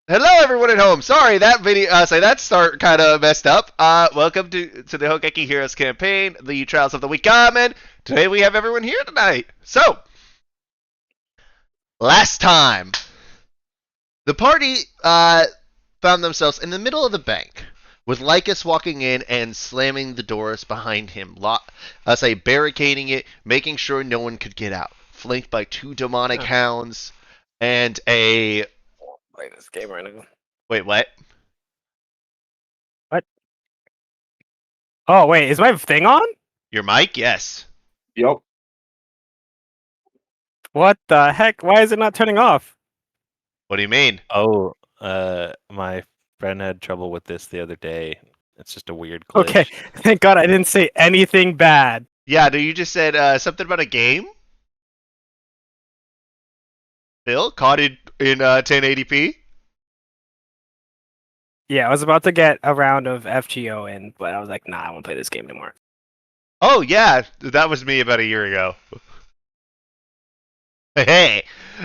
Hello, everyone at home. Sorry, that that start kind of messed up. Welcome to the Hokeki Heroes campaign, the Trials of the Wickermen. Today we have everyone here tonight. So, last time, the party found themselves in the middle of the bank, with Lycus walking in and slamming the doors behind him, barricading it, making sure no one could get out, flanked by two demonic Huh. hounds and a Play this game right now. wait, what? What? Oh wait, is my thing on? Your mic? Yes. Yep. What the heck? Why is it not turning off? What do you mean? Oh, my friend had trouble with this the other day. It's just a weird glitch. Okay, thank God I didn't say anything bad. Yeah, you just said something about a game? Bill, caught it in 1080p? Yeah, I was about to get a round of FGO in, but I was like, nah, I won't play this game anymore. Oh, yeah, that was me about a year ago. Hey.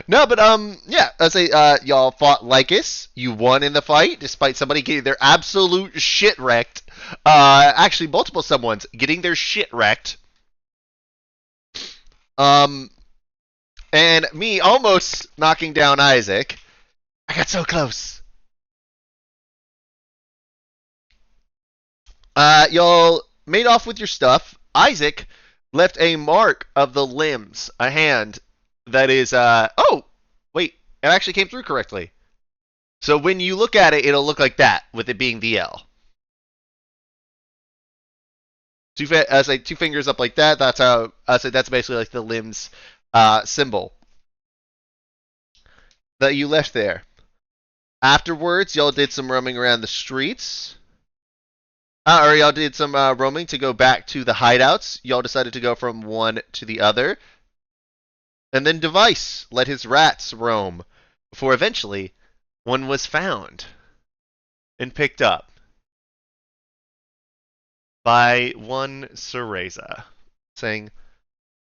No, but, yeah, let's say, y'all fought Lycus. You won in the fight, despite somebody getting their absolute shit wrecked. Actually, multiple someones getting their shit wrecked. And me almost knocking down Isaac. I got so close. Y'all made off with your stuff. Isaac left a mark of the limbs, a hand that is, oh, wait, it actually came through correctly. So when you look at it, it'll look like that, with it being the L. Two fingers up like that. That's how. That's basically like the limbs symbol that you left there. Afterwards, y'all did some roaming around the streets. Or y'all did some roaming to go back to the hideouts. Y'all decided to go from one to the other. And then Device let his rats roam before eventually one was found and picked up by one Cereza, saying,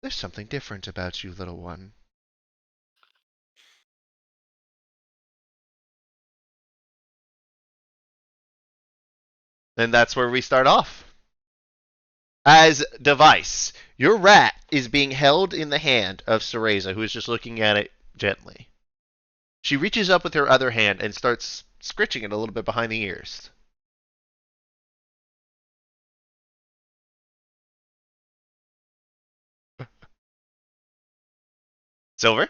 "There's something different about you, little one." And that's where we start off. As Device, your rat is being held in the hand of Cereza, who is just looking at it gently. She reaches up with her other hand and starts scritching it a little bit behind the ears. Silver?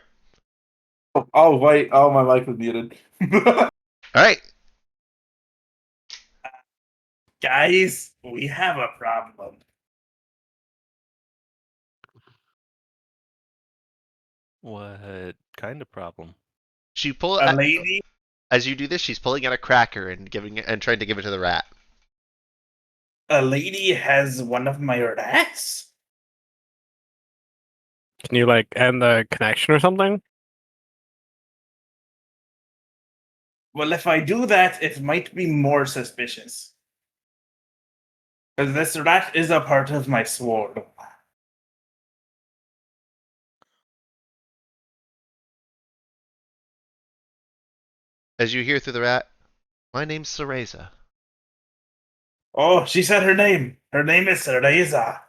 Oh wait. Oh, my mic was muted. All right. Guys, we have a problem. What kind of problem? She pull A lady, as you do this. She's pulling out a cracker and giving it and trying to give it to the rat. has one of my rats. Can you like end the connection or something? Well, if I do that, it might be more suspicious. Because this rat is a part of my sword. As you hear through the rat, "My name's Cereza." Oh, she said her name. Her name is Reza.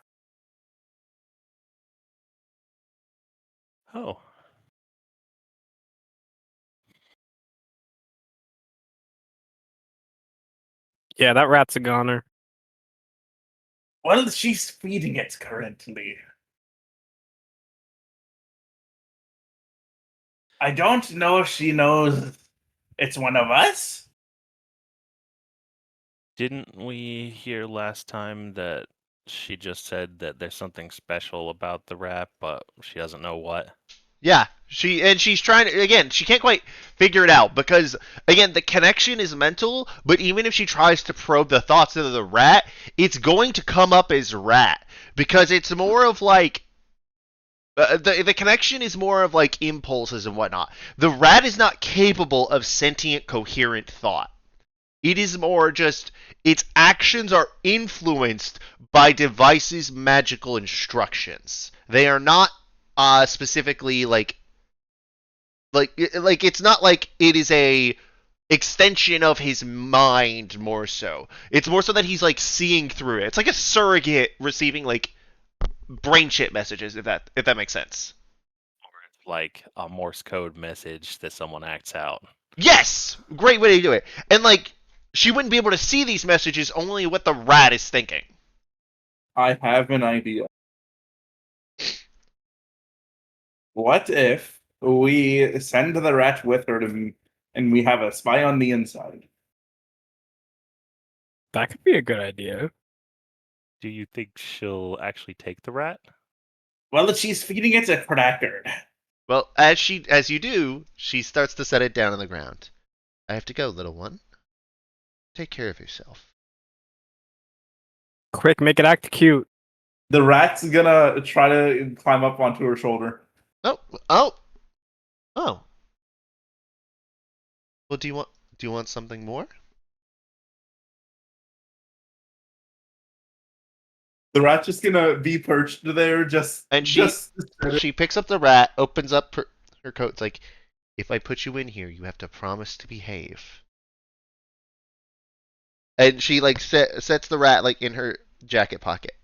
Oh, Yeah, that rat's a goner. Well, she's feeding it currently. I don't know if she knows it's one of us. didn't we hear last time that she just said that there's something special about the rat, but she doesn't know what? Yeah, she's trying to, again, she can't quite figure it out because, again, the connection is mental, but even if she tries to probe the thoughts of the rat, it's going to come up as rat because it's more of like the connection is more of like impulses and whatnot. The rat is not capable of sentient, coherent thought. It is more just its actions are influenced by Device's magical instructions. They are not specifically like it's not like it is extension of his mind more so. It's more so that he's like seeing through it. It's like a surrogate receiving like brain chip messages, if that makes sense. Like a Morse code message that someone acts out. Yes, great way to do it. And like she wouldn't be able to see these messages, only what the rat is thinking. I have an idea. What if we send the rat with her and we have a spy on the inside? That could be a good idea. Do you think she'll actually take the rat? Well, she's feeding it a cracker. Well, as you do, she starts to set it down on the ground. I have to go, little one. Take care of yourself. Quick, make it act cute. The rat's gonna try to climb up onto her shoulder. Oh, oh, oh. Well, do you want something more? The rat's just gonna be perched there, And she picks up the rat, opens up her coat. It's like, if I put you in here, you have to promise to behave. And she like sets the rat like in her jacket pocket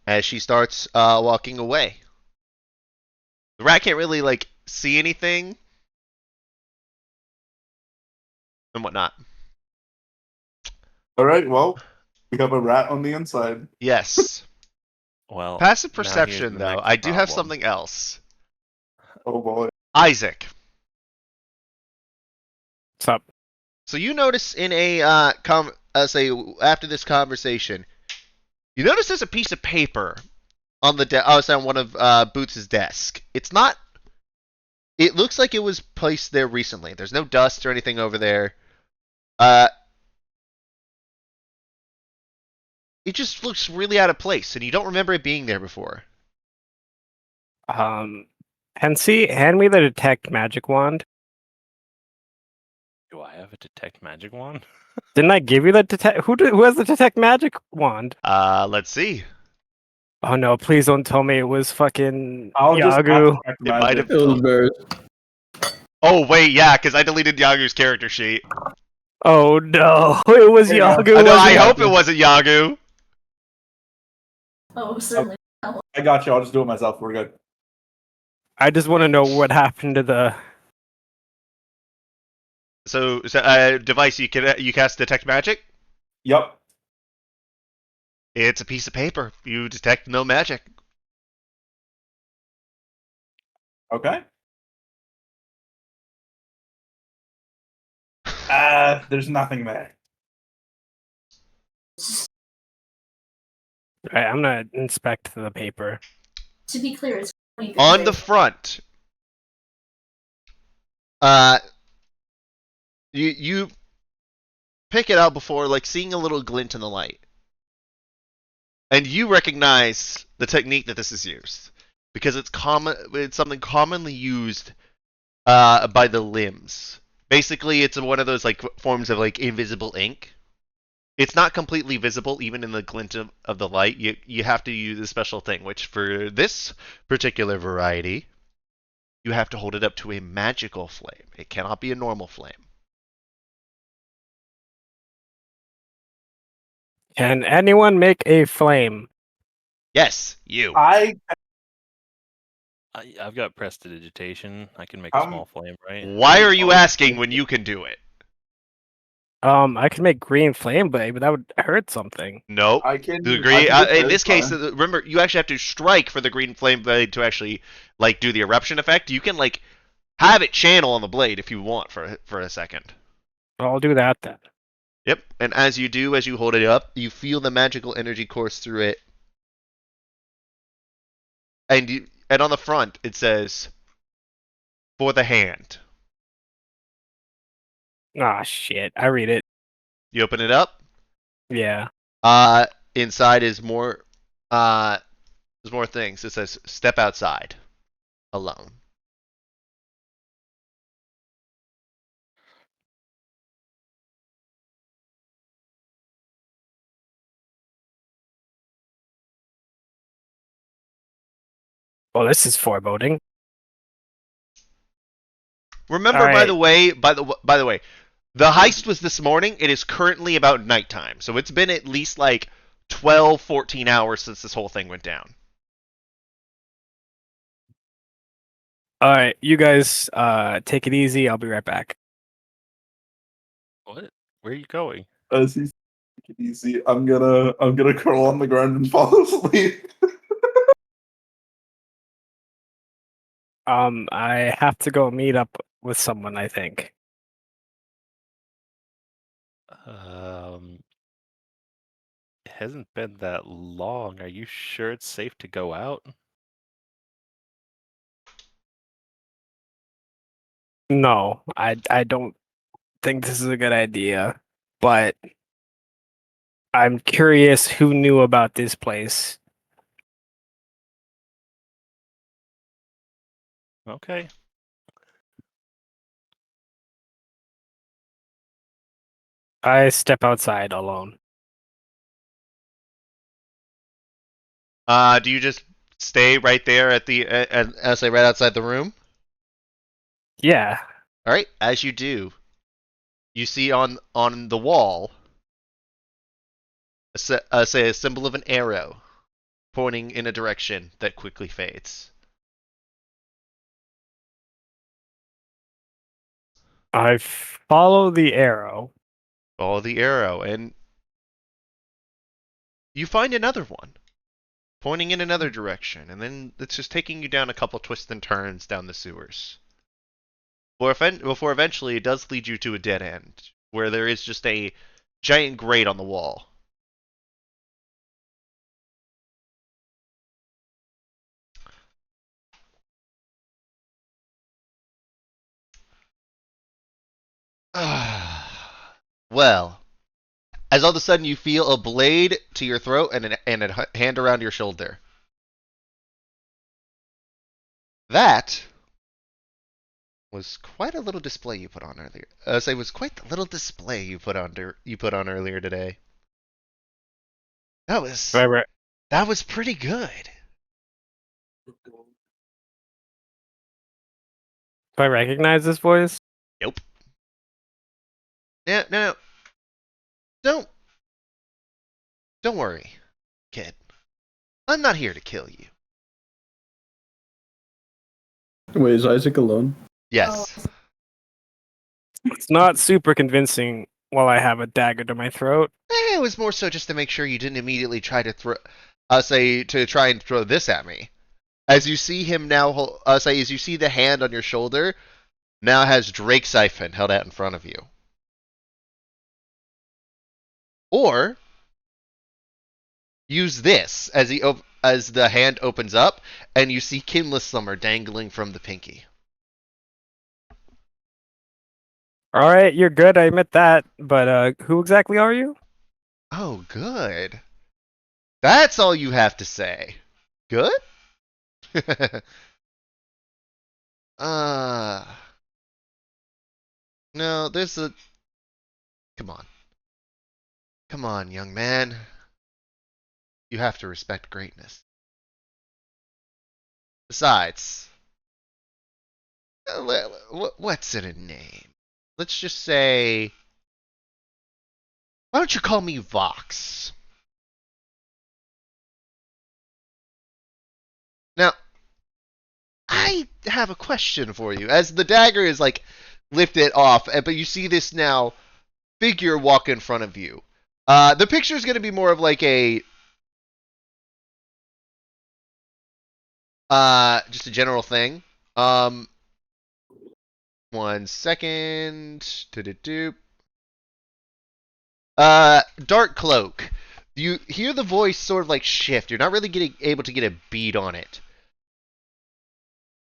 as she starts walking away. The rat can't really like see anything and whatnot. All right, well, we have a rat on the inside. Yes. Well, Passive now here's perception, the though. next I do have problem. something else. Oh boy. Isaac. What's up? So you notice in a say after this conversation, you notice there's a piece of paper on the on one of Boots' desk. It's not. It looks like it was placed there recently. There's no dust or anything over there. It just looks really out of place, and you don't remember it being there before. Hensi, hand me the detect magic wand. Do I have a detect magic wand? Didn't I give you the detect? Who has the detect magic wand? Let's see. Oh no! Please don't tell me it was fucking I'll just Yagu. abstract It might magic. have. It was Bird. Oh wait, yeah, because I deleted Yagu's character sheet. Oh no! It was There you go. Yagu. I know. I wasn't it? hope it wasn't Yagu. Oh, certainly. I got you. I'll just do it myself. We're good. I just want to know what happened to the. So device you cast detect magic. Yep. It's a piece of paper. You detect no magic. Okay. There's nothing there. Right, I'm gonna inspect the paper. To be clear, it's On the front, you pick it up before like seeing a little glint in the light, and you recognize the technique that this is used because it's common. It's something commonly used by the limbs. Basically, it's one of those like forms of like invisible ink. It's not completely visible even in the glint of the light. You have to use a special thing, which for this particular variety, you have to hold it up to a magical flame. It cannot be a normal flame. Can anyone make a flame? Yes, you. I've got prestidigitation. I can make a small flame, right? Why are you asking when you can do it? I could make green flame blade, but that would hurt something. Nope. I can. The I green, can do in this case, fine. remember you actually have to strike for the green flame blade to actually like do the eruption effect. You can like have it channel on the blade if you want for a second. I'll do that then. Yep. And as you do, as you hold it up, you feel the magical energy course through it. And on the front it says, "For the hand." Ah, shit. I read it. You open it up. Yeah. Inside is more. There's more things. It says, "Step outside, alone." Well, this is foreboding. Remember, All by right. the way, the heist was this morning. It is currently about nighttime, so it's been at least like 12, 14 hours since this whole thing went down. All right, you guys, take it easy. I'll be right back. What? Where are you going? As he's taking it easy, I'm gonna curl on the ground and fall asleep. I have to go meet up with someone, I think. It hasn't been that long. Are you sure it's safe to go out? No, I don't think this is a good idea, but I'm curious who knew about this place. Okay. I step outside alone. Do you just stay right there at the, say right outside the room? Yeah. All right. As you do, you see on the wall, say a symbol of an arrow pointing in a direction that quickly fades. I follow the arrow. Follow the arrow, and you find another one pointing in another direction, and then it's just taking you down a couple twists and turns down the sewers. Before eventually it does lead you to a dead end, where there is just a giant grate on the wall. Well, as all of a sudden you feel a blade to your throat and a hand around your shoulder. That was quite a little display you put on earlier. Say was quite the little display you put on earlier today. That was Right. that was pretty good. Do I recognize this voice? Nope. Yeah, no. Don't worry, kid. I'm not here to kill you. Wait, is Isaac alone? Yes. It's not super convincing while I have a dagger to my throat. It was more so just to make sure you didn't immediately try to try and throw this at me. As you see him now, as you see the hand on your shoulder, now has Drake Siphon held out in front of you. Or use this as the hand opens up, and you see Kinless Summer dangling from the pinky. All right, you're good. I admit that. But who exactly are you? Oh, good. That's all you have to say. Good? No, there's a... Come on. Come on, young man. You have to respect greatness. Besides, what's in a name? Let's just say... Why don't you call me Vox? Now, I have a question for you. As the dagger is like lifted off, but you see this now figure walk in front of you. The picture is going to be more of like a just a general thing. 1 second. Dark cloak. You hear the voice sort of like shift. You're not really able to get a beat on it.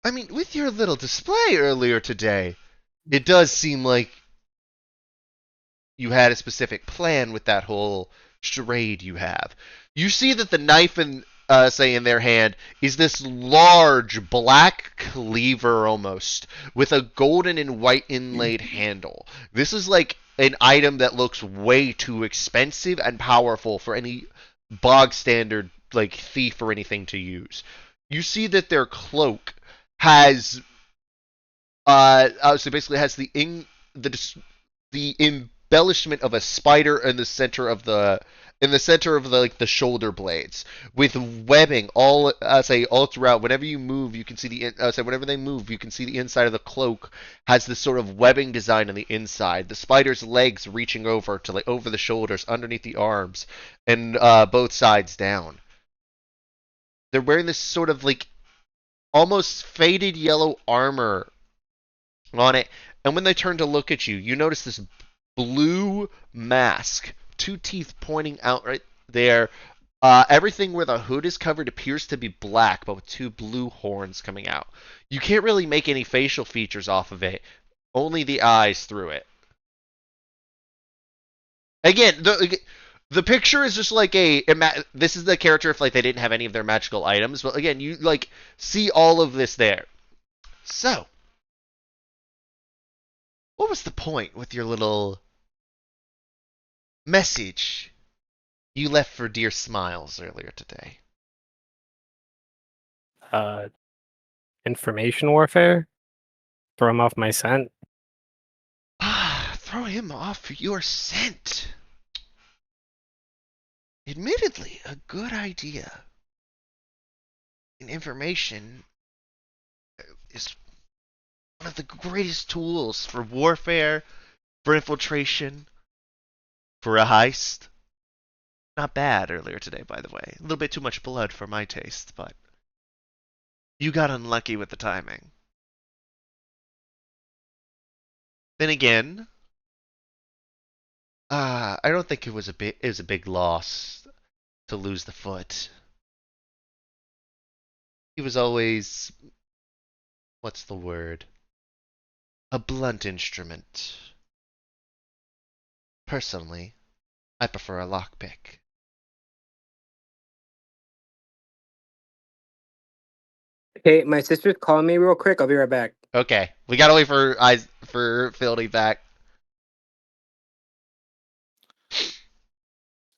I mean, with your little display earlier today, it does seem like you had a specific plan with that whole charade you have. You see that the knife in in their hand is this large black cleaver almost with a golden and white inlaid handle. This is like an item that looks way too expensive and powerful for any bog standard like thief or anything to use. You see that their cloak has so basically it has the embellishment of a spider in the center of the like the shoulder blades with webbing all throughout. Whenever you move, you can see whenever they move, you can see the inside of the cloak has this sort of webbing design on the inside. The spider's legs reaching over to like over the shoulders, underneath the arms, and both sides down. They're wearing this sort of like almost faded yellow armor on it. And when they turn to look at you, you notice this blue mask, two teeth pointing out right there. Everything where the hood is covered appears to be black, but with two blue horns coming out. You can't really make any facial features off of it, only the eyes through it. Again, the picture is just like this is the character if like they didn't have any of their magical items, but again, you like see all of this there. So, what was the point with your little message you left for Dear Smiles earlier today? Information warfare? Throw him off my scent? Throw him off your scent. Admittedly, a good idea. And information is one of the greatest tools for warfare, for infiltration, for a heist. Not bad earlier today, by the way. A little bit too much blood for my taste, but you got unlucky with the timing. Then again, I don't think it was a big loss to lose the foot. He was always, what's the word? A blunt instrument. Personally, I prefer a lockpick. Hey, my sister's calling me real quick. I'll be right back. Okay, we gotta wait for Phil to be back.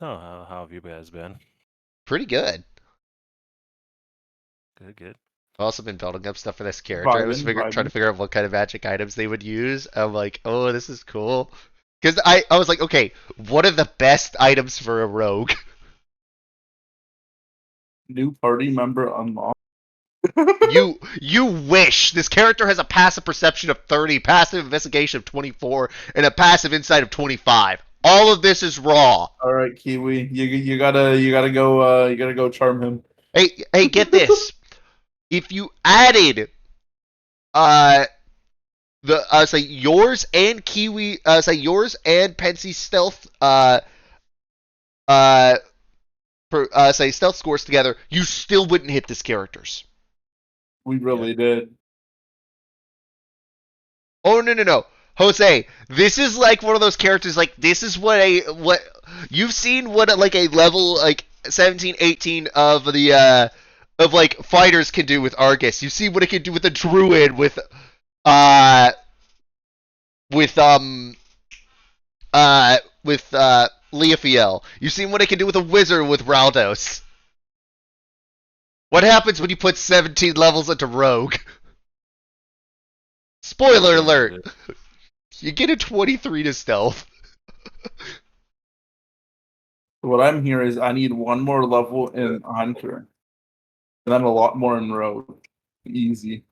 So, how have you guys been? Pretty good. Good, good. I've also been building up stuff for this character. I was trying to figure out what kind of magic items they would use. I'm like, oh, this is cool. Because I was like, okay, what are the best items for a rogue? New party member unlocked. You wish. This character has a passive perception of 30, passive investigation of 24, and a passive insight of 25. All of this is raw. All right, Kiwi, you gotta go charm him. Hey, get this. If you added say yours and Kiwi say yours and Pensie's stealth say stealth scores together, you still wouldn't hit this character's. We really did. Oh no. Jose, this is like one of those characters like this is what you've seen what like a level like 17, 18 of the of like fighters can do with Argus. You see what it can do with a druid with Leofiel. You've seen what it can do with a wizard with Raldos. What happens when you put 17 levels into Rogue? Spoiler alert! You get a 23 to stealth. What I'm hearing is I need one more level in Hunter, and then a lot more in Road. Easy.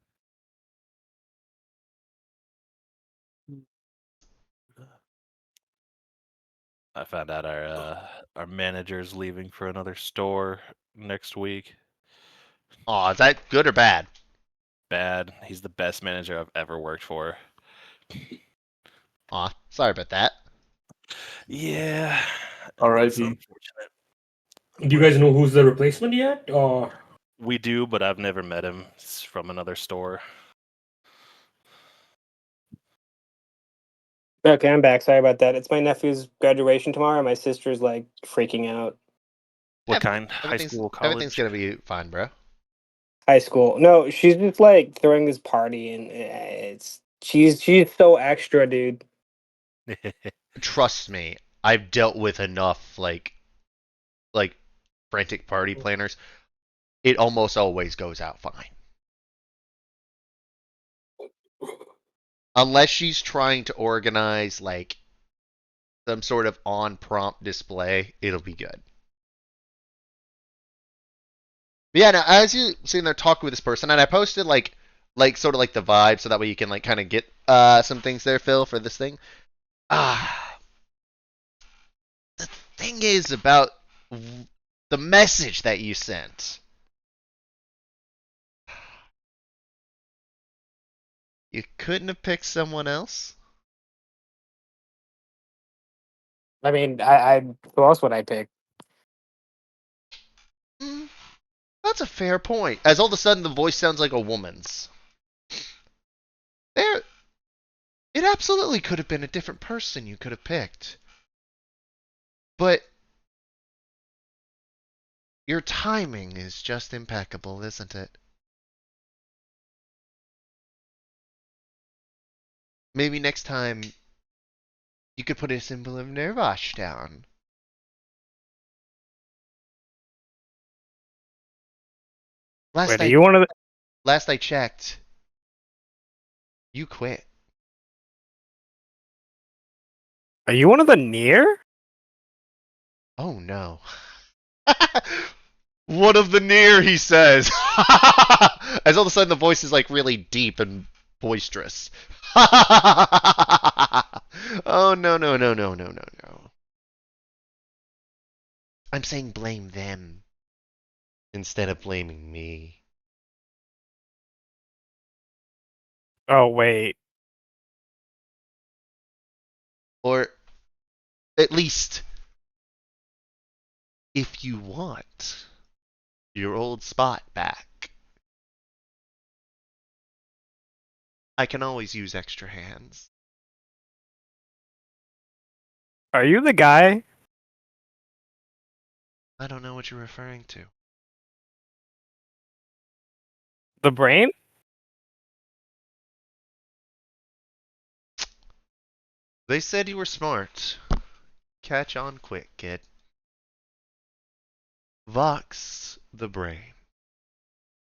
I found out our manager's leaving for another store next week. Aw, is that good or bad? Bad. He's the best manager I've ever worked for. Aw, sorry about that. Yeah. R.I.P. It's unfortunate. Do you guys know who's the replacement yet? Or We do, but I've never met him. It's from another store. Okay, I'm back. Sorry about that. It's my nephew's graduation tomorrow. My sister's like freaking out. What Yeah, kind? High school, college? Everything's gonna be fine, bro. High school. No, she's just like throwing this party, and she's so extra, dude. Trust me, I've dealt with enough like frantic party planners. It almost always goes out fine. Unless she's trying to organize like some sort of on-prompt display, it'll be good. But yeah, now as you sitting there talking with this person, and I posted like sort of like the vibe, so that way you can like kind of get some things there, Phil, for this thing. The thing is about the message that you sent. You couldn't have picked someone else? I mean, I who else would I pick? Mm, that's a fair point. As all of a sudden the voice sounds like a woman's. There, it absolutely could have been a different person you could have picked. But your timing is just impeccable, isn't it? Maybe next time you could put a symbol of Nervash down. Wait, are you one of the? Last I checked, you quit. Are you one of the near? Oh no. One of the near, he says. As all of a sudden the voice is like really deep and boisterous. Oh no no no no no no no. I'm saying blame them instead of blaming me. Oh wait. Or at least if you want your old spot back, I can always use extra hands. Are you the guy? I don't know what you're referring to. The brain? They said you were smart. Catch on quick, kid. Vox the brain.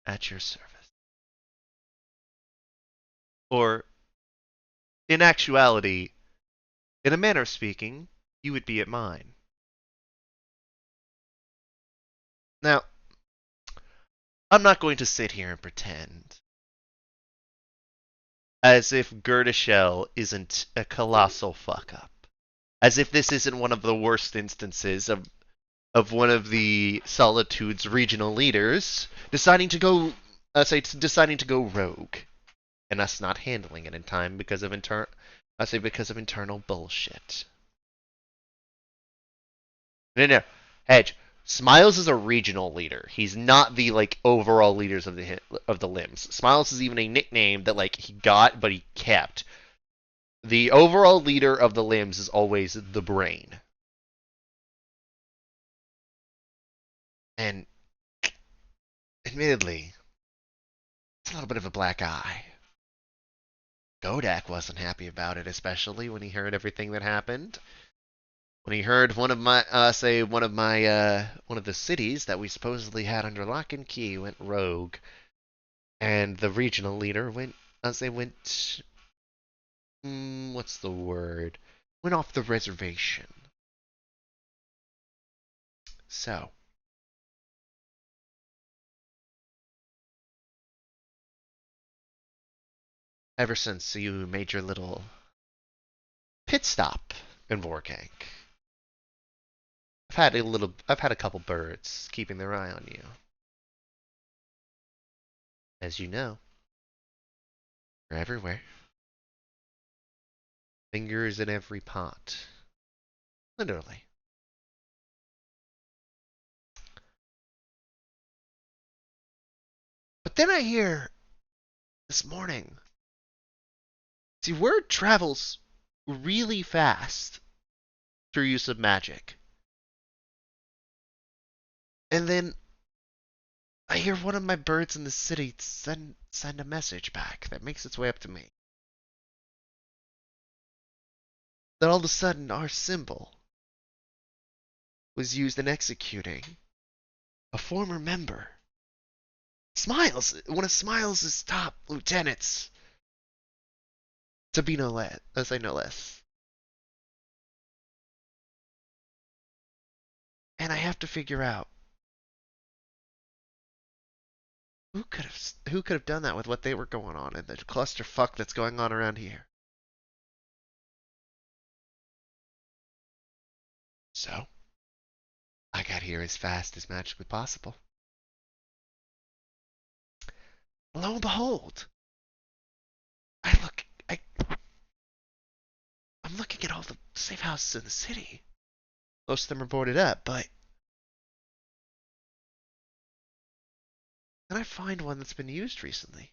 At your service. Or, in actuality, in a manner of speaking, you would be at mine. Now, I'm not going to sit here and pretend as if Gerdishel isn't a colossal fuck up. As if this isn't one of the worst instances of one of the Solitude's regional leaders deciding to go rogue, and us not handling it in time because of internal bullshit. No, Hedge. Smiles is a regional leader. He's not the like overall leaders of the limbs. Smiles is even a nickname that like he got but he kept. The overall leader of the limbs is always the brain. And admittedly, it's a little bit of a black eye. Godak wasn't happy about it, especially when he heard everything that happened. When he heard one of the cities that we supposedly had under lock and key went rogue, and the regional leader went what's the word? Went off the reservation. So, ever since you made your little pit stop in Vorkank, I've had a couple birds keeping their eye on you. As you know, they're everywhere. Fingers in every pot. Literally. But then I hear this morning. See, word travels really fast through use of magic. And then I hear one of my birds in the city send a message back that makes its way up to me. That all of a sudden our symbol was used in executing a former member. Smiles, one of Smiles' top lieutenants. To be no less, say no less. And I have to figure out who could have done that with what they were going on and the clusterfuck that's going on around here. So, I got here as fast as magically possible. Lo and behold, I'm looking at all the safe houses in the city. Most of them are boarded up, but then I find one that's been used recently.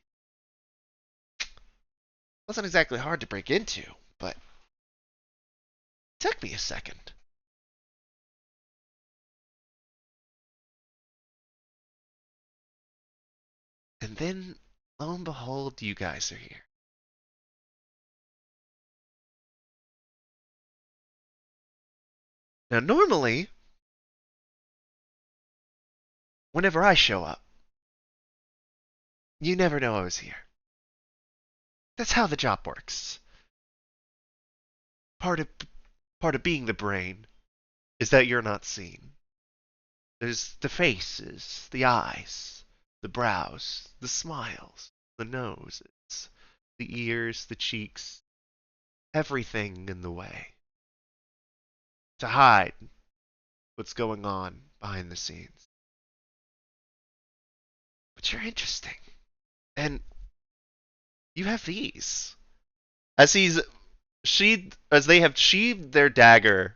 Wasn't exactly hard to break into, but it took me a second. And then, lo and behold, you guys are here. Now, normally, whenever I show up, you never know I was here. That's how the job works. Part of being the brain is that you're not seen. There's the faces, the eyes, the brows, the smiles, the noses, the ears, the cheeks, everything in the way. To hide what's going on behind the scenes. But you're interesting. And you have these. As they have sheathed their dagger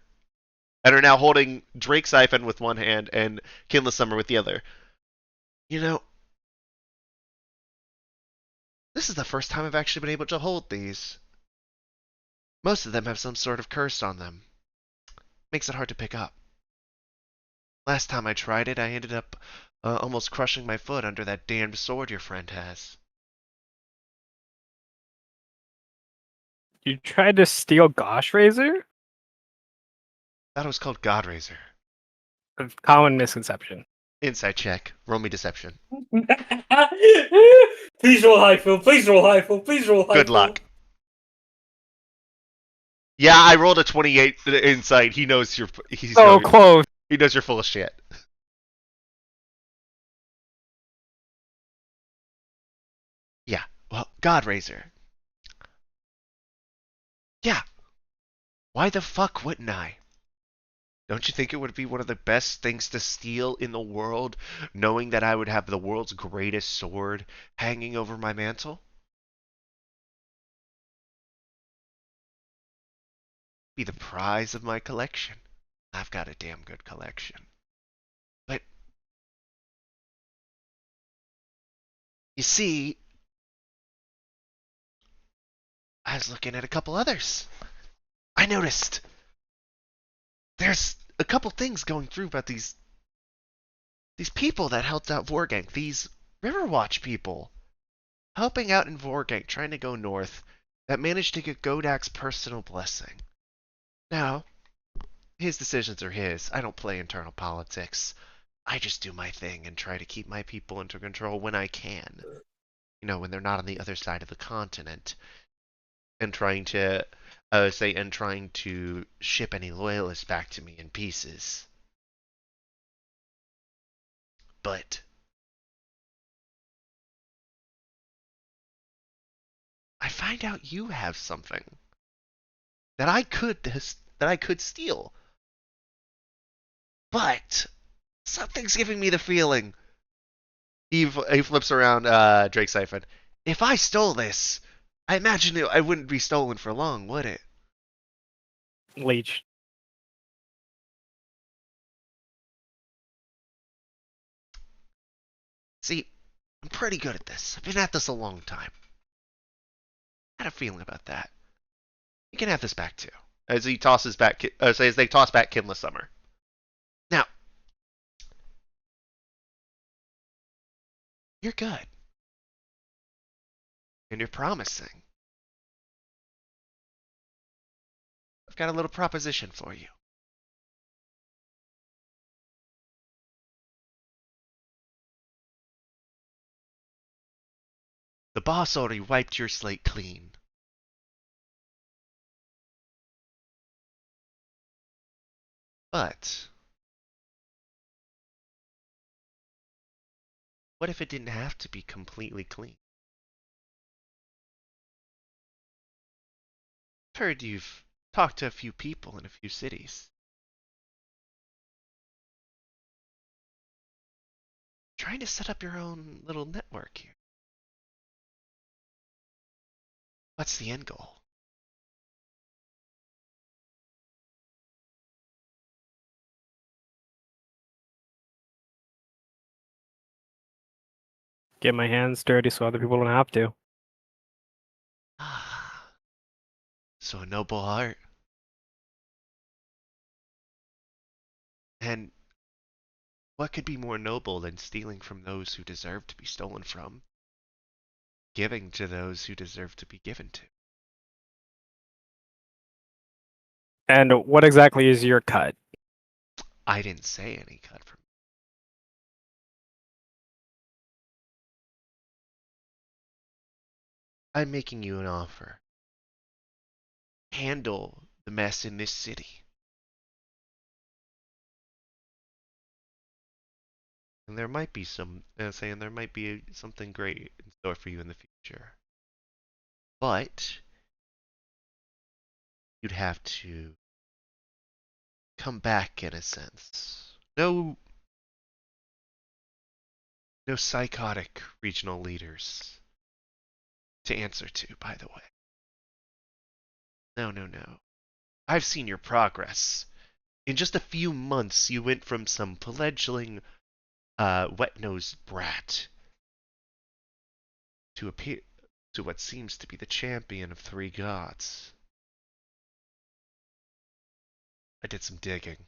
and are now holding Drake Siphon with one hand and Kinless Summer with the other. You know, this is the first time I've actually been able to hold these. Most of them have some sort of curse on them. Makes it hard to pick up. Last time I tried it, I ended up almost crushing my foot under that damned sword your friend has. You tried to steal Gosh Razor? That was called Godrazor. A common misconception. Insight check. Roll me deception. Please roll high, Phil. Please roll high, Phil. Please roll high. Good luck. Yeah, I rolled a 28 insight. He knows you're. So close. He knows you're full of shit. Yeah. Well, Godrazor. Yeah. Why the fuck wouldn't I? Don't you think it would be one of the best things to steal in the world, knowing that I would have the world's greatest sword hanging over my mantle? Be the prize of my collection. I've got a damn good collection. But you see, I was looking at a couple others. I noticed there's a couple things going through about these people that helped out Vorgang, these Riverwatch people helping out in Vorgang, trying to go north, that managed to get Godak's personal blessing. Now, his decisions are his. I don't play internal politics. I just do my thing and try to keep my people under control when I can. You know, when they're not on the other side of the continent. And trying to ship any loyalists back to me in pieces. But I find out you have something that I could steal. But something's giving me the feeling. He flips around Drake Siphon. If I stole this, I imagine it wouldn't be stolen for long, would it? Leech. See, I'm pretty good at this. I've been at this a long time. I had a feeling about that. You can have this back too. As he tosses back, as they toss back Kinless Summer. Now, you're good. And you're promising. I've got a little proposition for you. The boss already wiped your slate clean. But what if it didn't have to be completely clean? I've heard you've talked to a few people in a few cities. Trying to set up your own little network here. What's the end goal? Get my hands dirty so other people don't have to. Ah, so a noble heart. And what could be more noble than stealing from those who deserve to be stolen from, giving to those who deserve to be given to? And what exactly is your cut? I didn't say any cut from. I'm making you an offer. Handle the mess in this city. And there might be there might be something great in store for you in the future. But you'd have to come back in a sense. No psychotic regional leaders to answer to, by the way. No. I've seen your progress. In just a few months, you went from some fledgling, wet-nosed brat to what seems to be the champion of three gods. I did some digging.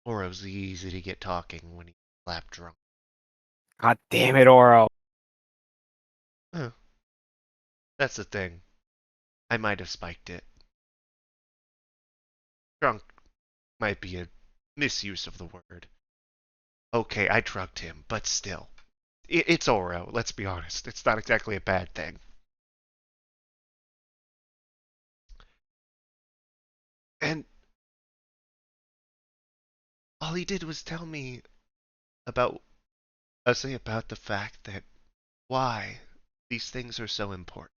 Oro's easy to get talking when he's slap drunk. God damn it, Oro. Huh. That's the thing. I might have spiked it. Drunk might be a misuse of the word. Okay, I drugged him, but still. It's Oro, let's be honest. It's not exactly a bad thing. And all he did was tell me about, about the fact that why these things are so important.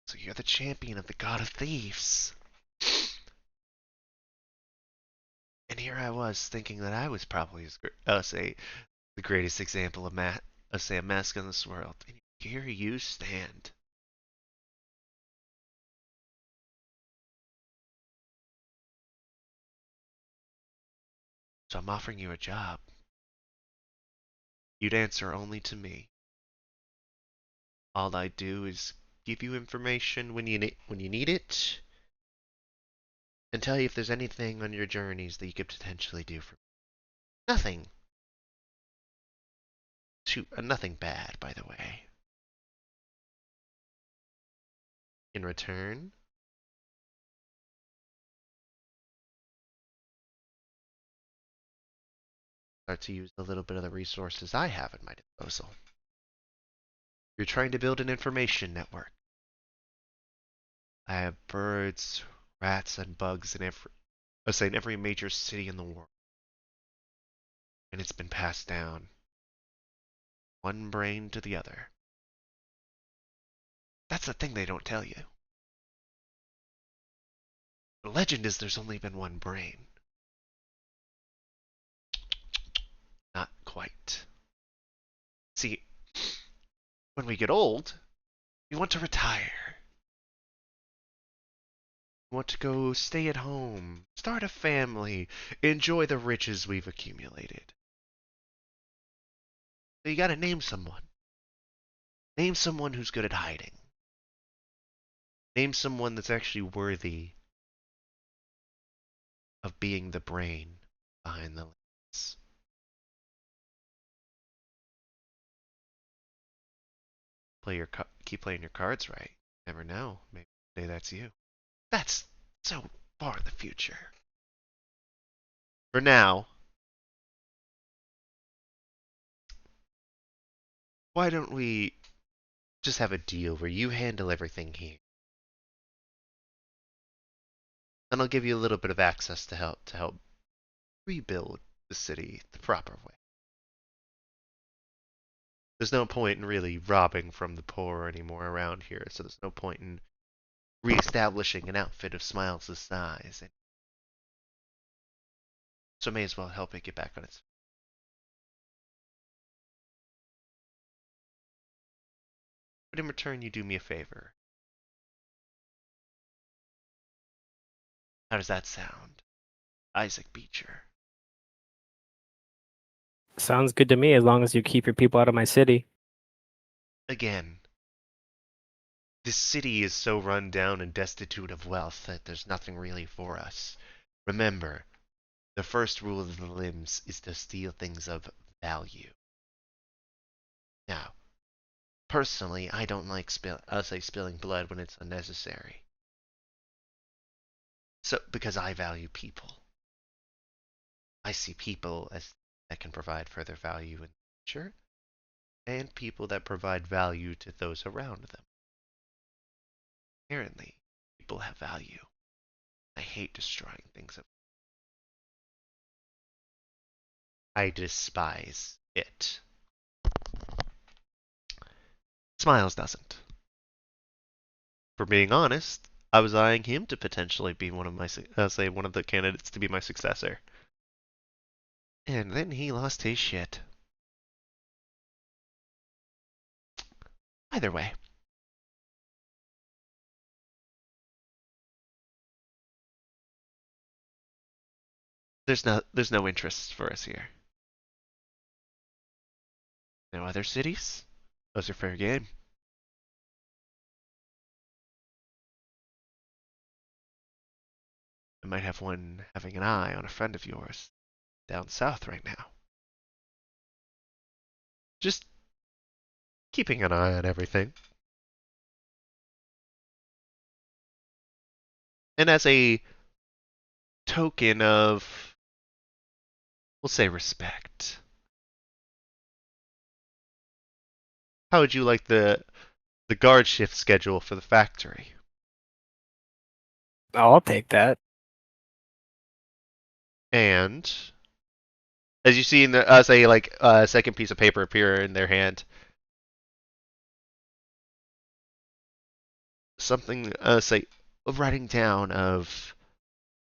So you're the champion of the God of Thieves. And here I was thinking that I was probably the greatest example of a mask in this world. And here you stand. So I'm offering you a job. You'd answer only to me. All I do is give you information when you need it, and tell you if there's anything on your journeys that you could potentially do for me. Nothing. Nothing bad, by the way. In return, start to use a little bit of the resources I have at my disposal. You're trying to build an information network. I have birds, rats, and bugs in every major city in the world. And it's been passed down, one brain to the other. That's the thing they don't tell you. The legend is there's only been one brain. Not quite. See, when we get old, we want to retire. We want to go stay at home, start a family, enjoy the riches we've accumulated. So you gotta name someone. Name someone who's good at hiding. Name someone that's actually worthy of being the brain behind the lens. Keep playing your cards right. Never know. Maybe one day that's you. That's so far in the future. For now, why don't we just have a deal where you handle everything here? and I'll give you a little bit of access to help rebuild the city the proper way. There's no point in really robbing from the poor anymore around here, so there's no point in reestablishing an outfit of Smiles' size. So I may as well help it get back on its feet. But in return, you do me a favor. How does that sound, Isaac Beecher? Sounds good to me as long as you keep your people out of my city. Again, this city is so run down and destitute of wealth that there's nothing really for us. Remember, the first rule of the limbs is to steal things of value. Now, personally, I don't like spilling blood when it's unnecessary. So, because I value people. I see people as that can provide further value in the future, and people that provide value to those around them. Apparently, people have value. I hate destroying things. I despise it. Smiles doesn't. For being honest, I was eyeing him to potentially be one of my, one of the candidates to be my successor. And then he lost his shit. Either way. There's no interest for us here. No other cities? Those are fair game. I might have one having an eye on a friend of yours down south right now. Just keeping an eye on everything. And as a token of, we'll say, respect, how would you like the guard shift schedule for the factory? I'll take that. And as you see in the second piece of paper appear in their hand, something say a writing down of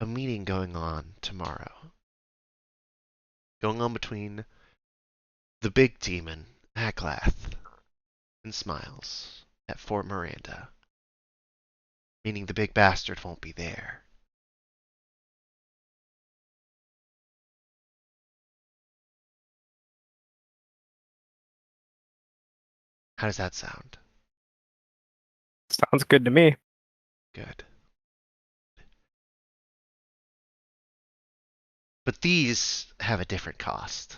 a meeting going on tomorrow, going on between the big demon Aglath and Smiles at Fort Miranda, meaning the big bastard won't be there. How does that sound? Sounds good to me. Good. But these have a different cost.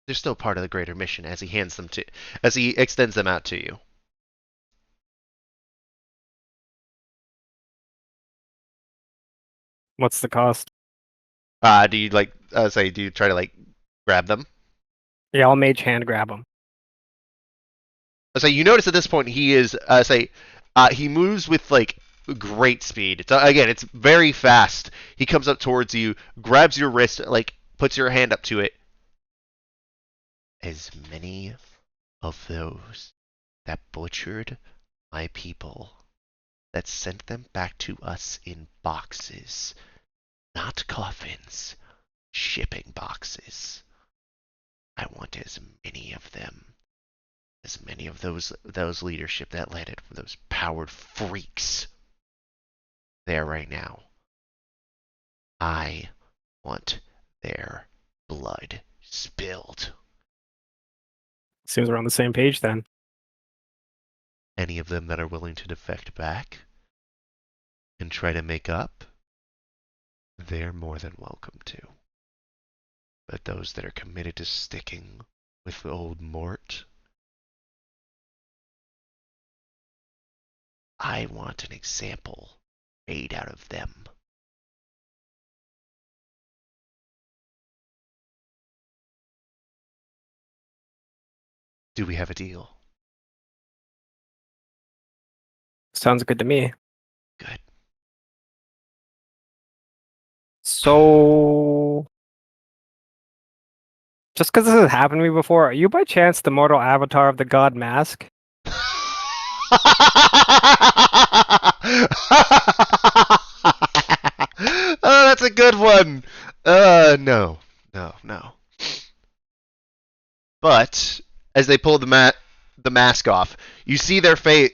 They're still part of the greater mission as he extends them out to you. What's the cost? Do you do you try to grab them? Yeah, I'll mage hand grab them. So you notice at this point he is he moves with great speed. It's very fast. He comes up towards you, grabs your wrist, puts your hand up to it. As many of those that butchered my people, that sent them back to us in boxes, not coffins, shipping boxes. I want as many of them, as many of those leadership that led it, those powered freaks there right now. I want their blood spilled. Seems we're on the same page then. Any of them that are willing to defect back and try to make up, they're more than welcome to. But those that are committed to sticking with old Mort, I want an example made out of them. Do we have a deal? Sounds good to me. Good. So, just because this has happened to me before, are you by chance the mortal avatar of the god Mask? Oh, that's a good one. No. But as they pull the mask off, you see their face.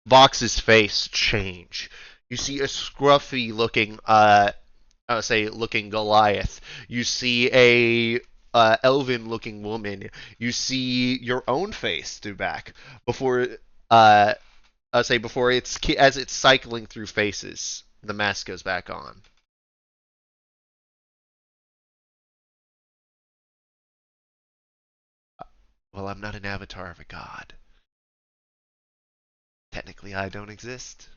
Vox's face change. You see a scruffy looking, looking Goliath. You see a elven looking woman. You see your own face through back before, before as it's cycling through faces, the mask goes back on. Well, I'm not an avatar of a god. Technically, I don't exist.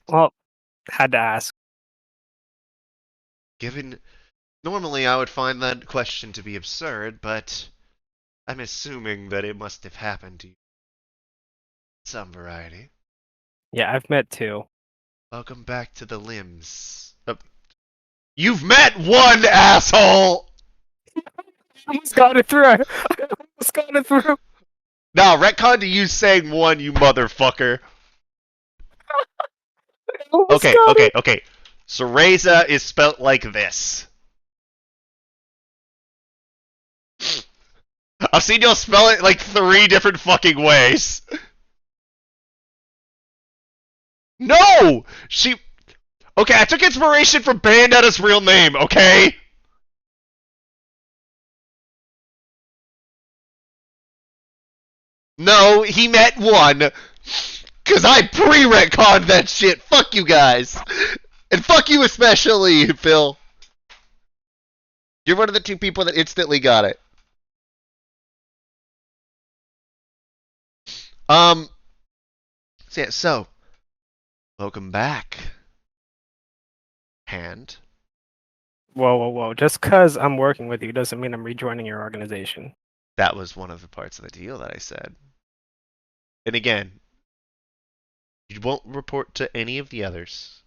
Well, had to ask. Given normally I would find that question to be absurd, but I'm assuming that it must have happened to you. Some variety. Yeah, I've met two. Welcome back to the limbs. You've met one, asshole! I almost got it through. I almost got it through. Now, retcon to you saying one, you motherfucker. Okay. Cereza is spelt like this. I've seen y'all spell it like 3 different fucking ways. No! Okay, I took inspiration from Bayonetta's real name, okay? No, he met one. Cause I pre-retconned that shit. Fuck you guys. And fuck you especially, Phil. You're one of the 2 people that instantly got it. So, welcome back. Hand. Whoa. Just because I'm working with you doesn't mean I'm rejoining your organization. That was one of the parts of the deal that I said. And again, you won't report to any of the others.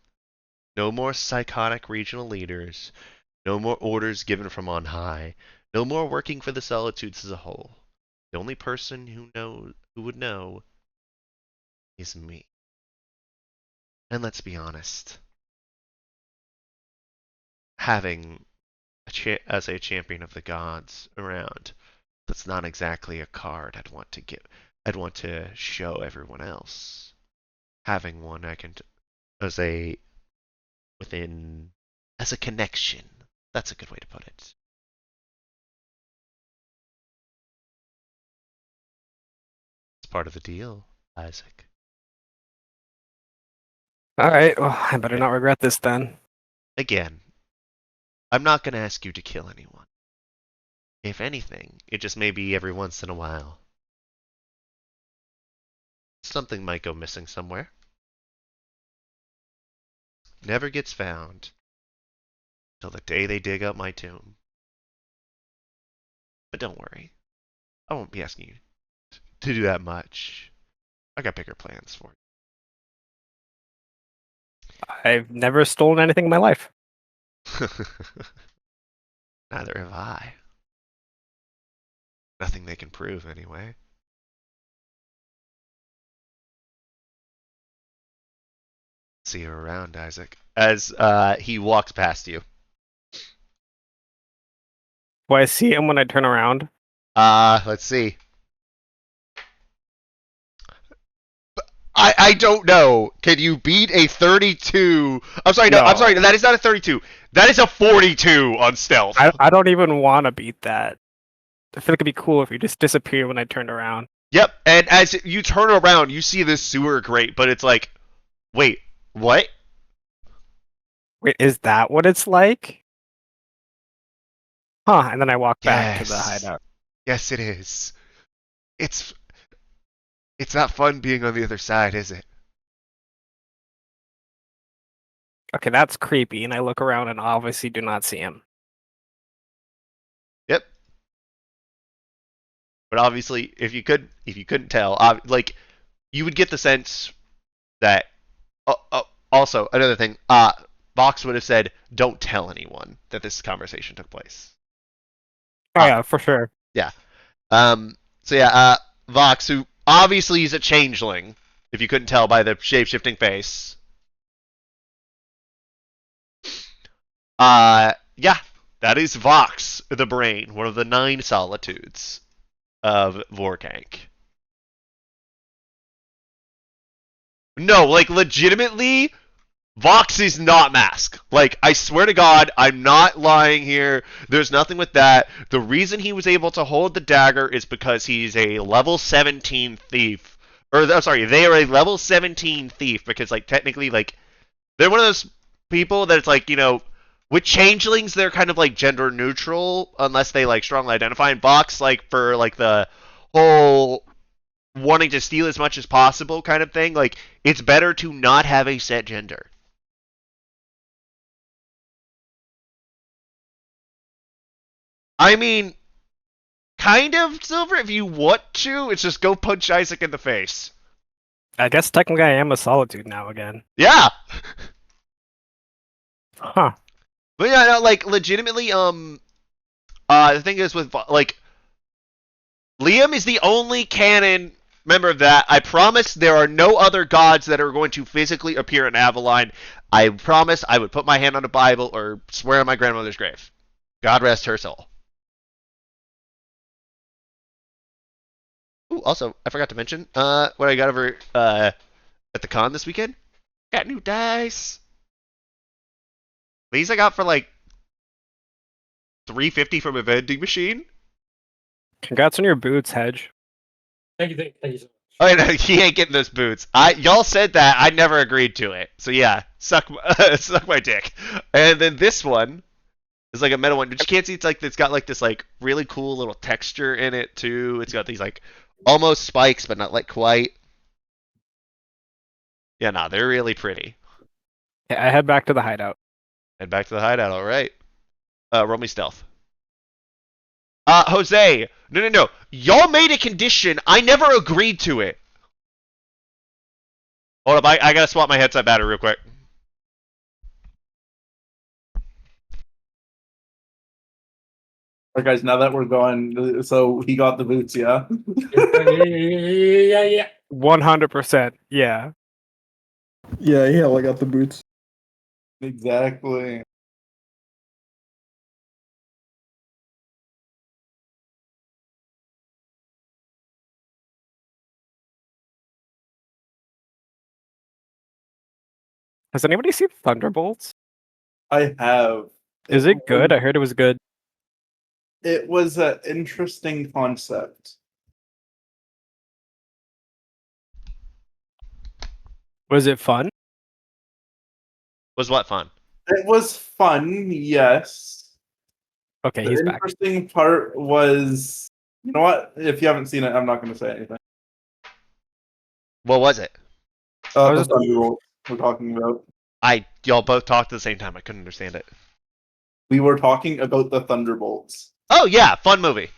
No more psychotic regional leaders. No more orders given from on high. No more working for the Solitudes as a whole. The only person who would know is me. And let's be honest. Having as a champion of the gods around, that's not exactly a card I'd want to show everyone else. Having one I can as a connection. That's a good way to put it. It's part of the deal, Isaac. Alright, well, I better not regret this then. Again, I'm not going to ask you to kill anyone. If anything, it just may be every once in a while. Something might go missing somewhere. Never gets found till the day they dig up my tomb. But don't worry. I won't be asking you to do that much. I got bigger plans for I've never stolen anything in my life. you. Neither have I. Nothing they can prove, anyway. See you around, Isaac. As he walks past you. Do I see him when I turn around? Let's see. I don't know. Can you beat a 32? I'm sorry, no, I'm sorry. That is not a 32. That is a 42 on stealth. I don't even want to beat that. I feel like it'd be cool if you just disappear when I turned around. Yep, and as you turn around, you see this sewer grate, but it's like, wait, what? Wait, is that what it's like? Huh, and then I walk back to the hideout. Yes, it is. It's not fun being on the other side, is it? Okay, that's creepy, and I look around and obviously do not see him. Yep. But obviously, if you couldn't tell, like you would get the sense that. Also, another thing, Vox would have said, "Don't tell anyone that this conversation took place." Oh yeah, for sure. Yeah. So yeah, Vox, who obviously is a changeling, if you couldn't tell by the shape-shifting face. Yeah, that is Vox, the brain, one of the 9 solitudes of Vorkank. No, like legitimately, Vox is not Mask. Like, I swear to God, I'm not lying here. There's nothing with that. The reason he was able to hold the dagger is because he's a level 17 thief. Or, sorry, they are a level 17 thief because, like, technically, like, they're one of those people that it's like, with changelings, they're kind of like gender neutral unless they, like, strongly identify. And Vox, like, for, like, the whole wanting to steal as much as possible kind of thing, like, it's better to not have a set gender. I mean, kind of, Silver, if you want to. It's just go punch Isaac in the face. I guess technically I am a solitude now again. Yeah! Huh. But yeah, no, like, legitimately, the thing is with, like, Liam is the only canon member of that. I promise there are no other gods that are going to physically appear in Avalon. I promise I would put my hand on a Bible or swear on my grandmother's grave. God rest her soul. Ooh, also, I forgot to mention, what I got over at the con this weekend. Got new dice. These I got for like $3.50 from a vending machine. Congrats on your boots, Hedge. Thank you so much. Oh, no, he ain't getting those boots. Y'all said that. I never agreed to it. So yeah, suck my dick. And then this one is like a metal one. But you can't see it's got like this like really cool little texture in it too. It's got these like almost spikes, but not like quite. Yeah, no, they're really pretty. Yeah, I head back to the hideout. Head back to the hideout. All right. Roll me stealth. Jose. No. Y'all made a condition. I never agreed to it. Hold up. I gotta swap my headset battery real quick. Alright, guys, now that we're going, so he got the boots, yeah? Yeah. 100%. Yeah. Yeah, I got the boots. Exactly. Has anybody seen Thunderbolts? I have. Is it good? I heard it was good. It was an interesting concept. Was it fun? Was what fun? It was fun, yes. Okay, The he's back. interesting part was, you know what? If you haven't seen it, I'm not going to say anything. What was it? I The was- Thunderbolt we're talking about. Y'all both talked at the same time. I couldn't understand it. We were talking about the Thunderbolts. Oh yeah, fun movie.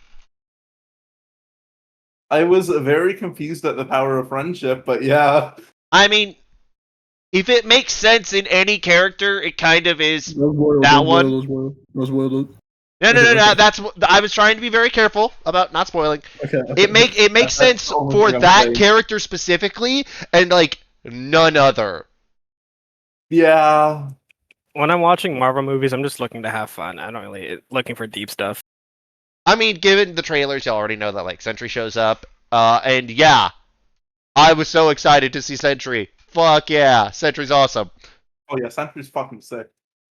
I was very confused at the power of friendship, but yeah. I mean, if it makes sense in any character, it kind of is. That That one? No spoiled. No. Okay. That's I was trying to be very careful about not spoiling. Okay. It makes That's sense the only for thing I'm that saying. character specifically, and like none other. Yeah. When I'm watching Marvel movies, I'm just looking to have fun. I don't really looking for deep stuff. I mean, given the trailers, you already know that like Sentry shows up. And yeah, I was so excited to see Sentry. Fuck yeah, Sentry's awesome. Oh yeah, Sentry's fucking sick.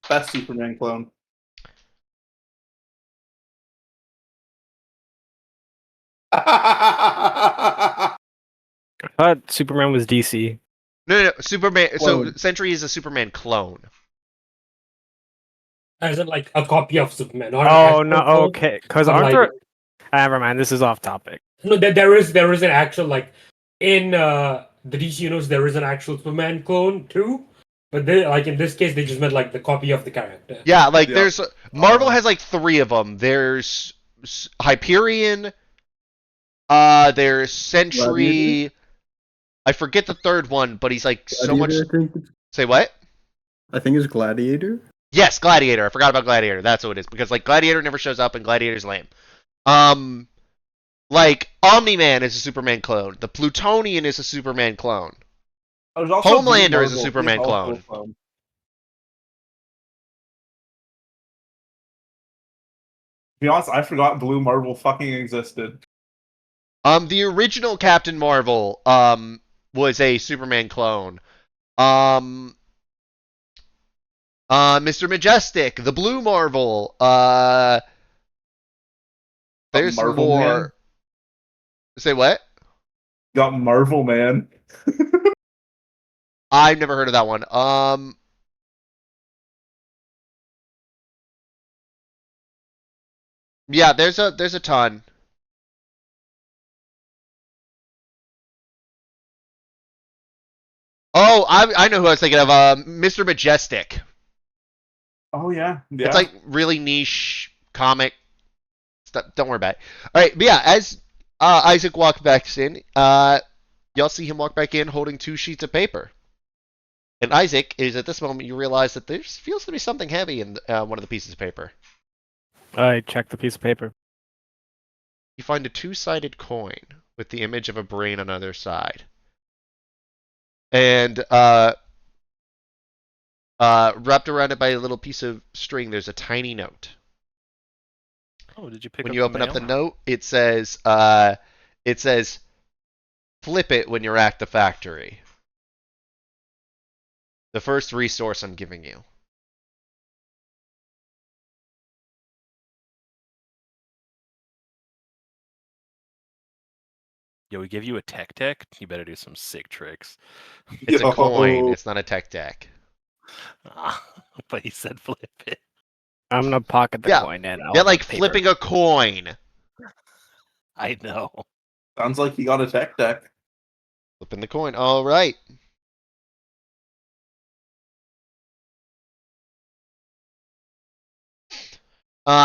Best Superman clone. I thought Superman was DC. No, Superman. So Clone. Sentry is a Superman clone. As in like a copy of Superman. Not an Oh actual no, clone, okay. Because but, aren't like, there? Never mind. This is off topic. No, there is an actual like in the DC universe there is an actual Superman clone too, But they, like in this case, they just meant like the copy of the character. Yeah, like Yeah. there's Marvel has like 3 of them. There's Hyperion, there's Sentry. Gladiator? I forget the third one, but he's like so much. Gladiator, Say what? I think it's Gladiator. Yes, Gladiator. I forgot about Gladiator. That's what it is because like Gladiator never shows up and Gladiator's lame. Like Omni-Man is a Superman clone. The Plutonian is a Superman clone. There's also Homelander Blue is a Marvel. Superman He's also clone. a clone. To be honest, I forgot Blue Marvel fucking existed. The original Captain Marvel was a Superman clone. Mr. Majestic, the Blue Marvel. There's Marvel more. Man. Say what? Got Marvel Man. I've never heard of that one. Yeah, there's a ton. Oh, I know who I was thinking of. Mr. Majestic. Oh yeah. It's like really niche comic stuff. Don't worry about it. All right, but yeah, as Isaac walks back in, y'all see him walk back in holding 2 sheets of paper. And Isaac is at this moment you realize that there feels to be something heavy in one of the pieces of paper. I check the piece of paper. You find a 2-sided coin with the image of a brain on either side. And wrapped around it by a little piece of string, there's a tiny note. Oh, did you pick When up you the open up mail? the note, it says, flip it when you're at the factory. The first resource I'm giving you. Yeah, we give you a tech deck. You better do some sick tricks. It's a Yo. coin. It's not a tech deck. But he said flip it. I'm gonna pocket the Yeah. coin and Yeah, like flipping a coin. I know. Sounds like he got a tech deck. Flipping the coin. All right.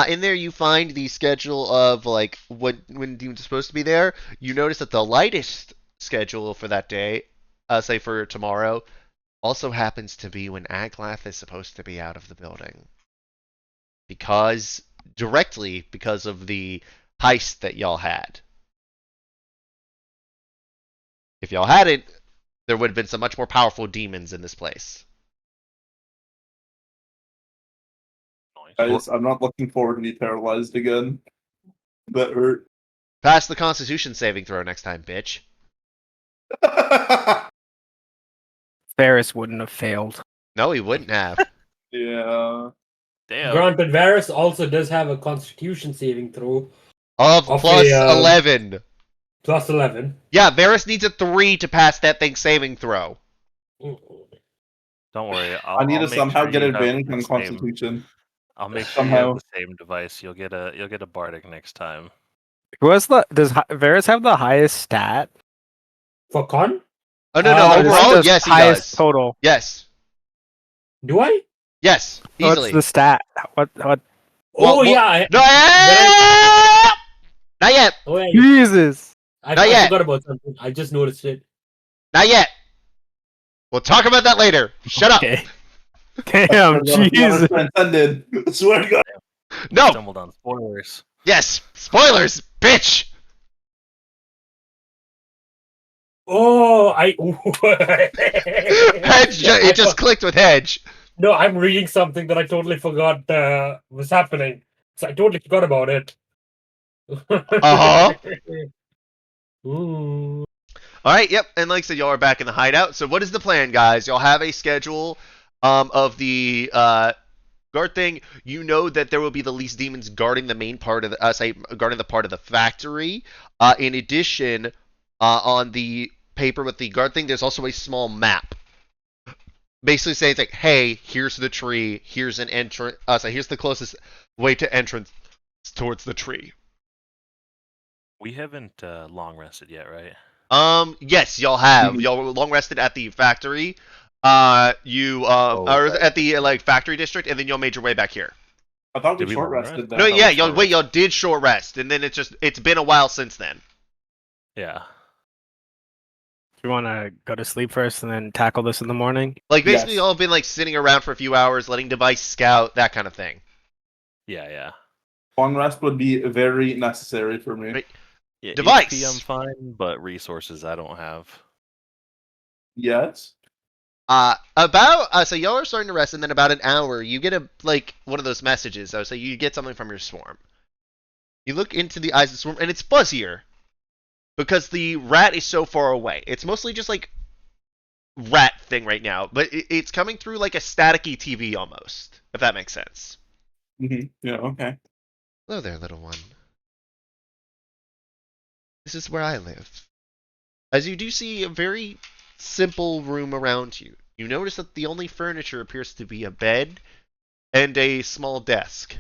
In there you find the schedule of like when deemed supposed to be there. You notice that the lightest schedule for that day, say for tomorrow, also happens to be when Aglath is supposed to be out of the building. Because of the heist that y'all had. If y'all hadn't, there would have been some much more powerful demons in this place. Guys, I'm not looking forward to be paralyzed again. That hurt. Pass the Constitution saving throw next time, bitch. Ferris wouldn't have failed. No, he wouldn't have. Yeah. Damn. Granted, Varys also does have a Constitution saving throw Of Of plus a, 11. plus 11. Yeah, Varys needs a 3 to pass that thing saving throw. Don't worry. I need I'll to make somehow sure get you have advantage the on same- Constitution. I'll make sure you Somehow. have the same device. You'll get a bardic next time. Does Varys have the highest stat? For con? Oh, no, Or is it overall, just yes, he highest does. total. Yes. Do I? Yes, easily. What's the stat? What? Well, Oh, well- yeah. No, not yet. Oh, yeah. Jesus. I Not yet. forgot about something. I just noticed it. Not yet. We'll talk about that later. Shut up. Okay. Damn, Jesus. Transcended. I swear to God. No. Stumbled on spoilers. Yes. Spoilers, bitch. Oh, Hedge. It just clicked with Hedge. No, I'm reading something that I totally forgot was happening. So I totally forgot about it. Uh-huh. Ooh. All right, yep. And like I said, y'all are back in the hideout. So what is the plan, guys? Y'all have a schedule of the guard thing. You know that there will be the least demons guarding the main part of the guarding the part of the factory. In addition, on the paper with the guard thing, there's also a small map. Basically saying it's like, hey, here's the tree, here's an entrance. So here's the closest way to entrance towards the tree. We haven't long rested yet, right? Yes, y'all have. Y'all were long rested at the factory. You Oh, are right. at the like factory district, and then y'all made your way back here. I thought we Did we short long rested rest? that. No, I thought yeah, we short y'all did short rest, and then it's been a while since then. Yeah. Do you want to go to sleep first and then tackle this in the morning? Like basically, Yes. y'all have been like sitting around for a few hours, letting device scout, that kind of thing. Yeah. Long rest would be very necessary for me. Right. Yeah, Device. HP I'm fine, but resources I don't have. Yes. So y'all are starting to rest, and then about an hour, you get a like one of those messages. So you get something from your swarm. You look into the eyes of the swarm, and it's fuzzier because the rat is so far away. It's mostly just like rat thing right now, but it's coming through like a staticky TV almost, if that makes sense. Yeah. Okay. Hello there, little one. This is where I live. As you do see a very simple room around you, you notice that the only furniture appears to be a bed and a small desk.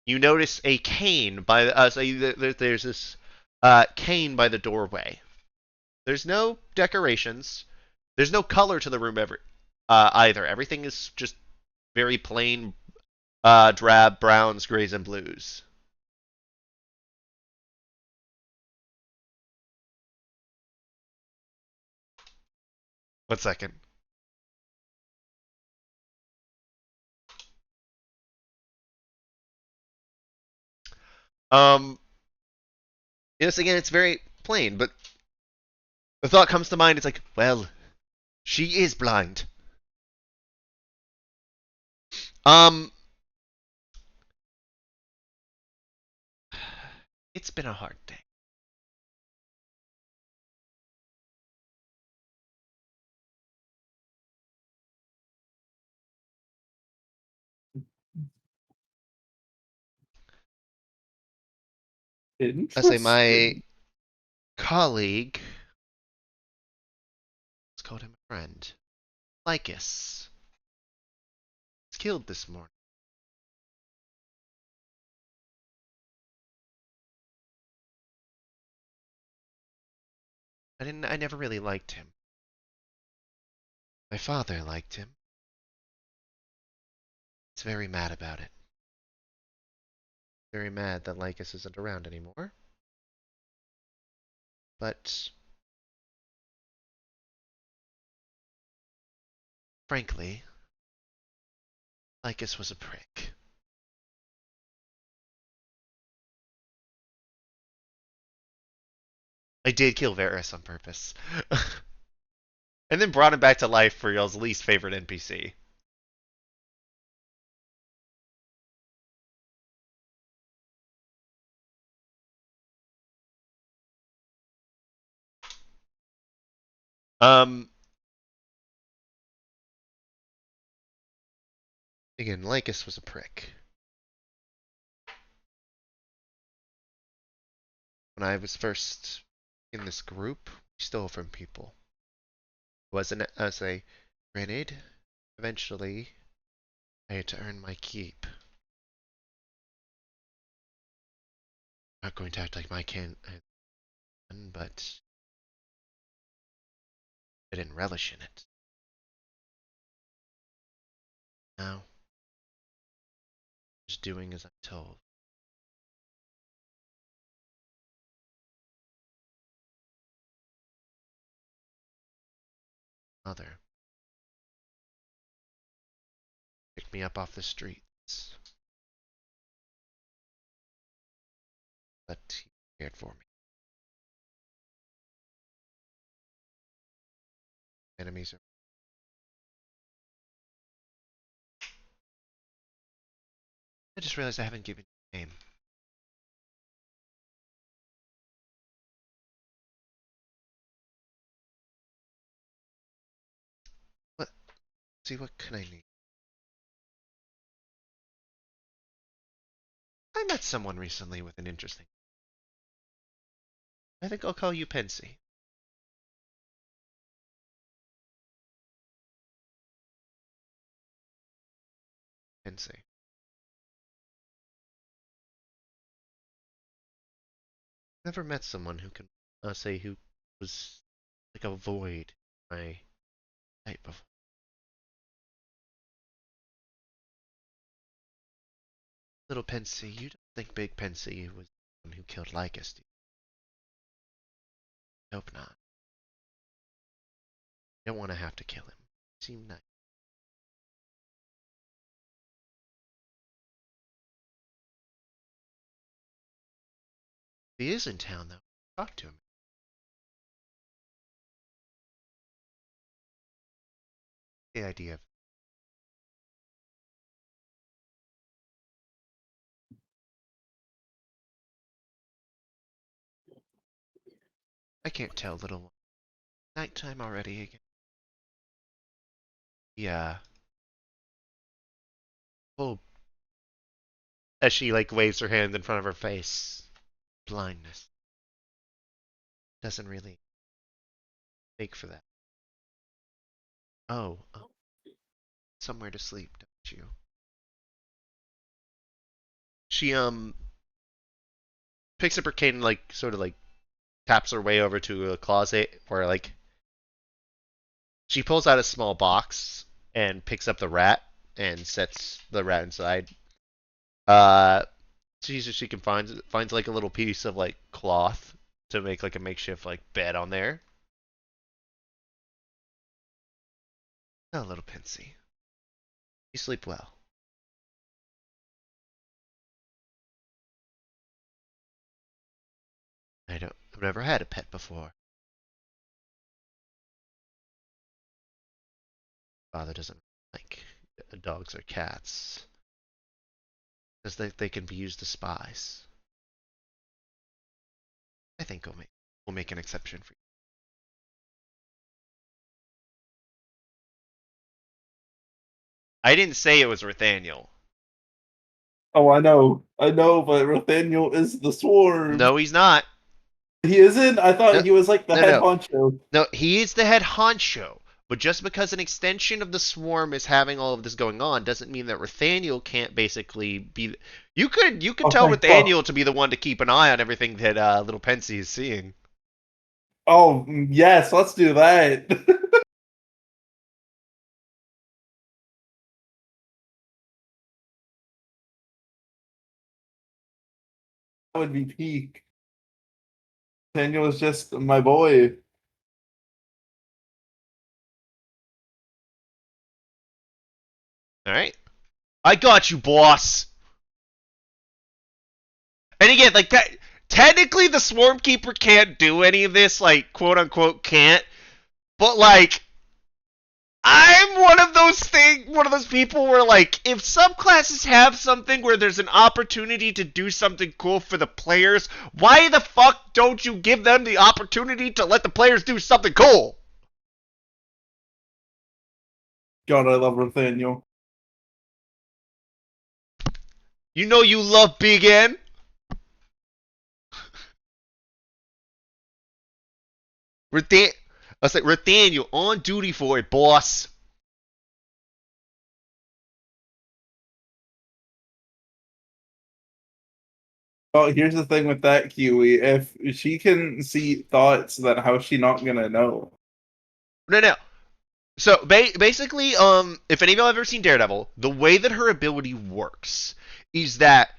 You notice a cane by there's this cane by the doorway. There's no decorations. There's no color to the room either. Everything is just very plain, drab browns, grays, and blues. One second. Um, yes, again, it's very plain, but the thought comes to mind. It's like, well, she is blind. Um, it's been a hard day. I say my colleague, let's call him a friend, Lycus, was killed this morning. I never really liked him. My father liked him. He's very mad about it. Very mad that Lycus isn't around anymore. But frankly, Lycus was a prick. I did kill Varys on purpose. And then brought him back to life for y'all's least favorite NPC. Again, Lycus was a prick. When I was first in this group, we stole from people. It wasn't as a granted. Eventually, I had to earn my keep. Not going to act like my can, but I didn't relish in it. Now, just doing as I'm told. Mother picked me up off the streets, but he cared for me. Enemies are. I just realized I haven't given you a name. What? See, what can I need? I met someone recently with an interesting. I think I'll call you Pensy. Pensy. Never met someone who can say who was like a void in my night before. Little Pensy, you don't think Big Pensy was the one who killed Lycus, do you? Hope not. You don't want to have to kill him. Seem nice. He is in town, though. Talk to him. The idea of I can't tell, little one. Nighttime already again. Yeah. Oh. As she like waves her hand in front of her face. Blindness. Doesn't really make for that. Oh. Somewhere to sleep, don't you? She picks up her cane and like sort of like taps her way over to a closet where like she pulls out a small box and picks up the rat and sets the rat inside. Sees if she can finds like a little piece of like cloth to make like a makeshift like bed on there. Oh, little Pensy, you sleep well. I've never had a pet before. Father doesn't like dogs or cats because they can be used as spies. I think we'll make an exception for you. I didn't say it was Nathaniel. Oh, I know, but Nathaniel is the swarm. No, he's not. He isn't. I thought No, he was like the head honcho. No, he is the head honcho. But just because an extension of the swarm is having all of this going on doesn't mean that Nathaniel can't basically be. You could tell Nathaniel to be the one to keep an eye on everything that little Pensy is seeing. Oh yes, let's do that. That would be peak. Nathaniel is just my boy. All right, I got you, boss. And again, like that, technically the swarm keeper can't do any of this, like quote unquote can't. But like, I'm one of those people where like, if subclasses have something where there's an opportunity to do something cool for the players, why the fuck don't you give them the opportunity to let the players do something cool? God, I love Nathaniel. You know you love Big N. I was like, Nathaniel, on duty for it, boss. Well, here's the thing with that, Kiwi. If she can see thoughts, then how's she not gonna know? No. So basically, if any of y'all have ever seen Daredevil, the way that her ability works is that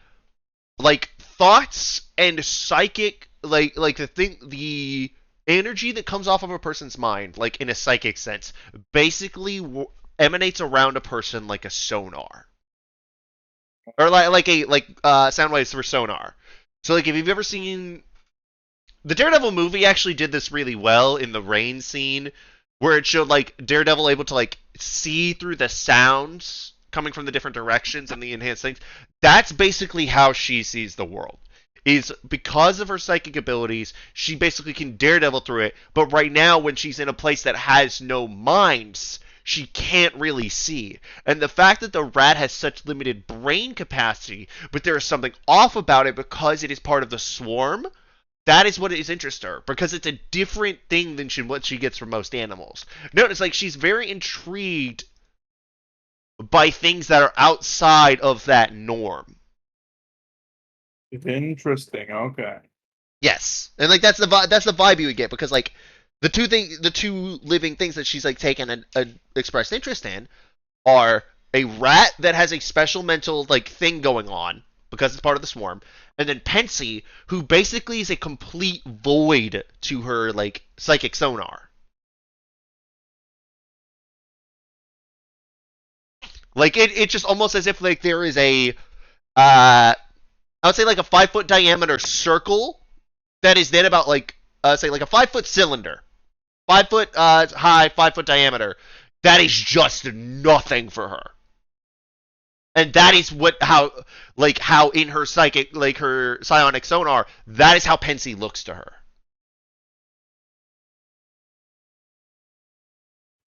like thoughts and psychic, like the energy that comes off of a person's mind, like in a psychic sense, basically emanates around a person like a sonar, or like sound waves for sonar. So like if you've ever seen the Daredevil movie, actually did this really well in the rain scene, where it showed like Daredevil able to like see through the sounds coming from the different directions and the enhanced things. That's basically how she sees the world. Is because of her psychic abilities, she basically can Daredevil through it. But right now, when she's in a place that has no minds, she can't really see. And the fact that the rat has such limited brain capacity, but there is something off about it because it is part of the swarm, that is what is interesting her, because it's a different thing than what she gets from most animals. Notice, like, she's very intrigued by things that are outside of that norm. Interesting. Okay. Yes, and like that's the vibe you would get, because like The two living things that she's like taken an expressed interest in are a rat that has a special mental like thing going on because it's part of the swarm, and then Pensy, who basically is a complete void to her like psychic sonar. Like it's just almost as if like there is a I would say like a 5 foot diameter circle that is then about like say like a 5 foot cylinder, 5 foot high, 5 foot diameter. That is just nothing for her. And that is how in her psychic, like her psionic sonar, that is how Pensy looks to her.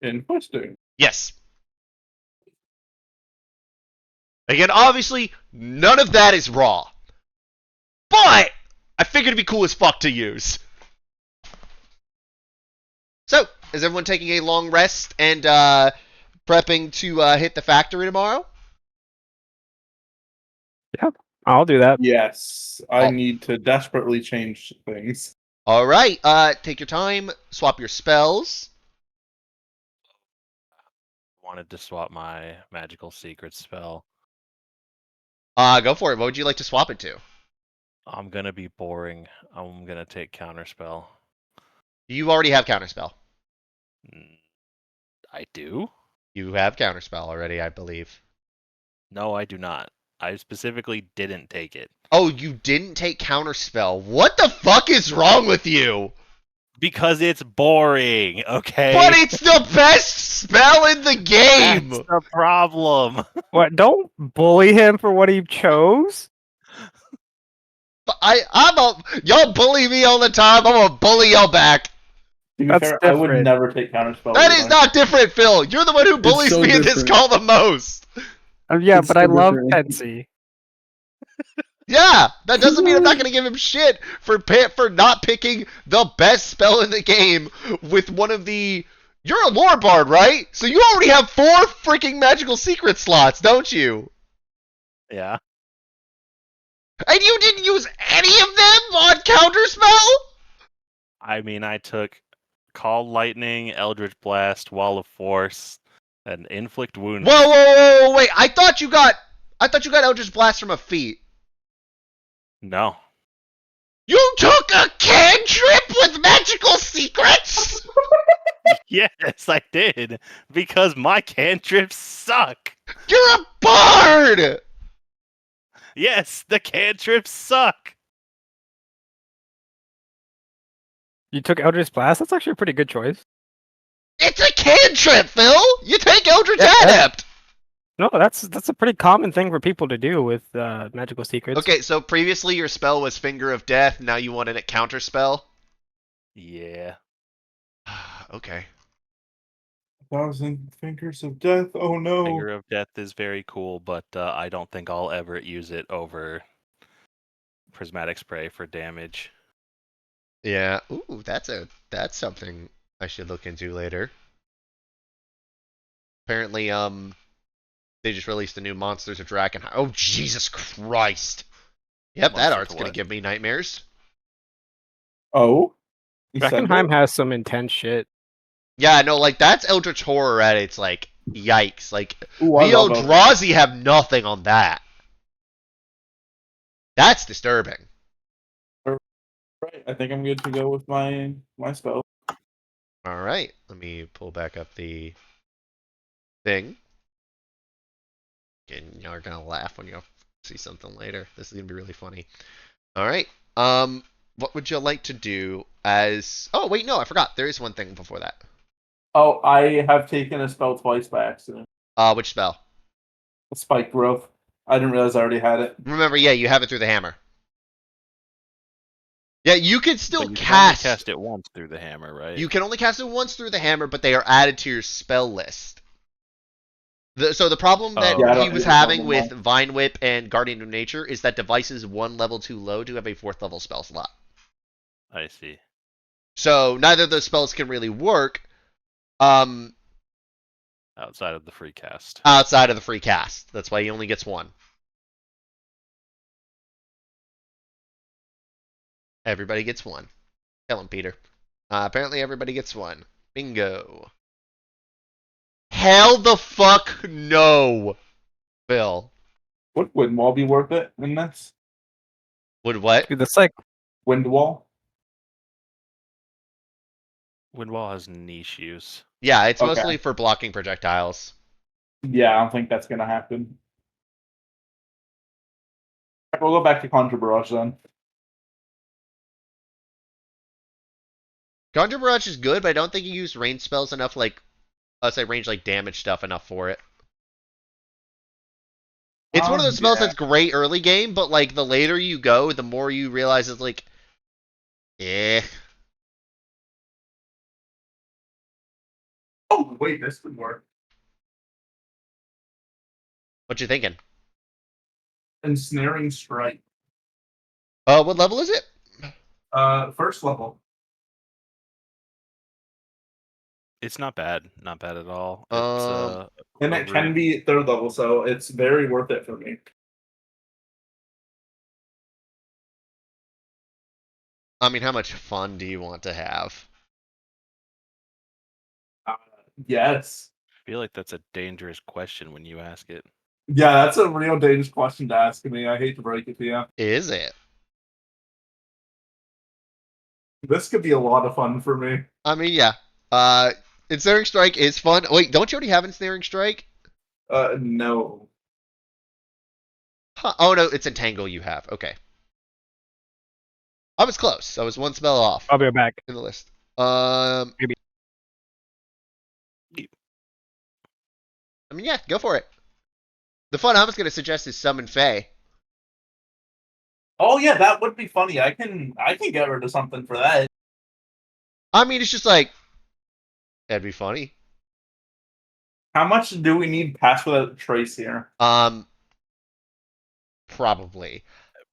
Interesting. Yes. Again, obviously, none of that is raw. But I figured it'd be cool as fuck to use. So, is everyone taking a long rest and prepping to hit the factory tomorrow? Yep, I'll do that. Yes, I Oh. need to desperately change things. All right. Take your time. Swap your spells. Wanted to swap my magical secret spell. Go for it. What would you like to swap it to? I'm gonna be boring. I'm gonna take counterspell. You already have counterspell. I do? You have counterspell already, I believe. No, I do not. I specifically didn't take it. Oh, you didn't take counterspell. What the fuck is wrong with you? Because it's boring, okay? But it's the best spell in the game. That's the problem. What? Don't bully him for what he chose. Y'all bully me all the time. I'm gonna bully y'all back. To be That's fair, I would different. never take counterspell. That is not different, Phil. You're the one who bullies so me in this different. call the most. Yeah, It's but I so love different. Pensy. Yeah, that doesn't mean I'm not gonna give him shit for not picking the best spell in the game with one of the. You're a lore bard, right? So you already have 4 freaking magical secret slots, don't you? Yeah. And you didn't use any of them on counterspell? I mean, I took Call Lightning, Eldritch Blast, Wall of Force, and Inflict Wounds. Whoa, wait! I thought you got Eldritch Blast from a feat. No. You took a cantrip with magical secrets? Yes, I did. Because my cantrips suck. You're a bard! Yes, the cantrips suck. You took Eldritch Blast? That's actually a pretty good choice. It's a cantrip, Phil! You take Eldritch Yeah. Adept! No, that's a pretty common thing for people to do with magical secrets. Okay, so previously your spell was Finger of Death, now you wanted a counter spell? Yeah. Okay. 1,000 Fingers of Death. Oh no. Finger of Death is very cool, but I don't think I'll ever use it over Prismatic Spray for damage. Yeah. Ooh, that's something I should look into later. Apparently, they just released the new Monsters of Drakenheim. Oh, Jesus Christ! Yep, that Monsters art's of gonna what? give me nightmares. Oh. You said Drakenheim that? has some intense shit. Yeah, no, like that's Eldritch Horror at its like yikes. Like Ooh, I the love Eldrazi have nothing on that. That's disturbing. Right, I think I'm good to go with my spell. All right, let me pull back up the thing. And y'all are gonna laugh when you see something later. This is gonna be really funny. All right. What would you like to do as? Oh wait, no, I forgot. There is one thing before that. Oh, I have taken a spell twice by accident. Which spell? Spike Growth. I didn't realize I already had it. Remember, yeah, you have it through the hammer. Yeah, you can still But you can only cast. cast it once through the hammer, right? You can only cast it once through the hammer, but they are added to your spell list. So the problem that Oh. Yeah, I he don't was use them having all. with Vine Whip and Guardian of Nature is that devices one level too low to have a 4th level spell slot. I see. So neither of those spells can really work Outside of the free cast. outside of the free cast. That's why he only gets one. Everybody gets one. Tell him, Peter. Apparently everybody gets one. Bingo. Hell the fuck no, Bill. Would Windwall be worth it in this? Would what? Dude, that's like Windwall? Windwall has niche use. Yeah, it's Okay. mostly for blocking projectiles. Yeah, I don't think that's gonna happen. We'll go back to Conjure Barrage then. Conjure Barrage is good, but I don't think you use range spells enough, like, let's say range like damage stuff enough for it. It's one of those spells Yeah. that's great early game, but like the later you go, the more you realize it's like, eh. Oh, wait, this would work. What you thinking? Ensnaring Strike. What level is it? First level. It's not bad. Not bad at all. It's And it can be third level, so it's very worth it for me. I mean, how much fun do you want to have? Yes. I feel like that's a dangerous question when you ask it. Yeah, that's a real dangerous question to ask me. I hate to break it to you. Is it? This could be a lot of fun for me. I mean, yeah. Ensnaring Strike is fun. Wait, don't you already have Ensnaring Strike? No. Huh. Oh no, it's Entangle you have. Okay. I was close. I was one spell off I'll be right back. in the list. Maybe. I mean, yeah, go for it. The fun I was going to suggest is Summon Fae. Oh yeah, that would be funny. I can get rid of something for that. I mean, it's just like, that'd be funny. How much do we need Pass Without Trace here? Probably.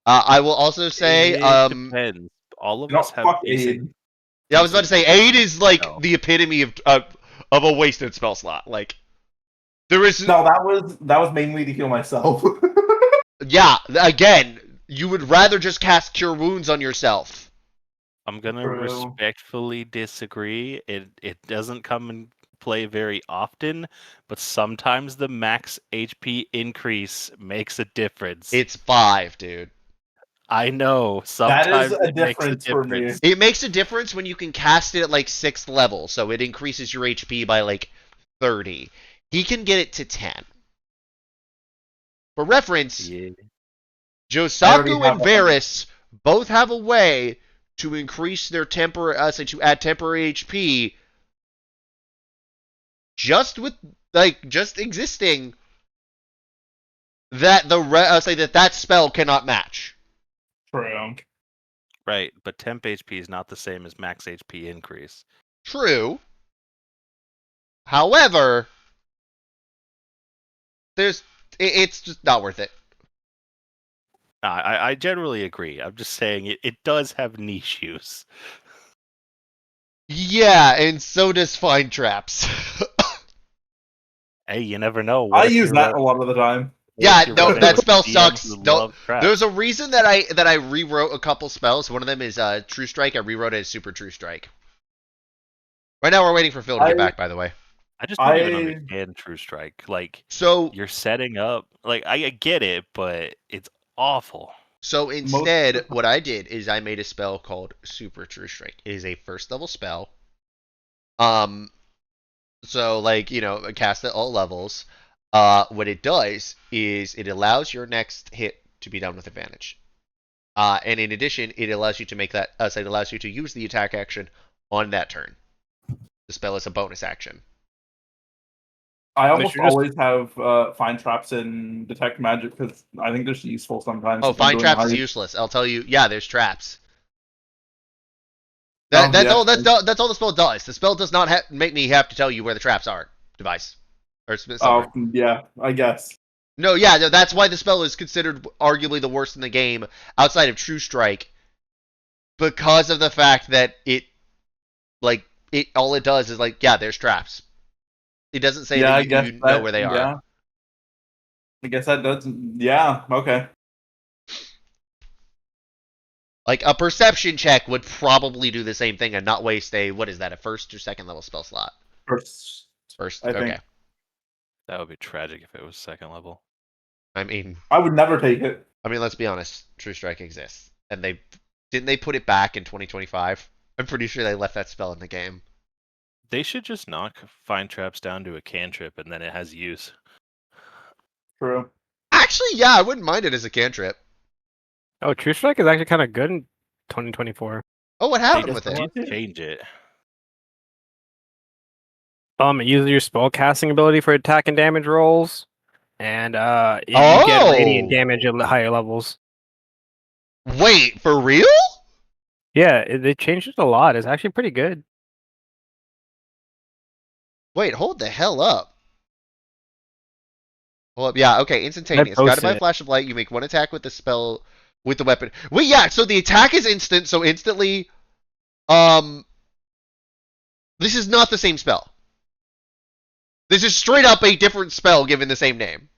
I will also say, It depends. All of No, us have fuck basic. aid. yeah, I was about to say, Aid is like No. the epitome of a wasted spell slot. Like, there is, No, that was mainly to heal myself. yeah, again, you would rather just cast Cure Wounds on yourself. I'm gonna True. respectfully disagree. It doesn't come in play very often, but sometimes the max HP increase makes a difference. It's 5, dude. I know. That Sometimes is a it makes a difference for me. difference. It makes a difference when you can cast it at like 6th level, so it increases your HP by like 30. He can get it to 10. For reference, Yeah. I already Josaku have and one. Varys both have a way to increase their to add temporary HP just with just existing that that spell cannot match. True. Right, but temp HP is not the same as max HP increase. True. However, it's just not worth it. I generally agree. I'm just saying it does have niche use. Yeah, and so does Find Traps. Hey, you never know. I What if use you're that run- a lot of the time. what Yeah, if you're no, running that with spell DMs sucks. who Don't- love traps? There's a reason that I rewrote a couple spells. One of them is True Strike. I rewrote it as Super True Strike. Right now we're waiting for Phil to get back, by the way. I just don't even I- understand True Strike. Like, So you're setting up. Like, I get it, but it's awful. instead, what I did is I made a spell called Super True Strike. It is a first level spell. So like, cast at all levels. What it does is it allows your next hit to be done with advantage. And in addition, it allows you to make that. It allows you to use the attack action on that turn. The spell is a bonus action. I almost you're just- always have Find Traps and Detect Magic because I think they're just useful sometimes. Oh, if I'm Find doing Traps is hard. useless. I'll tell you. Yeah, there's traps. Oh, That's yeah. all. That's all the spell does. The spell does not make me have to tell you where the traps are. Device. Or Oh, yeah, I guess. No, yeah, no, that's why the spell is considered arguably the worst in the game outside of True Strike, because of the fact that all it does is yeah, there's traps. It doesn't say Yeah, I that guess you know where they are. Yeah. I guess that does. Yeah. Okay. Like a perception check would probably do the same thing and not waste a what is that, a first or second level spell slot? First, First, I okay. think. That would be tragic if it was second level. I mean, I would never take it. let's be honest. True Strike exists, and didn't they put it back in 2025? I'm pretty sure they left that spell in the game. They should just knock Find Traps down to a cantrip and then it has use. True. Actually, yeah, I wouldn't mind it as a cantrip. Oh, True Strike is actually kind of good in 2024. Oh, what They happened with just it? did change it. It uses your spell casting ability for attack and damage rolls, and you get radiant Oh, damage at higher levels. wait, for real? Yeah, they changed it a lot. It's actually pretty good. Wait, hold the hell up. Hold up, yeah, okay, instantaneous. I Guided by a posted it. flash of light, you make one attack with the spell with the weapon. Wait, yeah, so the attack is instant, so instantly, this is not the same spell. This is straight up a different spell given the same name.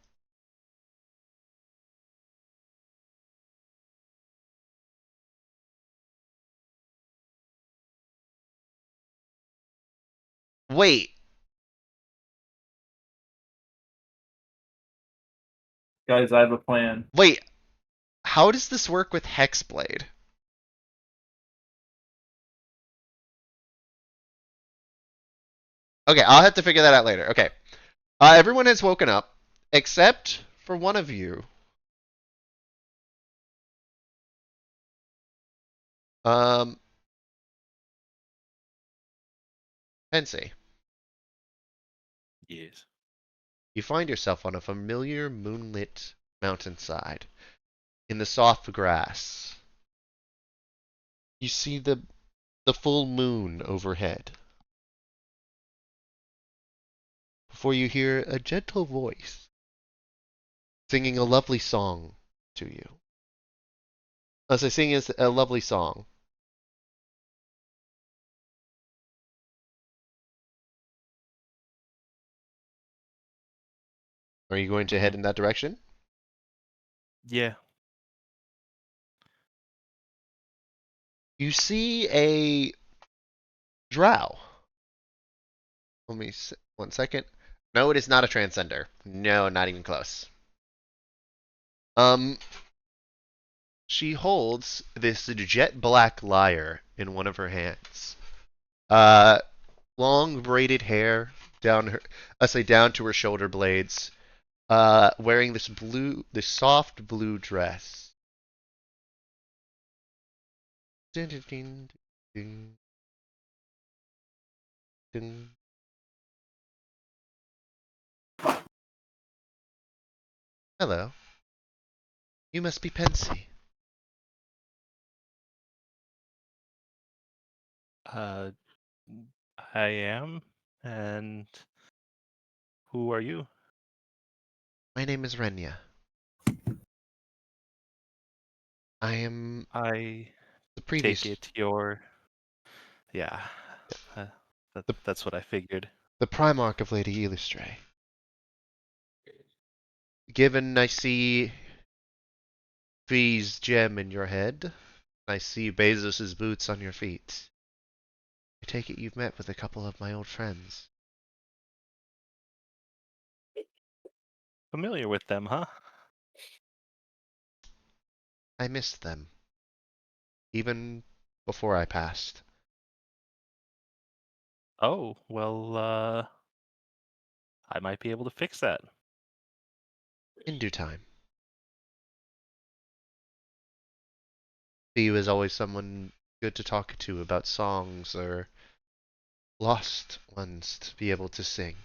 Wait, Guys, I have a plan. wait. How does this work with Hexblade? Okay, I'll have to figure that out later. Okay. Everyone has woken up, except for one of you. Pensy. Yes. You find yourself on a familiar moonlit mountainside. In the soft grass. You see the full moon overhead. Before you hear a gentle voice singing a lovely song to you. As I sing is a lovely song. Are you going to head in that direction? Yeah. You see a drow. Let me 1 second. No, it is not a transcender. No, not even close. She holds this jet black lyre in one of her hands. Long braided hair down to her shoulder blades. Wearing this soft blue dress. Ding, ding, ding, ding, ding. Hello. You must be Pensy. Uh, I am. And who are you? My name is Renya. I am I the previous take it you're. Yeah. Uh, that's what I figured. the Primarch of Lady Illustre. Given I see Fee's gem in your head, I see Bezos's boots on your feet. I take it you've met with a couple of my old friends. Familiar with them, huh? I missed them. Even before I passed. Oh, well, I might be able to fix that. In due time. Fee was always someone good to talk to about songs or lost ones to be able to sing.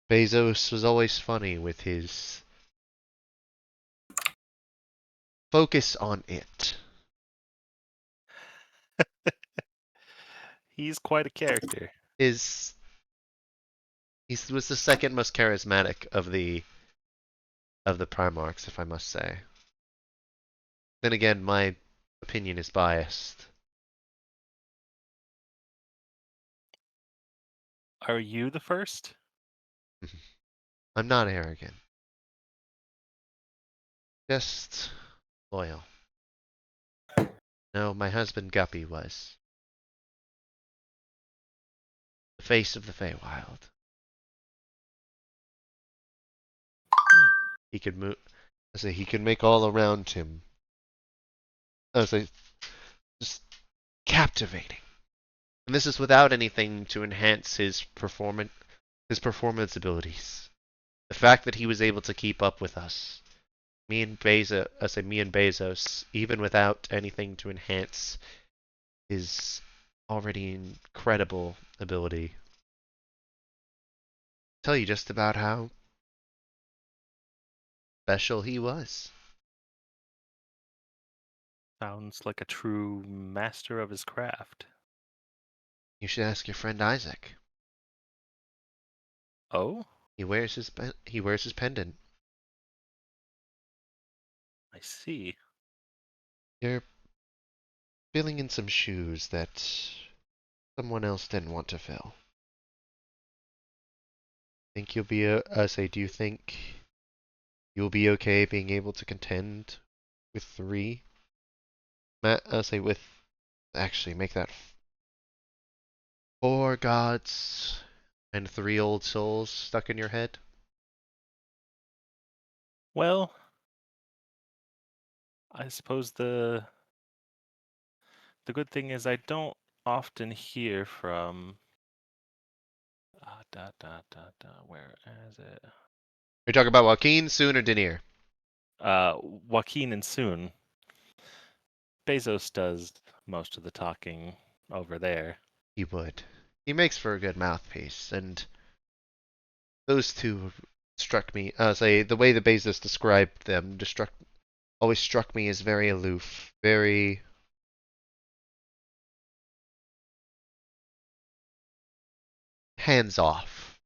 Bezos was always funny with his focus on it. He's quite a character. His he was the second most charismatic of the Primarchs, if I must say. Then again, my opinion is biased. Are you the first? I'm not arrogant. Just loyal. No, my husband Guppy was. The face of the Feywild. He could move. I say he could make all around him. I say just captivating. And this is without anything to enhance his performance abilities. The fact that he was able to keep up with us, me and Bezos, even without anything to enhance his already incredible ability. Tell you just about how special he was. Sounds like a true master of his craft. You should ask your friend Isaac. Oh, He wears his pendant. I see. You're filling in some shoes that someone else didn't want to fill. Think you'll be do you think you'll be okay being able to contend with three? Actually make that four gods and three old souls stuck in your head? Well, I suppose the good thing is I don't often hear from where is it? Are you talking about Joaquin, Soon, or Denier? Joaquin and Soon. Bezos does most of the talking over there. He would. He makes for a good mouthpiece, and those two struck me. The way the Bezos described them always struck me as very aloof, very hands off.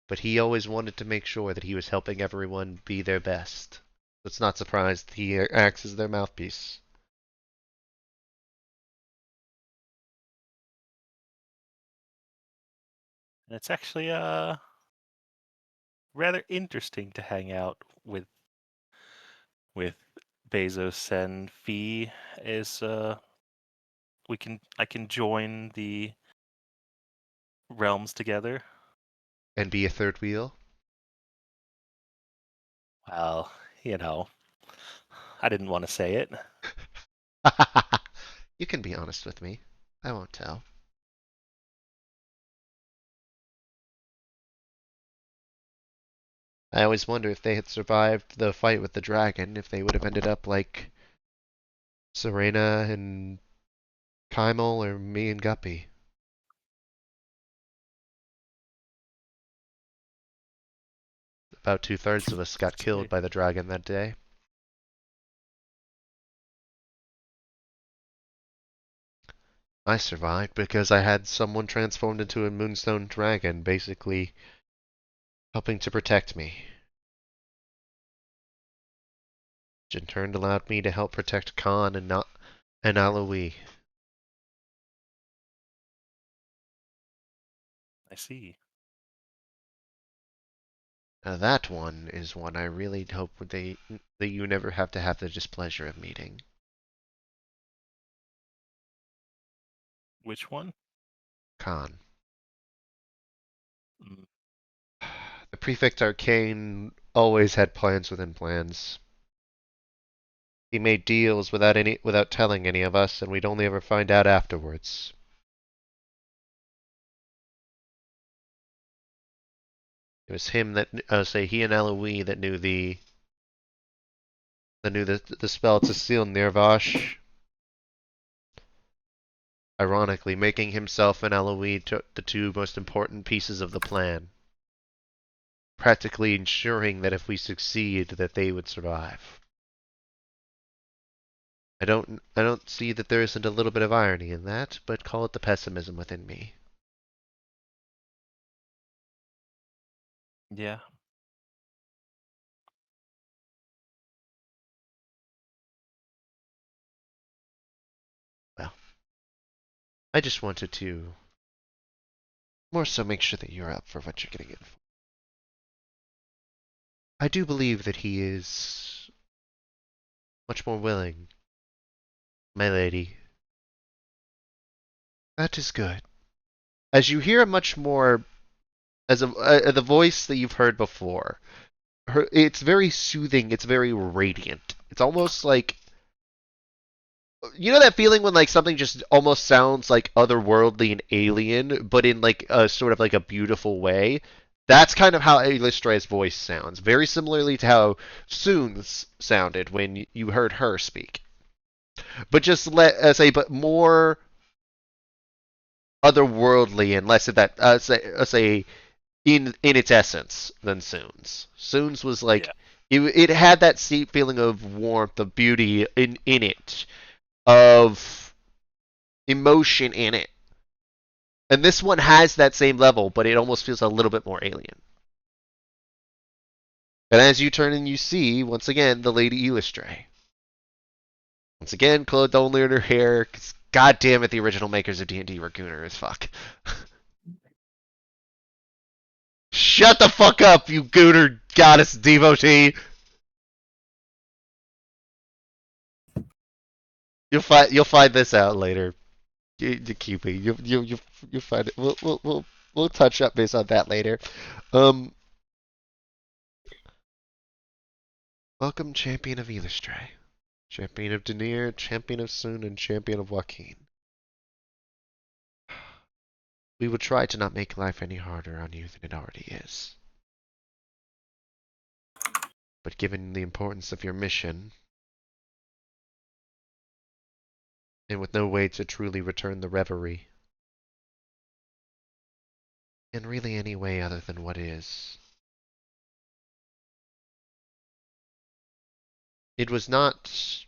But he always wanted to make sure that he was helping everyone be their best. It's not surprised he acts as their mouthpiece. And it's actually rather interesting to hang out with Bezos and Fee. Is I can join the realms together. And be a third wheel? Well, you know, I didn't want to say it. You can be honest with me. I won't tell. I always wonder if they had survived the fight with the dragon, if they would have ended up like Serena and Kymel or me and Guppy. About 2/3 of us got killed by the dragon that day. I survived because I had someone transformed into a moonstone dragon, basically helping to protect me. Which in turn allowed me to help protect Khan and Aloe. I see. Now that one is one I really hope that you never have to have the displeasure of meeting. Which one? Khan. Mm, The Prefect Arcane always had plans within plans. He made deals without telling any of us, and we'd only ever find out afterwards. It was him that he and Eloise that knew the spell to seal Nirvash. Ironically, making himself and Eloise the two most important pieces of the plan. Practically ensuring that if we succeed, that they would survive. I don't see that there isn't a little bit of irony in that, but call it the pessimism within me. yeah. Well, I just wanted to more so make sure that you're up for what you're getting in for. I do believe that he is much more willing, my lady. That is good. As you hear a much more, as the voice that you've heard before, it's very soothing. It's very radiant. It's almost like, you know that feeling when like something just almost sounds like otherworldly and alien, but in like a sort of like a beautiful way. That's kind of how Illustra's voice sounds. Very similarly to how Soon's sounded when you heard her speak. But just but more otherworldly and less of that, say in its essence than Soon's. Soon's was like, it had that deep feeling of warmth, of beauty in it, of emotion in it. And this one has that same level, but it almost feels a little bit more alien. And as you turn and you see, once again, the Lady Illustre. Once again, clothed only in her hair, because god damn it, the original makers of D&D were gooner as fuck. Shut the fuck up, you gooner goddess devotee! You'll find this out later. You keep me. You'll find it. We'll touch up based on that later. Welcome, champion of Illustre, champion of Denier, champion of Soon, and champion of Joaquin. We will try to not make life any harder on you than it already is. But given the importance of your mission, and with no way to truly return the reverie, in really any way other than what is, it was not...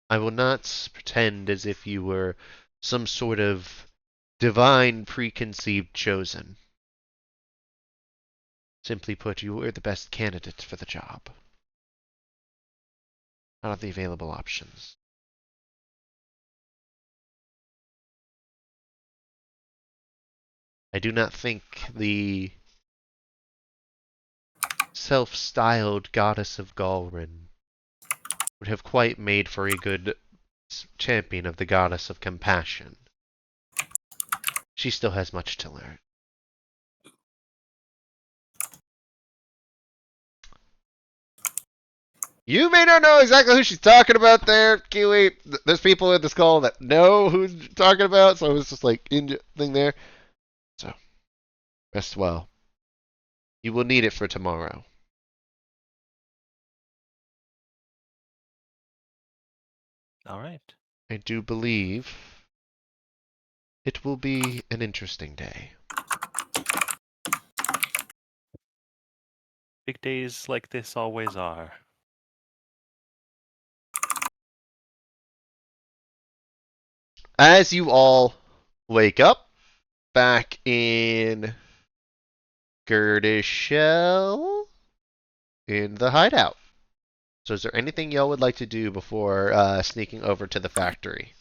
I will not pretend as if you were some sort of divine preconceived chosen. Simply put, you were the best candidate for the job. Out of the available options. I do not think the self-styled goddess of Galrin would have quite made for a good champion of the goddess of compassion. She still has much to learn. You may not know exactly who she's talking about there, Kiwi. There's people in this call that know who she's talking about, so it's just like in thing there. So, rest well. You will need it for tomorrow. All right. I do believe it will be an interesting day. Big days like this always are. As you all wake up back in Girdishell in the hideout. So is there anything y'all would like to do before sneaking over to the factory?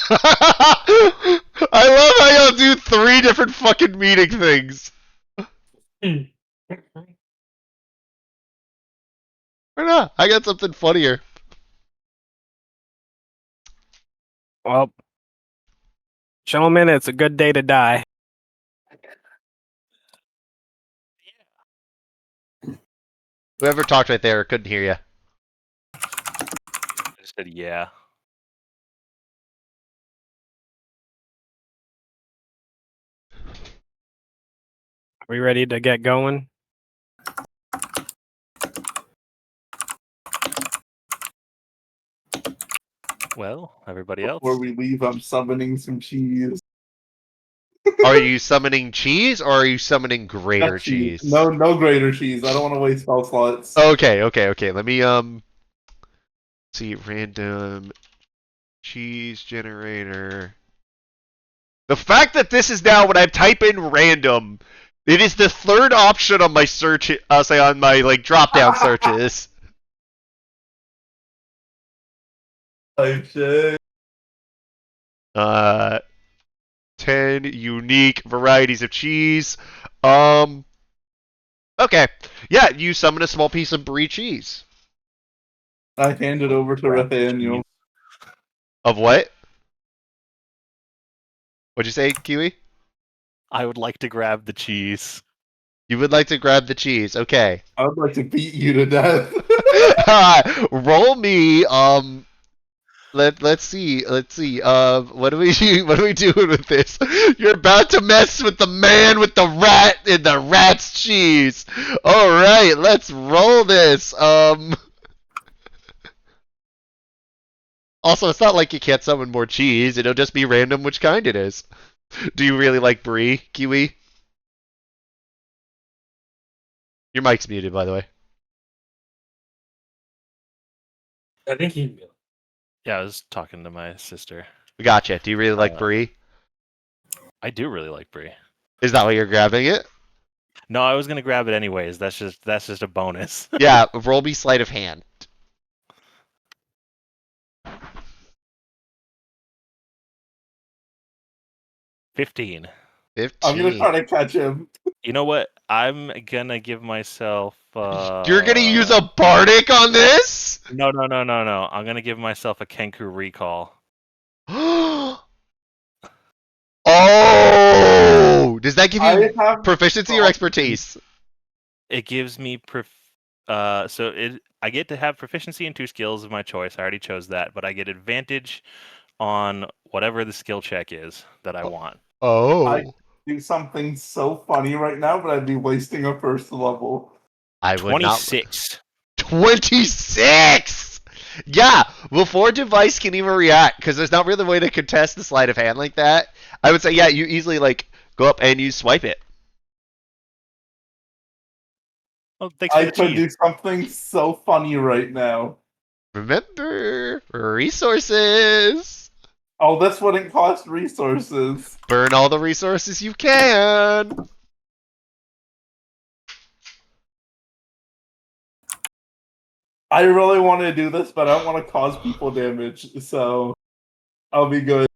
I love how y'all do 3 different fucking meeting things. Or not? I got something funnier. Well, gentlemen, it's a good day to die. Whoever talked right there couldn't hear you. I just said yeah. Are we ready to get going? Well, everybody else. Before we leave, I'm summoning some cheese. Are you summoning cheese or are you summoning greater Not cheese? No greater cheese. I don't want to waste spell slots. Okay. Let me see, random cheese generator. The fact that this is now when I type in random, it is the 3rd option on my search. I'll say on my like drop down searches. Oh shit. 10 unique varieties of cheese. Okay. Yeah, you summon a small piece of brie cheese. I hand it over to Nathaniel. Of what? What'd you say, Kiwi? I would like to grab the cheese. You would like to grab the cheese. Okay. I would like to beat you to death. Roll me, let's see. What do we doing with this? You're about to mess with the man with the rat and the rat's cheese. All right, let's roll this. Also, it's not like you can't summon more cheese. It'll just be random which kind it is. Do you really like brie, Kiwi? Your mic's muted, by the way. I think he. Yeah, I was talking to my sister. Gotcha. Do you really like brie? I do really like brie. Is that why you're grabbing it? No, I was gonna grab it anyways. That's just a bonus. Yeah, roll me sleight of hand. 15. 15. I'm gonna try to catch him. You know what? I'm gonna give myself. You're gonna use a bardic on this? No. I'm gonna give myself a Kenku recall. Oh! Does that give you I have proficiency or expertise? It gives me I get to have proficiency in 2 skills of my choice. I already chose that, but I get advantage on whatever the skill check is that I want. Oh. do something so funny right now, but I'd be wasting a first level. I would 26. not. 26! Yeah, before device can even react, because there's not really a way to contest the sleight of hand like that. I would say, yeah, you easily go up and you swipe it. Oh, thanks for I the could cheese. do something so funny right now. Remember, resources. Oh, this wouldn't cost resources. Burn all the resources you can. I really want to do this, but I don't want to cause people damage, so I'll be good.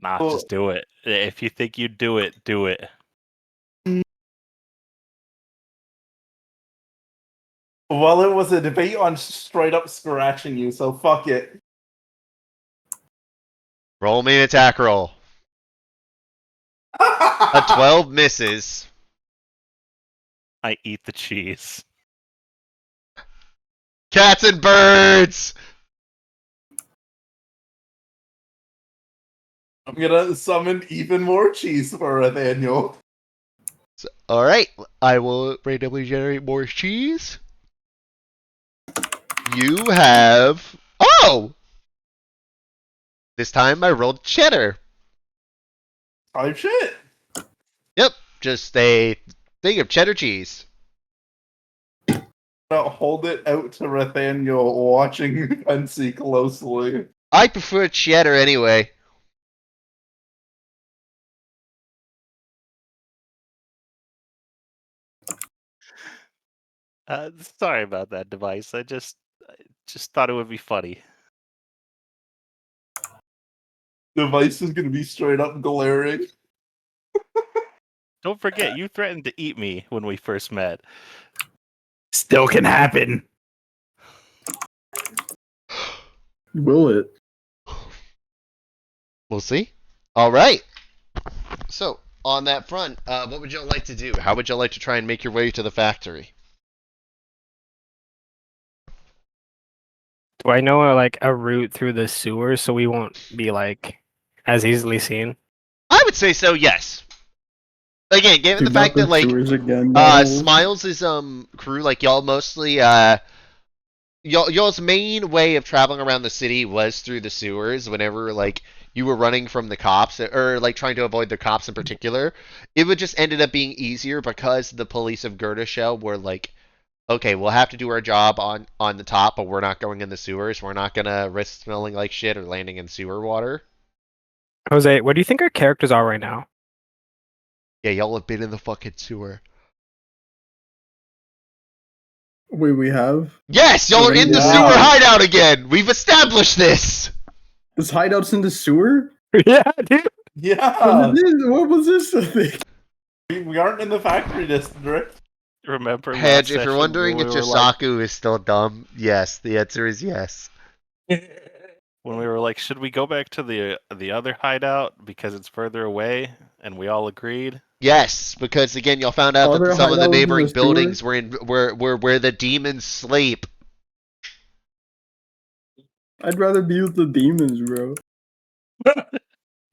Nah, Well- just do it. If you think you do it, do it. Well, it was a debate on straight up scratching you, so fuck it. Roll me an attack roll. A 12 misses. I eat the cheese. Cats and birds! I'm gonna summon even more cheese for Nathaniel. Alright, I will randomly generate more cheese. You have... Oh! This time I rolled cheddar. Type shit. Yep, just a thing of cheddar cheese. I'll hold it out to Nathaniel, watching Fancy closely. I prefer cheddar anyway. Sorry about that device. I just thought it would be funny. Device is gonna be straight up glaring. Don't forget, you threatened to eat me when we first met. Still can happen. Will it? We'll see. Alright. So, on that front, what would y'all like to do? How would y'all like to try and make your way to the factory? Do I know like a route through the sewers so we won't be like as easily seen? I would say so, yes. Again, given the Not fact that like sewers again, no. Smiles' crew, like y'all mostly y'all's main way of traveling around the city was through the sewers whenever like you were running from the cops or like trying to avoid the cops in particular. It would just ended up being easier because the police of Girdashell were like, okay, we'll have to do our job on the top, but we're not going in the sewers. We're not gonna risk smelling like shit or landing in sewer water. Jose, what do you think our characters are right now? Yeah, y'all have been in the fucking sewer. Wait, we have? Yes, y'all are in the Yeah. sewer hideout again. We've established this. This hideout's in the sewer? Yeah, dude. Yeah, What was this thing? we aren't in the factory district. Remember last Hedge, if you're session wondering when if we were like, Josaku is still dumb, yes. The answer is yes. when we were like, should we go back to the other hideout because it's further away, and we all agreed. Yes, because again, y'all found out Other that some of the hideout was in neighboring the sewer? buildings were where the demons sleep. I'd rather be with the demons, bro.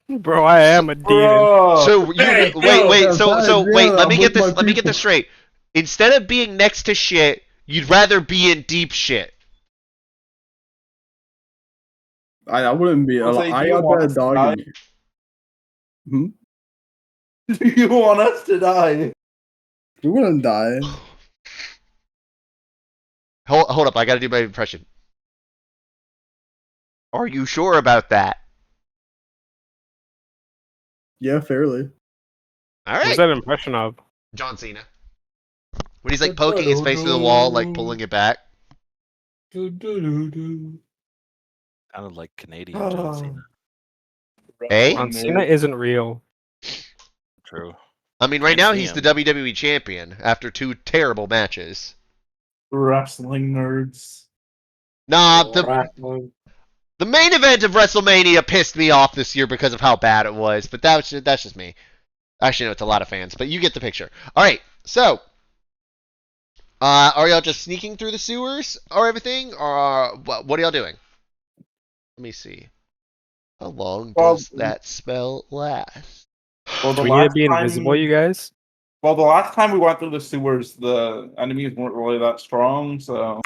Bro, I am a demon. Bro, So you Hey, wait, yo, wait, so yeah, wait. Let me I'm get with this. my Let me get people. this straight. Instead of being next to shit, you'd rather be in deep shit. I wouldn't be. Jose, do I you got want that us to dog die? in here. Hmm? do you want us to die? You wouldn't die. Hold up, I gotta do my impression. Are you sure about that? Yeah, fairly. All What's right, that impression of? John Cena. When he's like poking his face to the wall, like pulling it back. Sounded like Canadian John Cena. Hey? John Cena isn't real. True. I mean, right Can't now see he's the him. WWE champion after 2 terrible matches. Wrestling nerds. Nah, the main event of WrestleMania pissed me off this year because of how bad it was, but that's just me. Actually, no, it's a lot of fans, but you get the picture. All right, so are y'all just sneaking through the sewers or everything, or what are y'all doing? Let me see. How long does that spell last? Well, Do we need to be invisible, you guys? Well, the last time we went through the sewers, the enemies weren't really that strong, so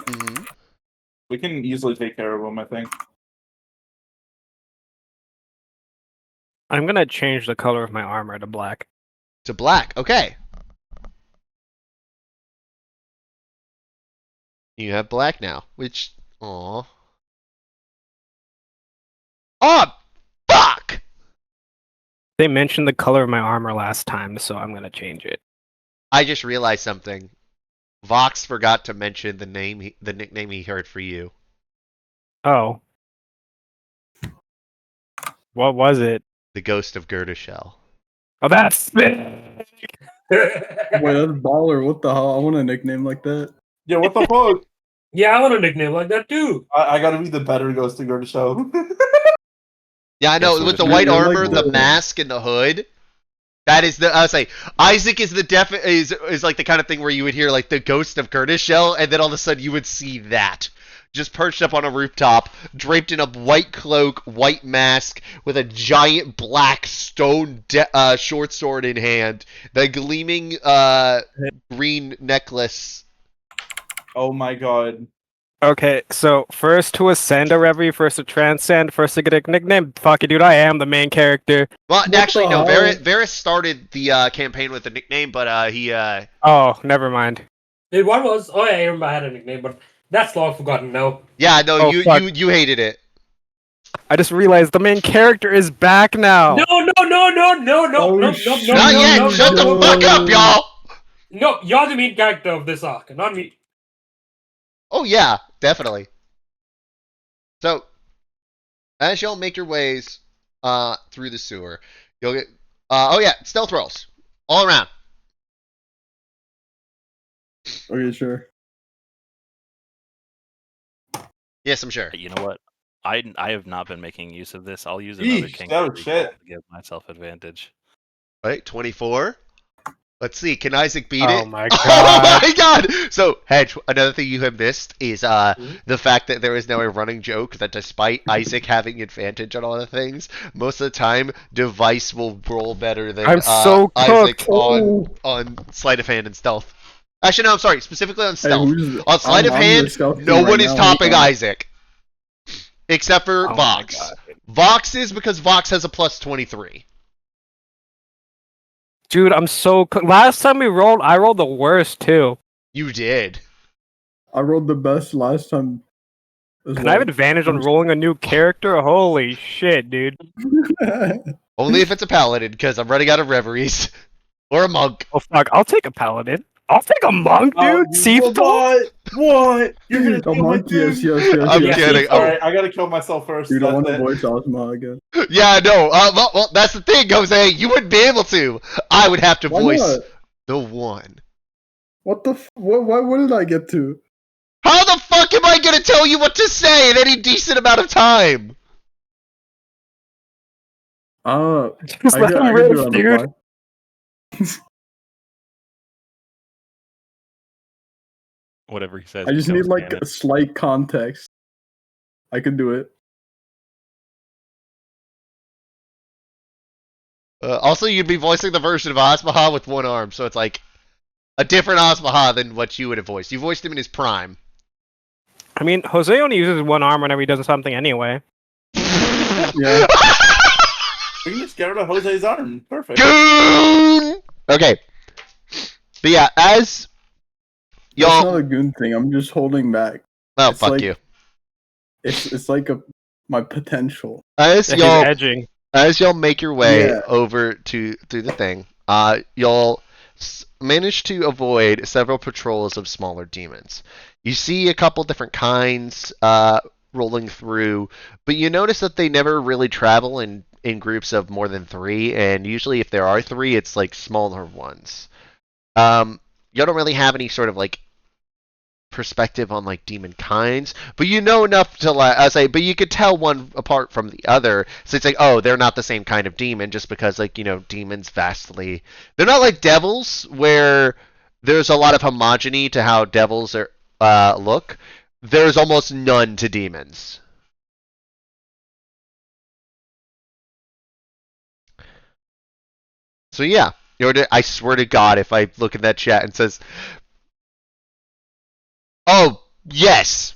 Mm-hmm. we can easily take care of them, I think. I'm gonna change the color of my armor to black. To black. Okay. You have black now, which aw. Oh, fuck! They mentioned the color of my armor last time, so I'm gonna change it. I just realized something. Vox forgot to mention the nickname he heard for you. Oh. What was it? The Ghost of Gerda Shell. Oh, that's sick! Wait, that's baller. What the hell? I want a nickname like that. Yeah, what the fuck? Yeah, I want a nickname like that too. I gotta be the better Ghost to go to show. Yeah, I know. Guess we'll With the just white do it like armor, the the- mask, and the hood. That is the. I was say Isaac is the is like the kind of thing where you would hear like the Ghost of Gerda Shell, and then all of a sudden you would see that just perched up on a rooftop, draped in a white cloak, white mask, with a giant black stone short sword in hand, the gleaming green necklace. Oh my god. Okay, so first to ascend a reverie, first to transcend, first to get a nickname. Fuck it, dude, I am the main character. Well, What actually, the no. hell? Varys started the campaign with the nickname, but he Oh, never mind. Dude, what was? Oh yeah, I remember I had a nickname, but that's long forgotten now. yeah, no, Oh, fuck. you hated it. I just realized the main character is back now. No, no, no, no, no, no, Oh, no, no, shit. no, Not no, yet. no, Shut no, the no, fuck up, y'all. no, you're the main character of this arc, not me. Oh yeah, definitely. So, as y'all make your ways through the sewer, you'll get oh yeah, stealth rolls all around. Okay, sure. Yes, I'm sure. You know what? I have not been making use of this. I'll use another Yeesh, king that was shit. to give myself advantage. Right, 24. Let's see. Can Isaac beat Oh it? my Oh god. my god! So, Hedge, another thing you have missed is the fact that there is now a running joke that despite Isaac having advantage on all the things, most of the time Device will roll better than I'm so Isaac cooked. on sleight of hand and stealth. Actually, no, I'm sorry. Specifically on Hey, stealth. who's On sleight of I'm the hand, stealth no king one right is now. topping Hold on. Isaac. Except for Oh my Vox. God. Vox is because Vox has a plus 23. Dude, I'm so last time we rolled, I rolled the worst too. You did. I rolled the best last time. As And I have advantage on rolling a new character? Holy shit, dude. Only if it's a paladin, because I'm running out of reveries. Or a monk. Oh fuck, I'll take a paladin. I'll take a monk, dude. Sieve talk. What? You're gonna A kill my monk, yes, dude? yes, yes, I'm yes. kidding. yes. All right, I gotta kill myself first. Dude, I want to That's it. voice Ozma again. Yeah, no. Well, that's the thing, Jose. You wouldn't be able to. I would have to Why voice not? the one. What the? What did I get to? How the fuck am I gonna tell you what to say in any decent amount of time? Just I let can him do it riff, on the dude. fly. Whatever he says. I just becomes need like canon. a slight context. I can do it. Also, you'd be voicing the version of Asmaha with one arm, so it's like a different Asmaha than what you would have voiced. You voiced him in his prime. I mean, Jose only uses one arm whenever he does something anyway. Yeah. We can just get rid of Jose's arm. Perfect. Goon! Okay. But yeah, as That's not y'all. a goon thing. I'm just holding back. Oh, it's fuck like- you. It's like my potential. As He's y'all edging. as y'all make your way Yeah. over to through the thing, y'all manage to avoid several patrols of smaller demons. You see a couple different kinds rolling through, but you notice that they never really travel in groups of more than 3, and usually if there are 3, it's like smaller ones. You don't really have any sort of like perspective on like demon kinds, but you know enough to like say, but you could tell one apart from the other. So it's like, oh, they're not the same kind of demon, just because like demons vastly. They're not like devils where there's a lot of homogeny to how devils are look. There's almost none to demons. So yeah, I swear to God, if I look in that chat and says, "Oh yes,"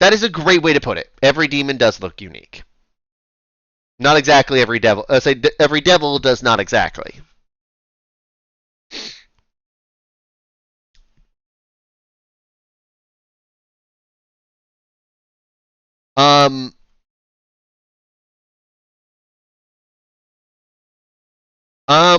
that is a great way to put it. Every demon does look unique. Not exactly every devil. Every devil does not exactly.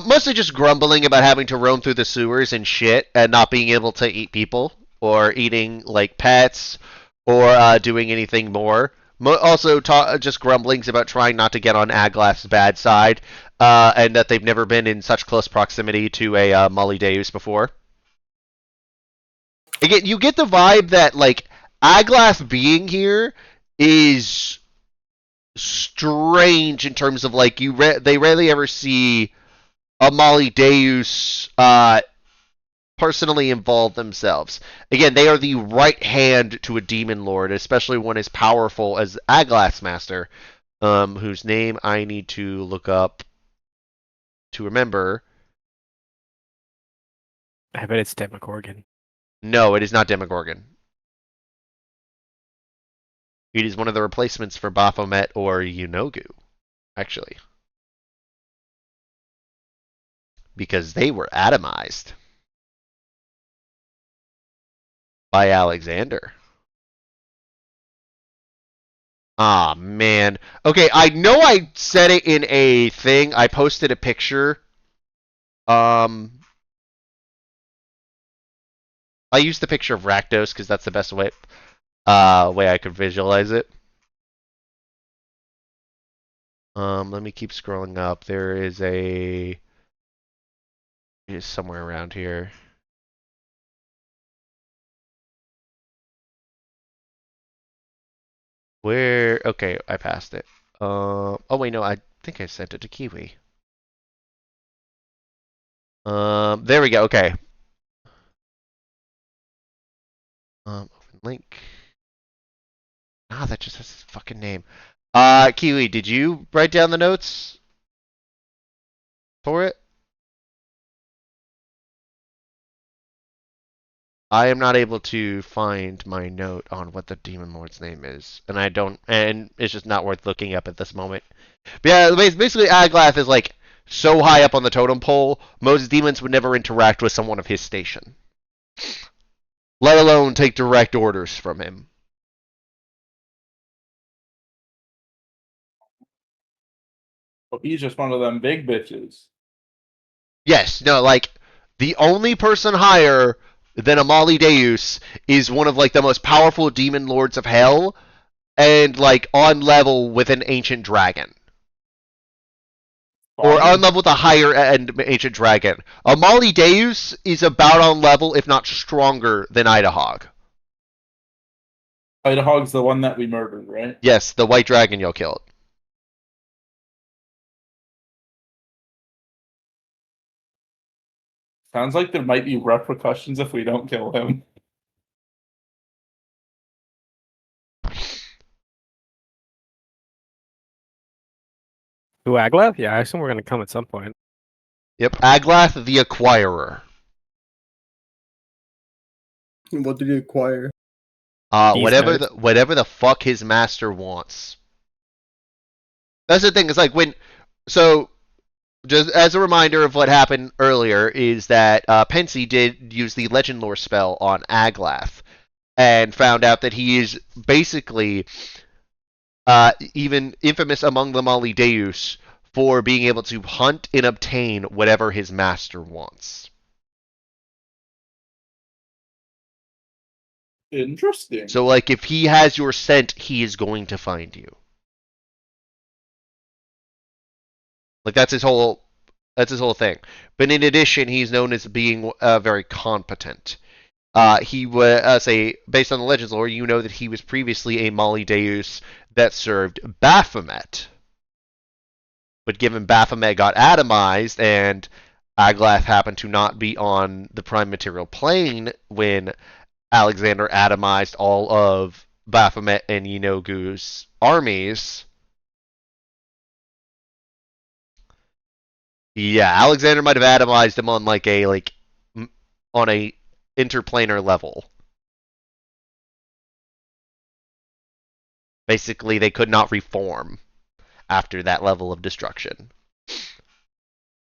Mostly just grumbling about having to roam through the sewers and shit, and not being able to eat people or eating like pets or doing anything more. Also, just grumblings about trying not to get on Aglath's bad side, and that they've never been in such close proximity to a Molly Deus before. Again, you get the vibe that like Aglath being here is strange in terms of like they rarely ever see a Molly Deus personally involve themselves. Again, they are the right hand to a demon lord, especially one as powerful as Aglath's master, whose name I need to look up to remember. I bet it's Demogorgon. No, it is not Demogorgon. It is one of the replacements for Baphomet or Yunogu, actually. Because they were atomized by Alexander. Ah, man. Okay, I know I said it in a thing. I posted a picture. I used the picture of Rakdos because that's the best way I could visualize it. Let me keep scrolling up. There is it is somewhere around here. Where? Okay, I passed it. Oh wait, no, I think I sent it to Kiwi. There we go. Okay. Open link. Ah, that just has his fucking name. Kiwi, did you write down the notes for it? I am not able to find my note on what the Demon Lord's name is, and it's just not worth looking up at this moment. But yeah, basically, Aglath is like so high up on the totem pole, most demons would never interact with someone of his station, let alone take direct orders from him. Oh, he's just one of them big bitches. Yes, no, like The only person higher than Amali Deus is one of like the most powerful demon lords of hell, and like on level with an ancient dragon. Or Fine. on level with a higher end ancient dragon. Amali Deus is about on level, if not stronger, than Idahog. Idahog's the one that we murdered, right? Yes, the white dragon you'll kill. Sounds like there might be repercussions if we don't kill him. Who, Aglav? Yeah, I assume we're gonna come at some point. Yep, Aglath the Acquirer. What did he acquire? These Whatever guys. whatever the fuck his master wants. That's the thing. It's like when, so just as a reminder of what happened earlier is that Pensy did use the Legend Lore spell on Aglath and found out that he is basically even infamous among the Mali Deus for being able to hunt and obtain whatever his master wants. Interesting. So, like, if he has your scent, he is going to find you. Like, that's his whole thing. But in addition, he's known as being very competent. He was, say, based on the Legends lore, you know that he was previously a Mali Deus that served Baphomet. But given Baphomet got atomized and Aglath happened to not be on the prime material plane when Alexander atomized all of Baphomet and Yenogu's armies. Yeah, Alexander might have atomized him on on a interplanar level. Basically, they could not reform after that level of destruction.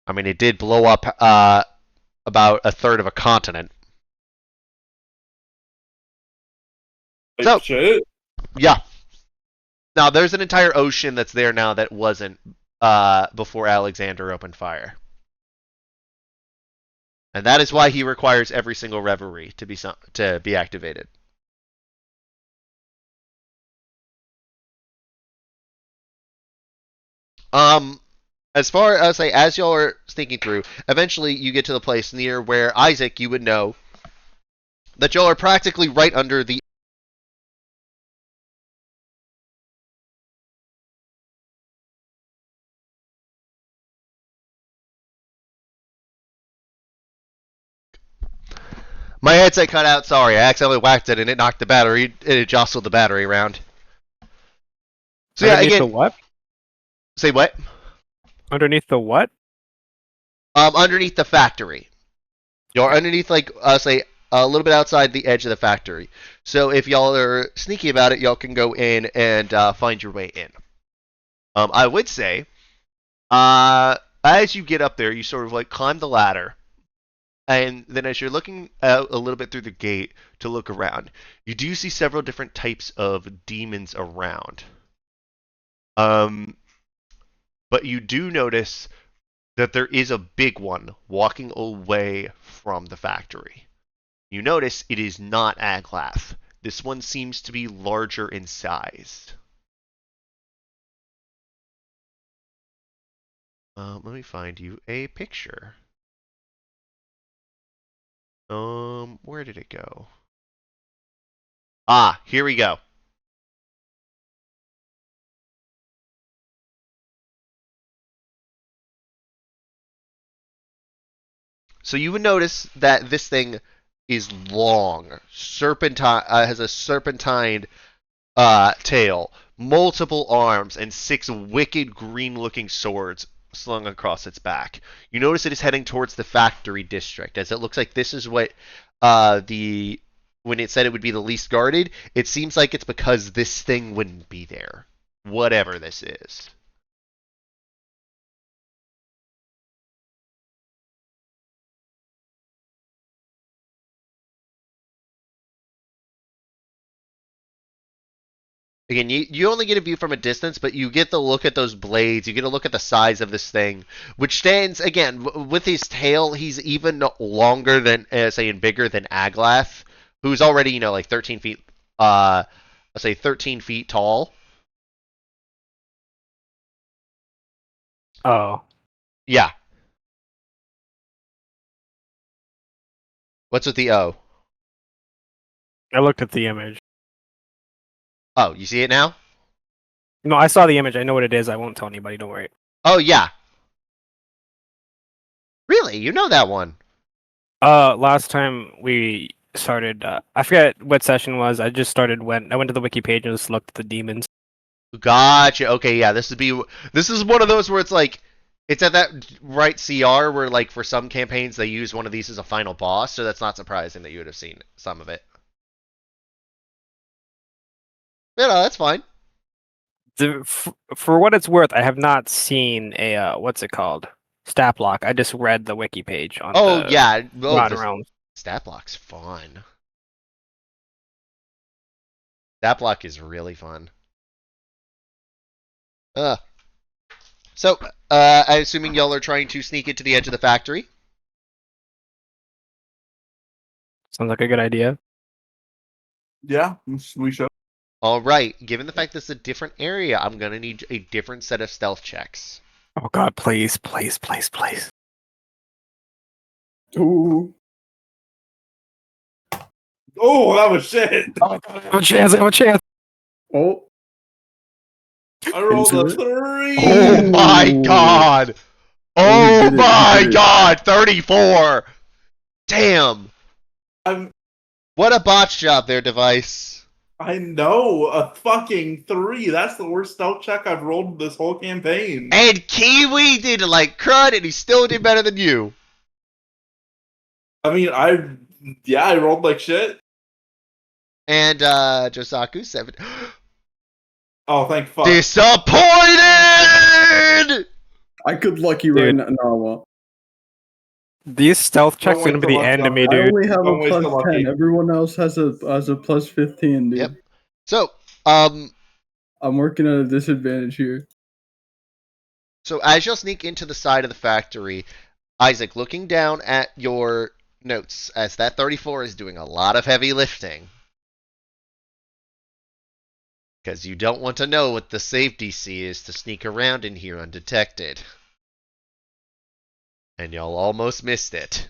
I mean, it did blow up about a third of a continent. So, Shit. yeah. Now, there's an entire ocean that's there now that wasn't before Alexander opened fire. And that is why he requires every single reverie to be activated. As far as as y'all are thinking through, eventually you get to the place near where Isaac, you would know that y'all are practically right under the. My headset cut out. Sorry, I accidentally whacked it and it knocked the battery. It jostled the battery around. So yeah, Underneath again. the what? Say what? Underneath the what? Underneath the factory. You're underneath, like, say, a little bit outside the edge of the factory. So if y'all are sneaky about it, y'all can go in and find your way in. I would say, as you get up there, you sort of like climb the ladder, and then as you're looking out a little bit through the gate to look around, you do see several different types of demons around. But you do notice that there is a big one walking away from the factory. You notice it is not Aglath. This one seems to be larger in size. Let me find you a picture. Where did it go? Ah, here we go. So you would notice that this thing is long, serpentine, has a serpentine tail, multiple arms, and 6 wicked green-looking swords slung across its back. You notice it is heading towards the factory district, as it looks like this is what when it said it would be the least guarded, it seems like it's because this thing wouldn't be there, whatever this is. Again, you only get a view from a distance, but you get the look at those blades. You get a look at the size of this thing, which stands, again, with his tail, he's even longer than, say, and bigger than Aglath, who's already, like 13 feet, let's say 13 feet tall. Oh, Yeah. What's with the O? I looked at the image. Oh, you see it now? No, I saw the image. I know what it is. I won't tell anybody. Don't worry. Oh, yeah. Really? You know that one? Last time we started, I forget what session was. I just started when I went to the wiki page and just looked at the demons. Gotcha. Okay, yeah. This is one of those where it's like it's at that right CR where like for some campaigns they use one of these as a final boss, so that's not surprising that you would have seen some of it. Yeah, no, that's fine. For what it's worth, I have not seen a what's it called? Stat block. I just read the wiki page on Oh the yeah. Oh, Rotten the Realms. stat block's fun. Stat block is really fun. So, I'm assuming y'all are trying to sneak into the edge of the factory. Sounds like a good idea. Yeah, we should. All right. Given the fact this is a different area, I'm gonna need a different set of stealth checks. Oh God, please, please, please, please. Ooh. Oh, that was shit. Oh God, I have a chance. I have a chance. Oh. I rolled Into a it. 3. Oh my Ooh. god! Oh, you Oh did it, you my did it. god! 34! Damn! What a botch job there, device. I know, a fucking 3. That's the worst stealth check I've rolled this whole campaign. And Kiwi did like crud, and he still did better than you. I mean, I rolled like shit. And Josaku 7. Oh, thank fuck. Disappointed! I could lucky right now. No, well, These stealth checks are wait gonna be till the I'm end of done. me, I dude. only have a Don't waste plus the lucky. 10. Everyone else has a plus 15, dude. Yep. So, I'm working at a disadvantage here. So as you'll sneak into the side of the factory, Isaac, looking down at your notes, as that 34 is doing a lot of heavy lifting. Because you don't want to know what the safety C is to sneak around in here undetected. And y'all almost missed it.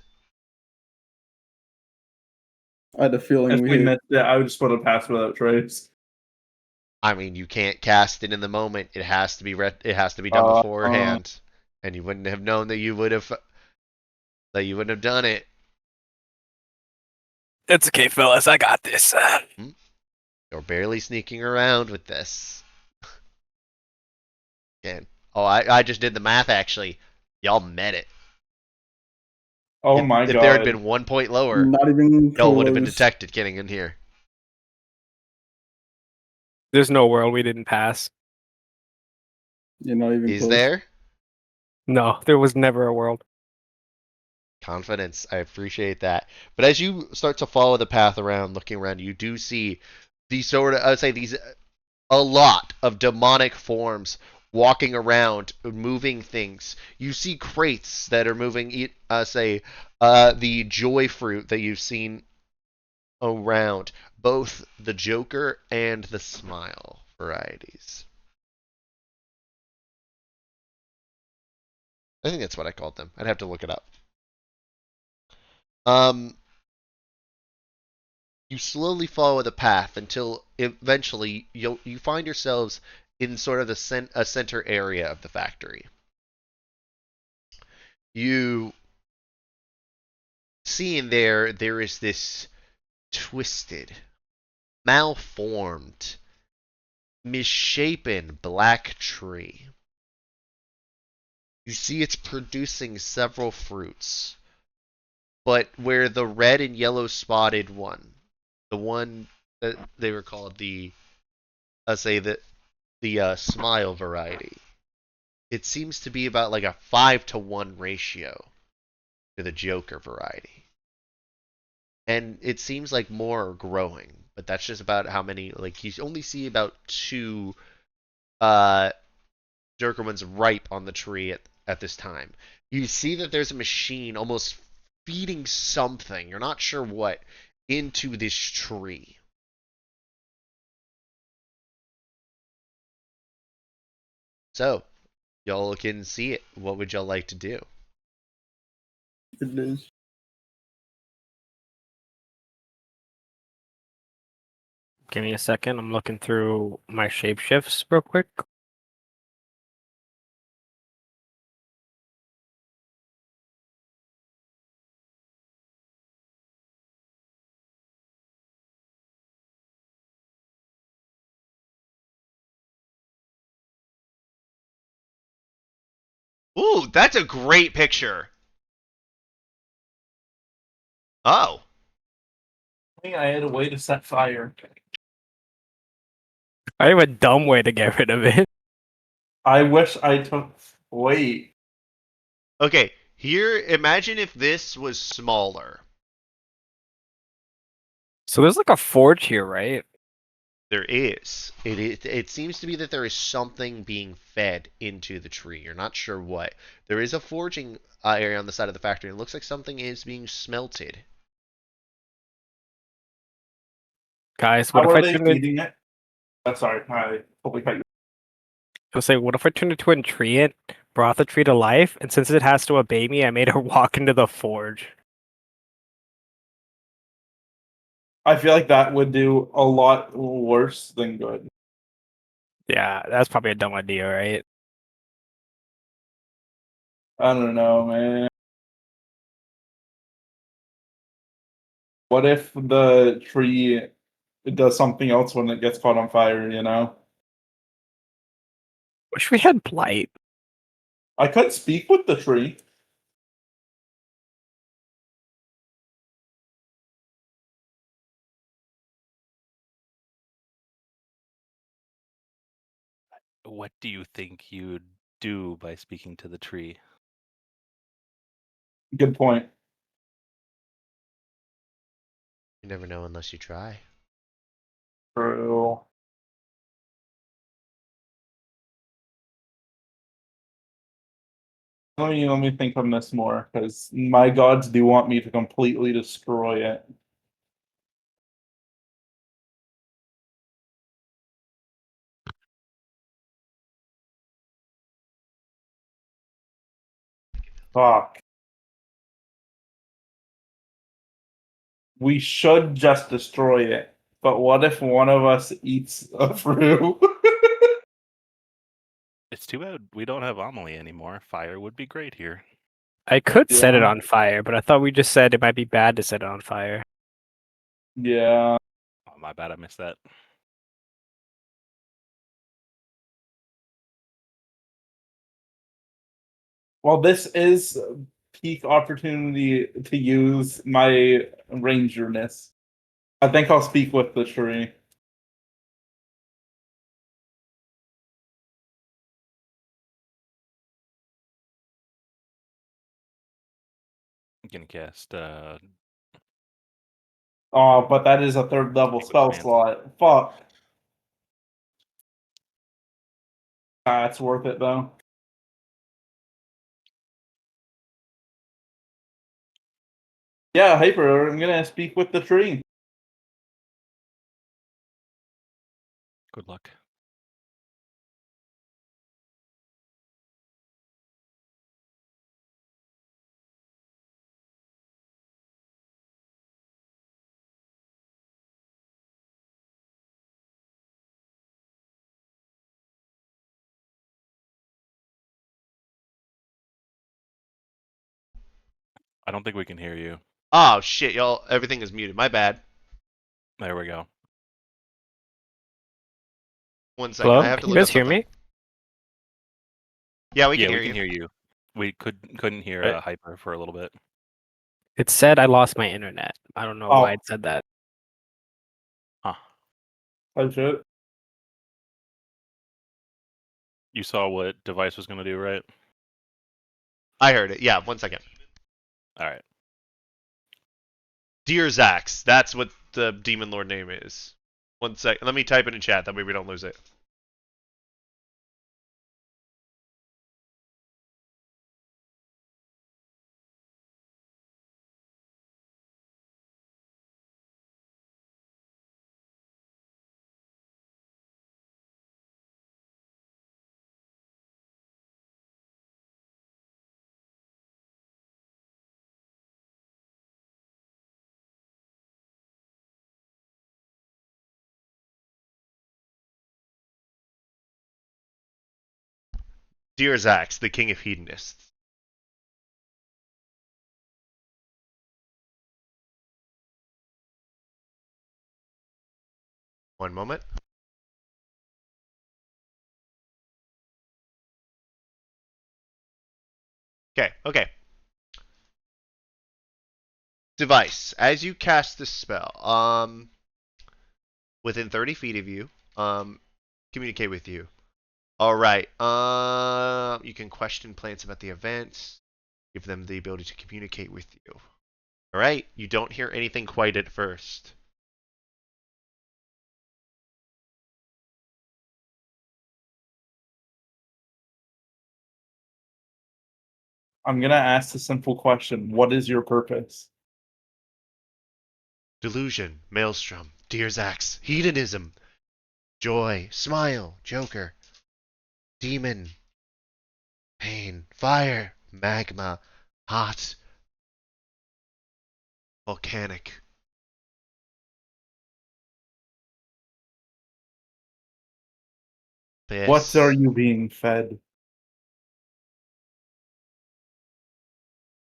I had a feeling If we we hit. missed it, I would just put a pass without trace. I mean, you can't cast it in the moment. It has to be done beforehand. And you wouldn't have known that you would have done it. It's okay, fellas. I got this. You're barely sneaking around with this. Again. Oh, I just did the math actually. Y'all met it. Oh my god. If there had been 1 point lower, Not even y'all would have been close. detected getting in here. There's no world we didn't pass. You're not even Is close. there? No, there was never a world. Confidence. I appreciate that. But as you start to follow the path around, looking around, you do see these sort of, I would say, a lot of demonic forms walking around, moving things. You see crates that are moving, the joy fruit that you've seen around, both the Joker and the Smile varieties. I think that's what I called them. I'd have to look it up. You slowly follow the path until eventually you find yourselves in sort of a center area of the factory. You see in there is this twisted, malformed, misshapen black tree. You see it's producing several fruits, but where the red and yellow spotted one, the one that they were called the smile variety, it seems to be about like a 5-to-1 ratio to the Joker variety. And it seems like more are growing. but that's just about how many. Like you only see about 2 uh Wickermens ripe on the tree at this time. You see that there's a machine almost feeding something, you're not sure what, into this tree. So, y'all look in and see it. What would y'all like to do? It is. Give me a second. I'm looking through my shapeshifts real quick. Ooh, that's a great picture. Oh. I think I had a way to set fire. I have a dumb way to get rid of it. I wish I took. Wait. Okay, here, imagine if this was smaller. So there's like a forge here, right? There is. It seems to be that there is something being fed into the tree. You're not sure what. There is a forging area on the side of the factory. It looks like something is being smelted. Guys, what How if are I they turn it? feeding it? Oh, sorry, I totally cut you. I'll say, what if I turned it to a tree and brought the tree to life? And since it has to obey me, I made her walk into the forge. I feel like that would do a lot worse than good. Yeah, that's probably a dumb idea, right? I don't know, man. What if the tree does something else when it gets caught on fire, you know? Wish we had blight. I could speak with the tree. What do you think you'd do by speaking to the tree? Good point. You never know unless you try. True. Let me think on this more, because my gods do want me to completely destroy it. Fuck. We should just destroy it. But what if one of us eats a fruit? It's too bad we don't have Amelie anymore. Fire would be great here. I could set it Yeah. on fire, but I thought we just said it might be bad to set it on fire. Yeah. Oh, my bad, I missed that. Well, this is peak opportunity to use my rangerness. I think I'll speak with the tree. I'm gonna cast Oh, but that is a third level spell Command. slot. Fuck. It's worth it though. Yeah, Hyper, I'm gonna speak with the tree. Good luck. I don't think we can hear you. Oh shit, y'all! Everything is muted. My bad. There we go. 1 second. I Hello? have to Can you look guys up hear something. me? Yeah, we Yeah, can we hear can you. hear you. We couldn't hear Right. Hyper for a little bit. It said I lost my internet. I don't know why Oh. it said that. Huh. Oh shit. You saw what device was gonna do, right? I heard it. Yeah, 1 second. All right. Dear Zax, that's what the demon lord name is. 1 sec. Let me type it in chat. That way we don't lose it. Dear Zax, the king of hedonists. One moment. Okay. Device. As you cast this spell, within 30 feet of you, communicate with you. Alright, you can question plants about the events, give them the ability to communicate with you. Alright, you don't hear anything quite at first. I'm gonna ask the simple question: what is your purpose? Delusion, maelstrom, deer's axe, hedonism, joy, smile, joker, demon, pain, fire, magma, hot, volcanic. What are you being fed?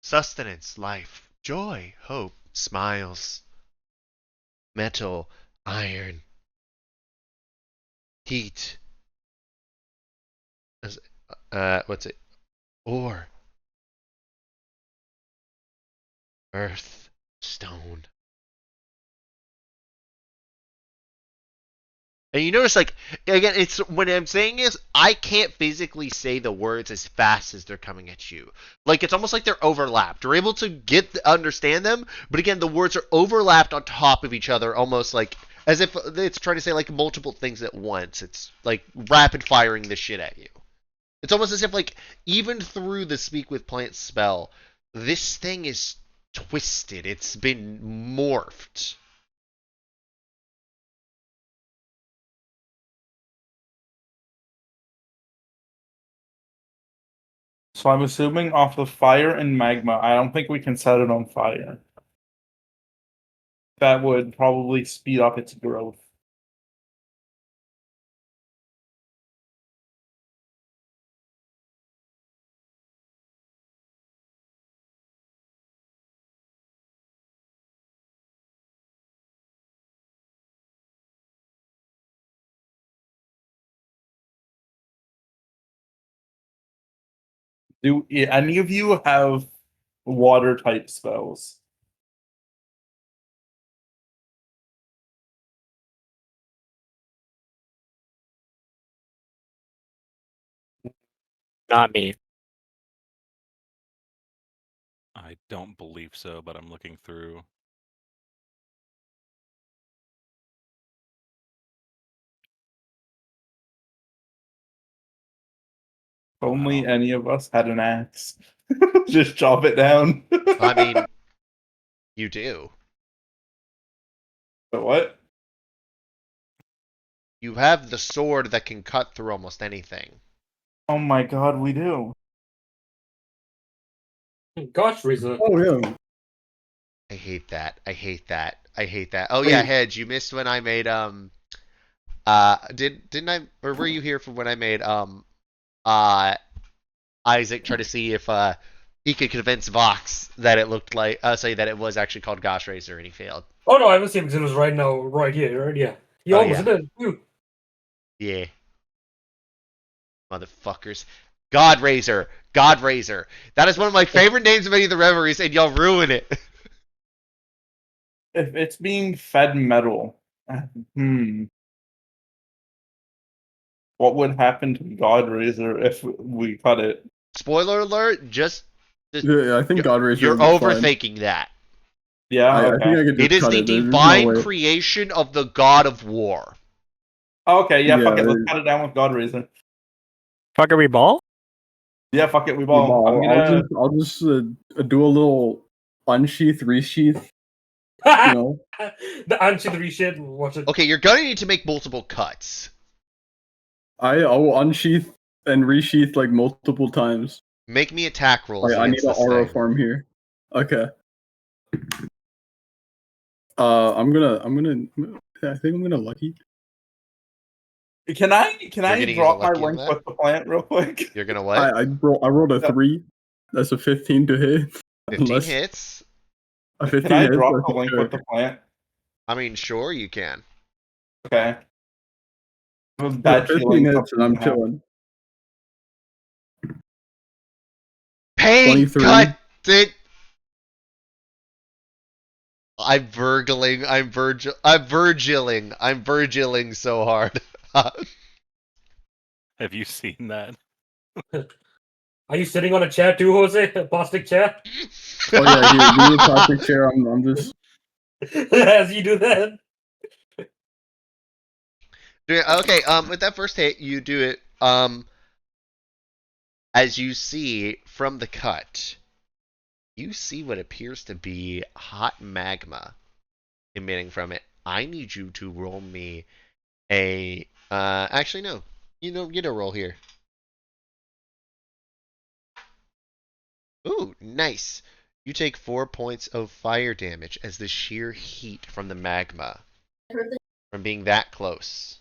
Sustenance, life, joy, hope, smiles, metal, iron, heat, what's it? Ore, earth, stone. And you notice, like, again, it's what I'm saying is I can't physically say the words as fast as they're coming at you. Like, it's almost like they're overlapped. You're able to understand them, but again, the words are overlapped on top of each other, almost like as if it's trying to say like multiple things at once. It's like rapid firing this shit at you. It's almost as if, like, even through the Speak with Plants spell, this thing is twisted. It's been morphed. So I'm assuming off of fire and magma, I don't think we can set it on fire. That would probably speed up its growth. Do any of you have water type spells? Not me. I don't believe so, but I'm looking through. If only any of us had an axe. Just chop it down. I mean, you do. But what? You have the sword that can cut through almost anything. Oh my god, we do. Gosh, Rizzo. Oh yeah. I hate that. I hate that. I hate that. Oh Wait. yeah, Hedge, you missed when I made didn't I, or were you here for when I made Isaac try to see if he could convince Vox that it looked like say that it was actually called Gosh Racer, and he failed. Oh no, I was seeing because it was right now, right here, right here. He Oh, almost yeah. did too. Yeah. Motherfuckers. God Razor. God Razor. That is one of my favorite names of any of the reveries, and y'all ruin it. If it's being fed metal, what would happen to God Razor if we cut it? Spoiler alert, just Yeah, I think God Razor you're would be fine. overthinking that. Yeah. I Okay. think I could just It is cut the it. There's no divine way. creation of the god of war. Okay. Yeah. Fuck Yeah, it. Let's cut it down with God Razor. Fuck, are we ball? Yeah. Fuck it. We Yeah, ball. I'm gonna. I'll just do a little unsheath, resheath. You know, The answer the shit. Watch it. Okay, you're gonna need to make multiple cuts. I'll unsheath and resheath like multiple times. Make me attack rolls I need against an this aura thing. farm here. Okay. I'm gonna. I think I'm gonna lucky. Can I gonna use a drop my lucky on link that? with the plant real quick? You're gonna what? I rolled a 3. That's a 15 to hit. 15 Unless hits? a 15 Can I hits, drop I the think link sure. with the plant? I mean, sure, you can. Okay. It was Yeah, bad 15 feeling. hits and I'm something happened. chilling. Pain 23. cut it. I'm virgiling. I'm virgiling so hard. Have you seen that? Are you sitting on a chair too, Jose? A plastic chair? Oh yeah, here, give me a plastic chair. I'm just. As you do that. Okay, with that first hit, you do it, as you see from the cut, you see what appears to be hot magma emitting from it. I need you to roll me actually no. You don't get a roll here. Ooh, nice. You take 4 points of fire damage as the sheer heat from the magma from being that close.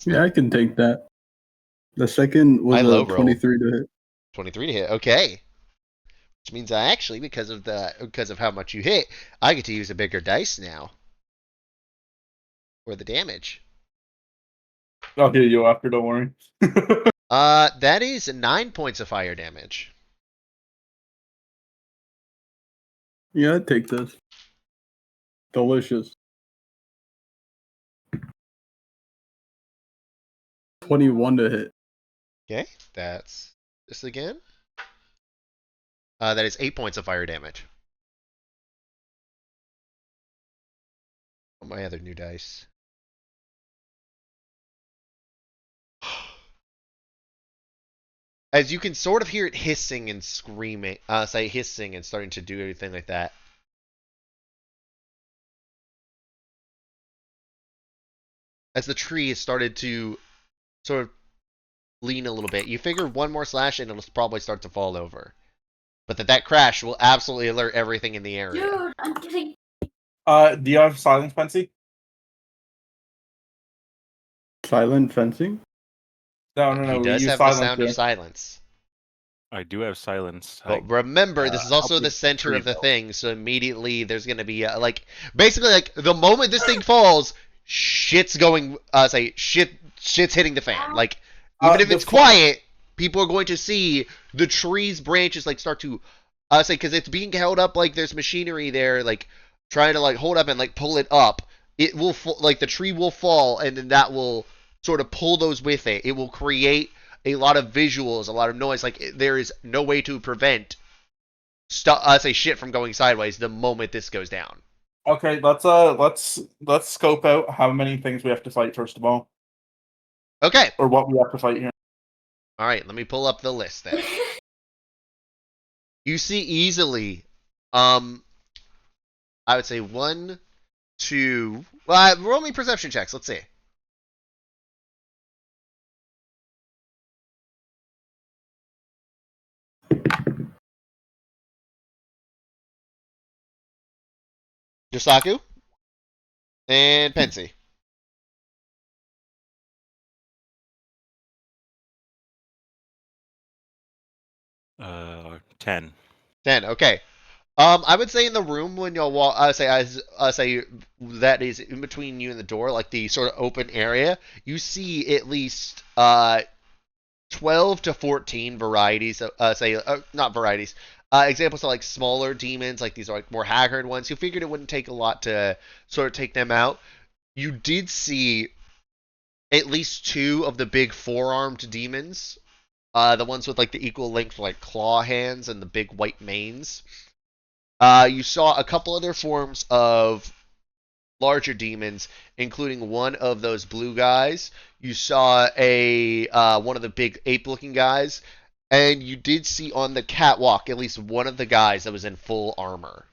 Yeah, I can take that. The second was I a low roll. 23 to hit. 23 to hit. Okay. Which means I actually, because of how much you hit, I get to use a bigger dice now for the damage. I'll heal you after. Don't worry. That is 9 points of fire damage. Yeah, I'd take this. Delicious. 21 to hit. Okay, that's this again. That is 8 points of fire damage. Oh, my other new dice. As you can sort of hear it hissing and screaming, say hissing and starting to do everything like that. As the tree has started to sort of lean a little bit, you figure one more slash and it'll probably start to fall over. But that crash will absolutely alert everything in the area. Dude, I'm getting. Do you have silence, Pensy? Silent fencing? No. He We does use have the silence sound here. of silence. I do have silence. But remember, this is also the center of the thing, so immediately there's going to be, basically, the moment this thing falls, shit's going, shit's hitting the fan. Like, even if it's quiet, people are going to see the tree's branches, start to, because it's being held up, there's machinery there, trying to, hold up and, pull it up. It will, the tree will fall, and then that will sort of pull those with it. It will create a lot of visuals, a lot of noise. There is no way to prevent shit from going sideways the moment this goes down. Okay, let's scope out how many things we have to fight first of all, Okay. or what we have to fight here. All right, let me pull up the list then. You see easily, I would say 1, 2. Well, roll me perception checks. Let's see. Yosaku and Pensy. 10. 10. Okay. I would say in the room when y'all walk, I say that is in between you and the door, the sort of open area. You see at least 12 to 14 varieties. Not varieties. Examples of smaller demons, these are more haggard ones. You figured it wouldn't take a lot to sort of take them out. You did see at least 2 of the big 4-armed demons the ones with like the equal length like claw hands and the big white manes. You saw a couple other forms of larger demons, including one of those blue guys. You saw a one of the big ape-looking guys, and you did see on the catwalk at least one of the guys that was in full armor.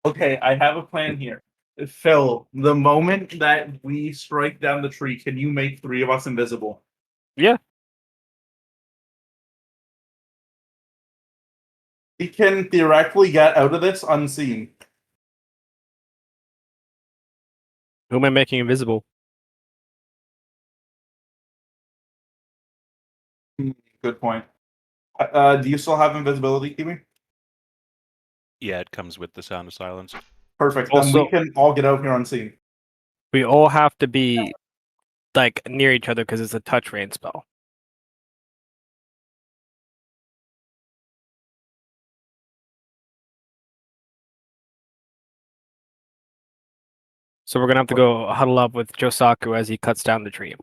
Okay, I have a plan here. Phil, the moment that we strike down the tree, can you make 3 of us invisible? Yeah. We can theoretically get out of this unseen. Who am I making invisible? Good point. Do you still have invisibility, Kiwi? Yeah, it comes with the sound of silence. Perfect. Then Also- we can all get out here unseen. We all have to be like near each other because it's a touch rain spell. So we're gonna have to go huddle up with Josaku as he cuts down the tree.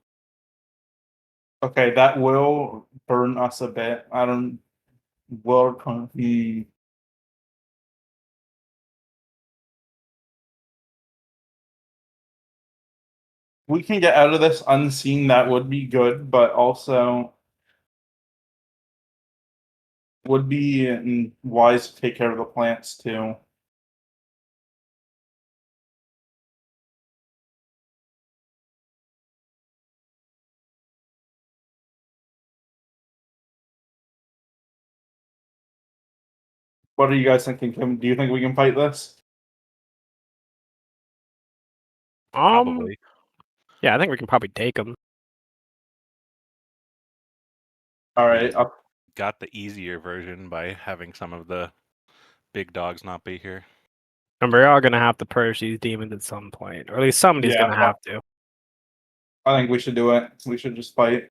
Okay, that will burn us a bit. I don't. Will he? We can get out of this unseen. That would be good, but also would be wise to take care of the plants too. What are you guys thinking? Do you think we can fight this? Probably. Yeah, I think we can probably take him. All right. Got the easier version by having some of the big dogs not be here. And we are gonna have to purge these demons at some point, or at least somebody's Yeah. gonna have to. I think we should do it. We should just fight.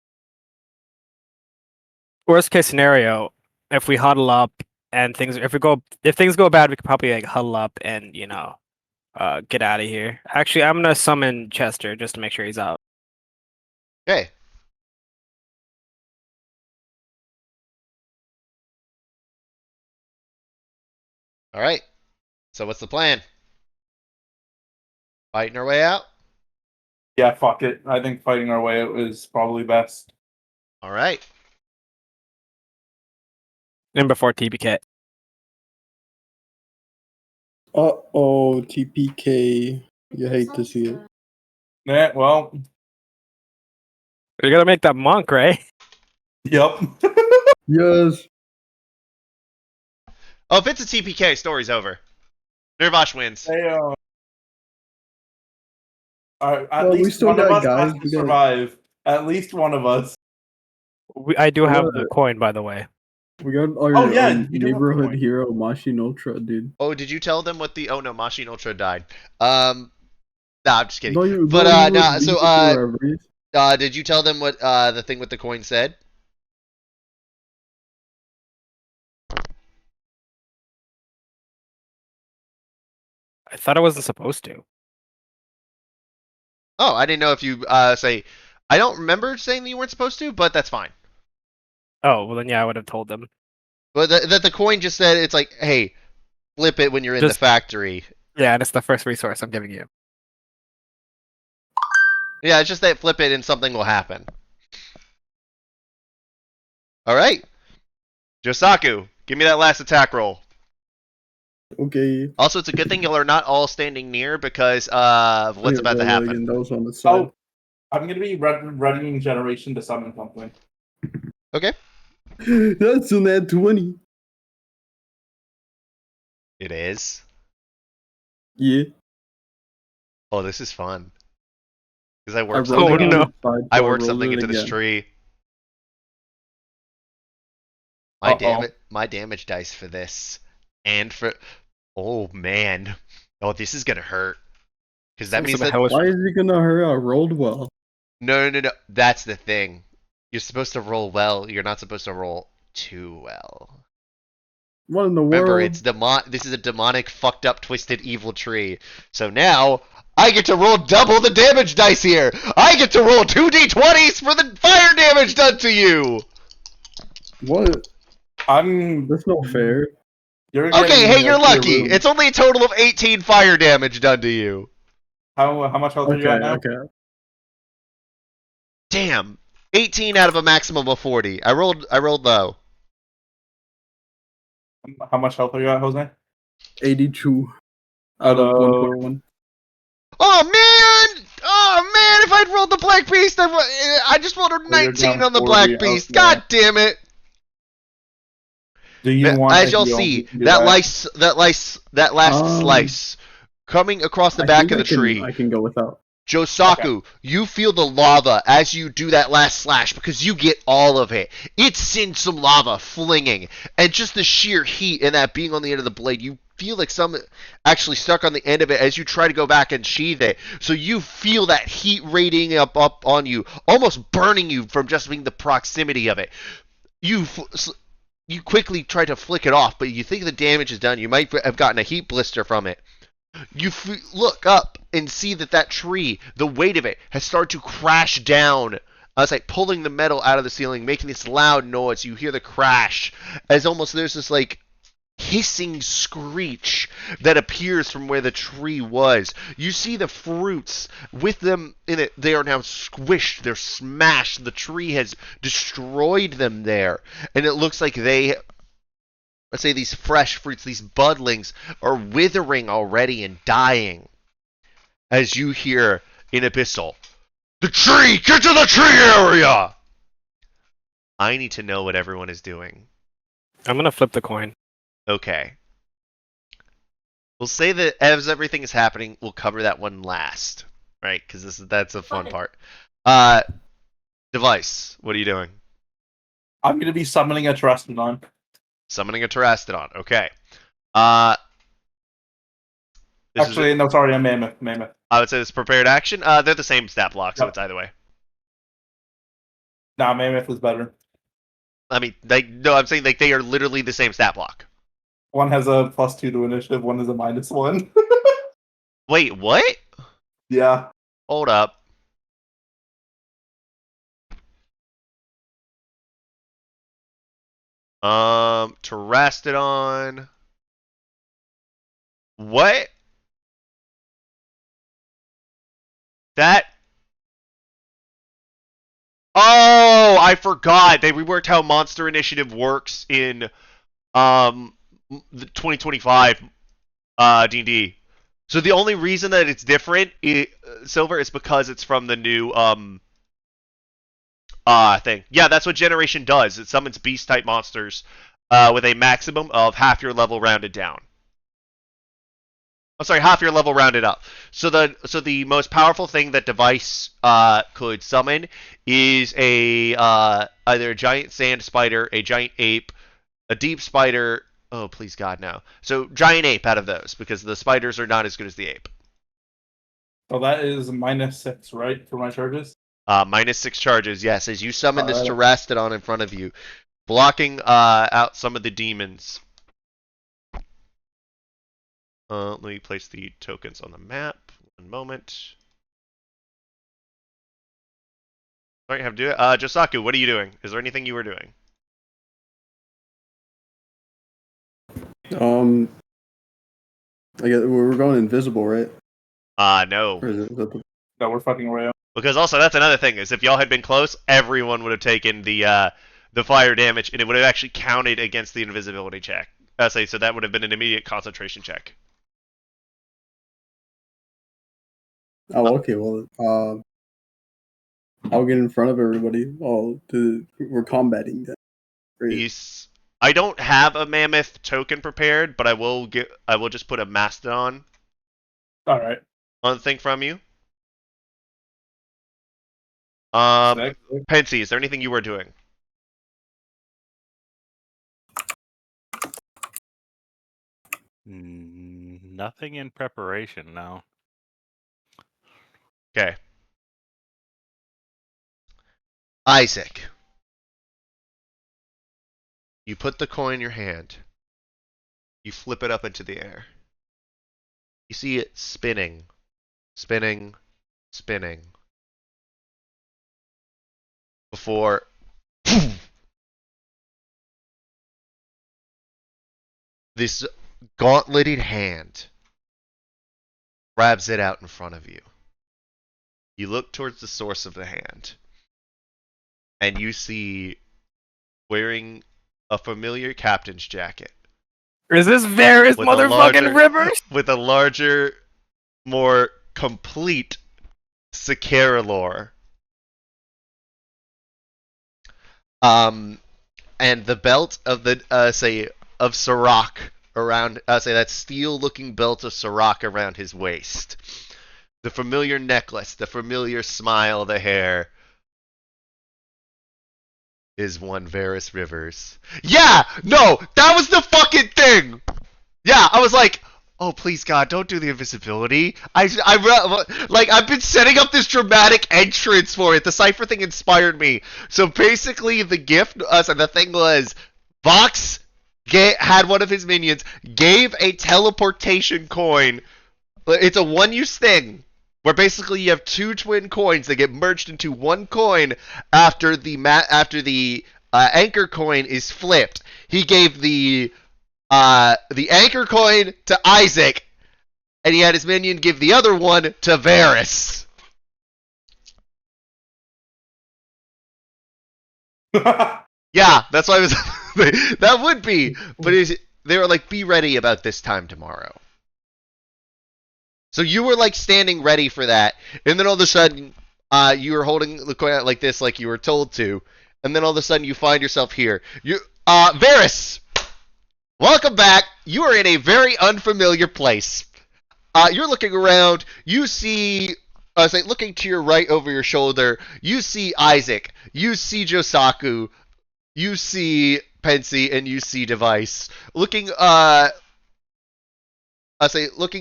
Worst case scenario, if we huddle up and if things go bad, we could probably like huddle up and get out of here. Actually, I'm gonna summon Chester just to make sure he's out. Okay. All right. So what's the plan? Fighting our way out? Yeah, fuck it. I think fighting our way out is probably best. All right. And before TBK. Uh-oh, TPK. You hate to see it. Yeah, well, You're gonna make that monk, right? yep. Yes. Oh, if it's a TPK, story's over. Nervash wins. Hey, at Well, we least still one of got us guys. has to We got- survive. At least one of us. I do have What? the coin, by the way. We got our, Oh, yeah, our you do have the neighborhood point. hero, Mashi Ultra, dude. Oh, did you tell them what the? Oh no, Mashin Ultra died. Nah, I'm just kidding. No, you, But no, you nah. would So leave it wherever he is. did you tell them what the thing with the coin said? I thought I wasn't supposed to. Oh, I didn't know if you say. I don't remember saying that you weren't supposed to, but that's fine. Oh, well then yeah, I would have told them. But that the coin just said it's like, hey, flip it when you're in the Just- factory. Yeah, and it's the first resource I'm giving you. Yeah, it's just that flip it and something will happen. All right, Josaku, give me that last attack roll. Okay. Also, it's a good thing y'all are not all standing near because of what's about to happen. Again. That was on the side. Oh, I'm gonna be readying generation to summon something. Okay. That's on that 20. It is. Yeah. Oh, this is fun. Because I I worked rolled something. it no. on the side, I so worked rolled something it into this again. tree. Uh-oh. My damage dice for this, and for oh man, oh this is gonna hurt. Because that Seems means some that hellish- Why is he gonna hurt? I rolled well. no. That's the thing. You're supposed to roll well. You're not supposed to roll too well. What in the Remember, world? it's this is a demonic, fucked up, twisted, evil tree. So now I get to roll double the damage dice here. I get to roll 2d20s for the fire damage done to you. What? I'm. That's not fair. You're Okay, getting, hey, you're like, lucky. It's only a total of 18 fire damage done to you. How much health are you Okay, at now? okay. Damn. 18 out of a maximum of 40. I rolled low. How much health are you at, Jose? 82 out of 121. Oh man! Oh man! If I'd rolled the Black Beast, I just rolled a Well, you're 19 down on the 40 Black out Beast. there. God damn it! Do you want? As a y'all heal? see, You can do that last Um, slice coming across the I back think of the tree. I can go without. Josaku, you feel the lava as you do that last slash because you get all of it. It sends some lava flinging, and just the sheer heat and that being on the end of the blade, you feel like some actually stuck on the end of it as you try to go back and sheathe it. So you feel that heat radiating up on you, almost burning you from just being the proximity of it. You quickly try to flick it off, but you think the damage is done. You might have gotten a heat blister from it. You look up and see that tree, the weight of it, has started to crash down. It's like pulling the metal out of the ceiling, making this loud noise. You hear the crash as almost there's this like hissing screech that appears from where the tree was. You see the fruits with them in it. They are now squished. They're smashed. The tree has destroyed them there. And it looks like let's say these fresh fruits, these budlings, are withering already and dying. As you hear in Abyssal, the tree! Get to the tree area! I need to know what everyone is doing. I'm gonna flip the coin. Okay. We'll say that as everything is happening, we'll cover that one last. Right? Because that's a fun part. Device, what are you doing? I'm going to be summoning a Terastodon. Summoning a Terastodon. Okay. Actually, no, sorry, a Mammoth. Mammoth. I would say this prepared action. They're the same stat block, so Yep. it's either way. Nah, Mammoth is better. I mean, no, I'm saying they are literally the same stat block. One has a +2 to initiative, one is a -1. Wait, what? Yeah. Hold up. Terastodon. What? That? Oh, I forgot. They reworked how Monster Initiative works in the 2025 D&D. So the only reason that it's different, Silver, is because it's from the new thing. Yeah, that's what Generation does. It summons beast type monsters with a maximum of half your level rounded down. I'm sorry, half your level rounded up. So the most powerful thing that Device could summon is either a giant sand spider, a giant ape, a deep spider. Oh, please God, no. So giant ape out of those because the spiders are not as good as the ape. So that is -6, right, for my charges? -6 charges, yes, as you summon this Alright. Terastodon in front of you, blocking out some of the demons. Let me place the tokens on the map. One moment. Alright, have to do it. Josaku, what are you doing? Is there anything you were doing? I guess we're going invisible, right? No. Or is it the... No, we're fucking Rayo. Because also that's another thing is if y'all had been close, everyone would have taken the fire damage, and it would have actually counted against the invisibility check. So that would have been an immediate concentration check. Oh, okay. Well, I'll get in front of everybody. We're combating that. Great. I don't have a mammoth token prepared, but I will just put a mastodon Alright. on the thing from you. Sick. Pensy, is there anything you were doing? Nothing in preparation now. Okay. Isaac. You put the coin in your hand. You flip it up into the air. You see it spinning spinning, spinning. Before this gauntleted hand grabs it out in front of you. You look towards the source of the hand, and you see wearing a familiar captain's jacket. Is this Varys With a motherfucking larger- Rivers? With a larger, more complete Sakara lore. And the belt of the of Sirach around that steel-looking belt of Sirach around his waist. The familiar necklace, the familiar smile, the hair is one Varys Rivers. Yeah, no, that was the fucking thing. Yeah, I was like, oh please God, don't do the invisibility. I've been setting up this dramatic entrance for it. The cipher thing inspired me. So basically, the gift, so the thing was, Vox had one of his minions gave a teleportation coin. It's a one-use thing where basically you have two twin coins that get merged into one coin after the anchor coin is flipped. He gave the anchor coin to Isaac, and he had his minion give the other one to Varys. Yeah, that's why I was. That would be, but they were like, be ready about this time tomorrow. So you were like standing ready for that, and then all of a sudden, you were holding the coin out like this, like you were told to, and then all of a sudden you find yourself here. Varys, welcome back. You are in a very unfamiliar place. You're looking around. You see, looking to your right over your shoulder, you see Isaac. You see Josaku. You see Pensy, and you see Device. Looking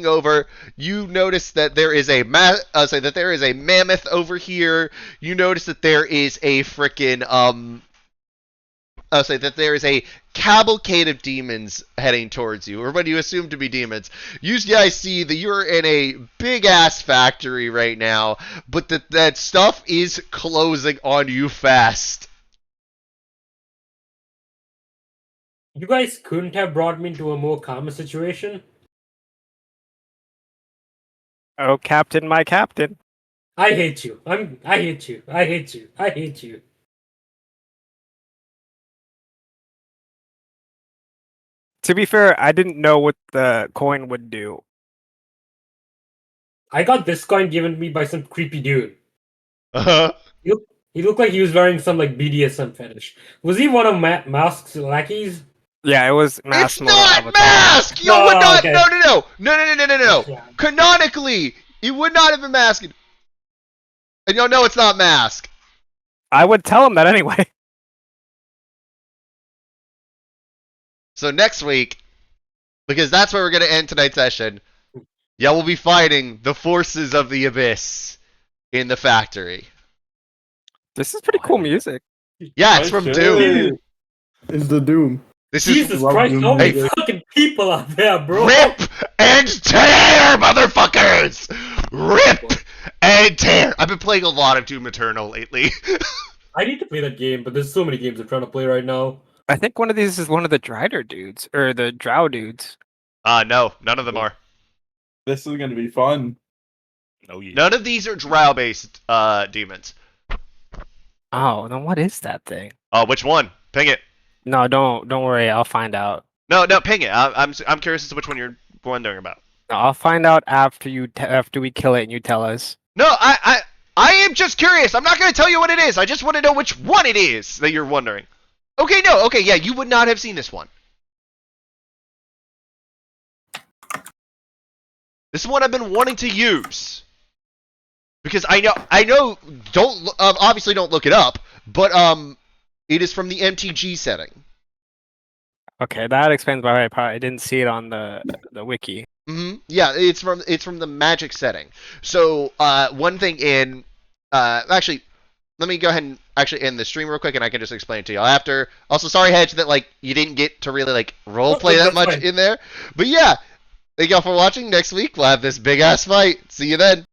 over, you notice that there is a mammoth over here. You notice that there is a frickin' that there is a cavalcade of demons heading towards you, or what you assume to be demons. You guys see that you're in a big ass factory right now, but that stuff is closing on you fast. You guys couldn't have brought me into a more calmer situation. Oh, Captain, my Captain. I hate you. I hate you. I hate you. I hate you. To be fair, I didn't know what the coin would do. I got this coin given me by some creepy dude. Uh-huh. He looked like he was wearing some like BDSM fetish. Was he one of Mask's lackeys? Yeah, it was Mask. It's not Mask! You would not. Okay. No. Yeah. Canonically, it would not have been Mask. And you'll know it's not Mask. I would tell him that anyway. So next week, because that's where we're going to end tonight's session, yeah, we'll be fighting the forces of the Abyss in the factory. This is pretty cool music. Yeah, it's from Doom. Is the Doom. This is Jesus Love Christ, Doom. how many Hey. fucking people out there, bro? Rip and tear, motherfuckers! Rip and tear! I've been playing a lot of Doom Eternal lately. I need to play that game, but there's so many games I'm trying to play right now. I think one of these is one of the Drider dudes, or the Drow dudes. No, none of them are. This is gonna be fun. Oh yeah. None of these are Drow-based demons. Oh, then what is that thing? Oh, which one? Ping it. No, don't worry. I'll find out. No, ping it. I'm curious as to which one you're wondering about. No, I'll find out after after we kill it and you tell us. No, I am just curious. I'm not going to tell you what it is. I just want to know which one it is that you're wondering. Okay, yeah, you would not have seen this one. This is one I've been wanting to use. Because I know, obviously don't look it up, but it is from the MTG setting. Okay, that explains why I probably didn't see it on the wiki. Yeah, it's from the Magic setting. So one thing in actually, let me go ahead and actually end the stream real quick, and I can just explain it to you after. Also, sorry, Hedge, that like you didn't get to really like role play that That's much fine. in there. But yeah, thank y'all for watching. Next week we'll have this big ass fight. See you then.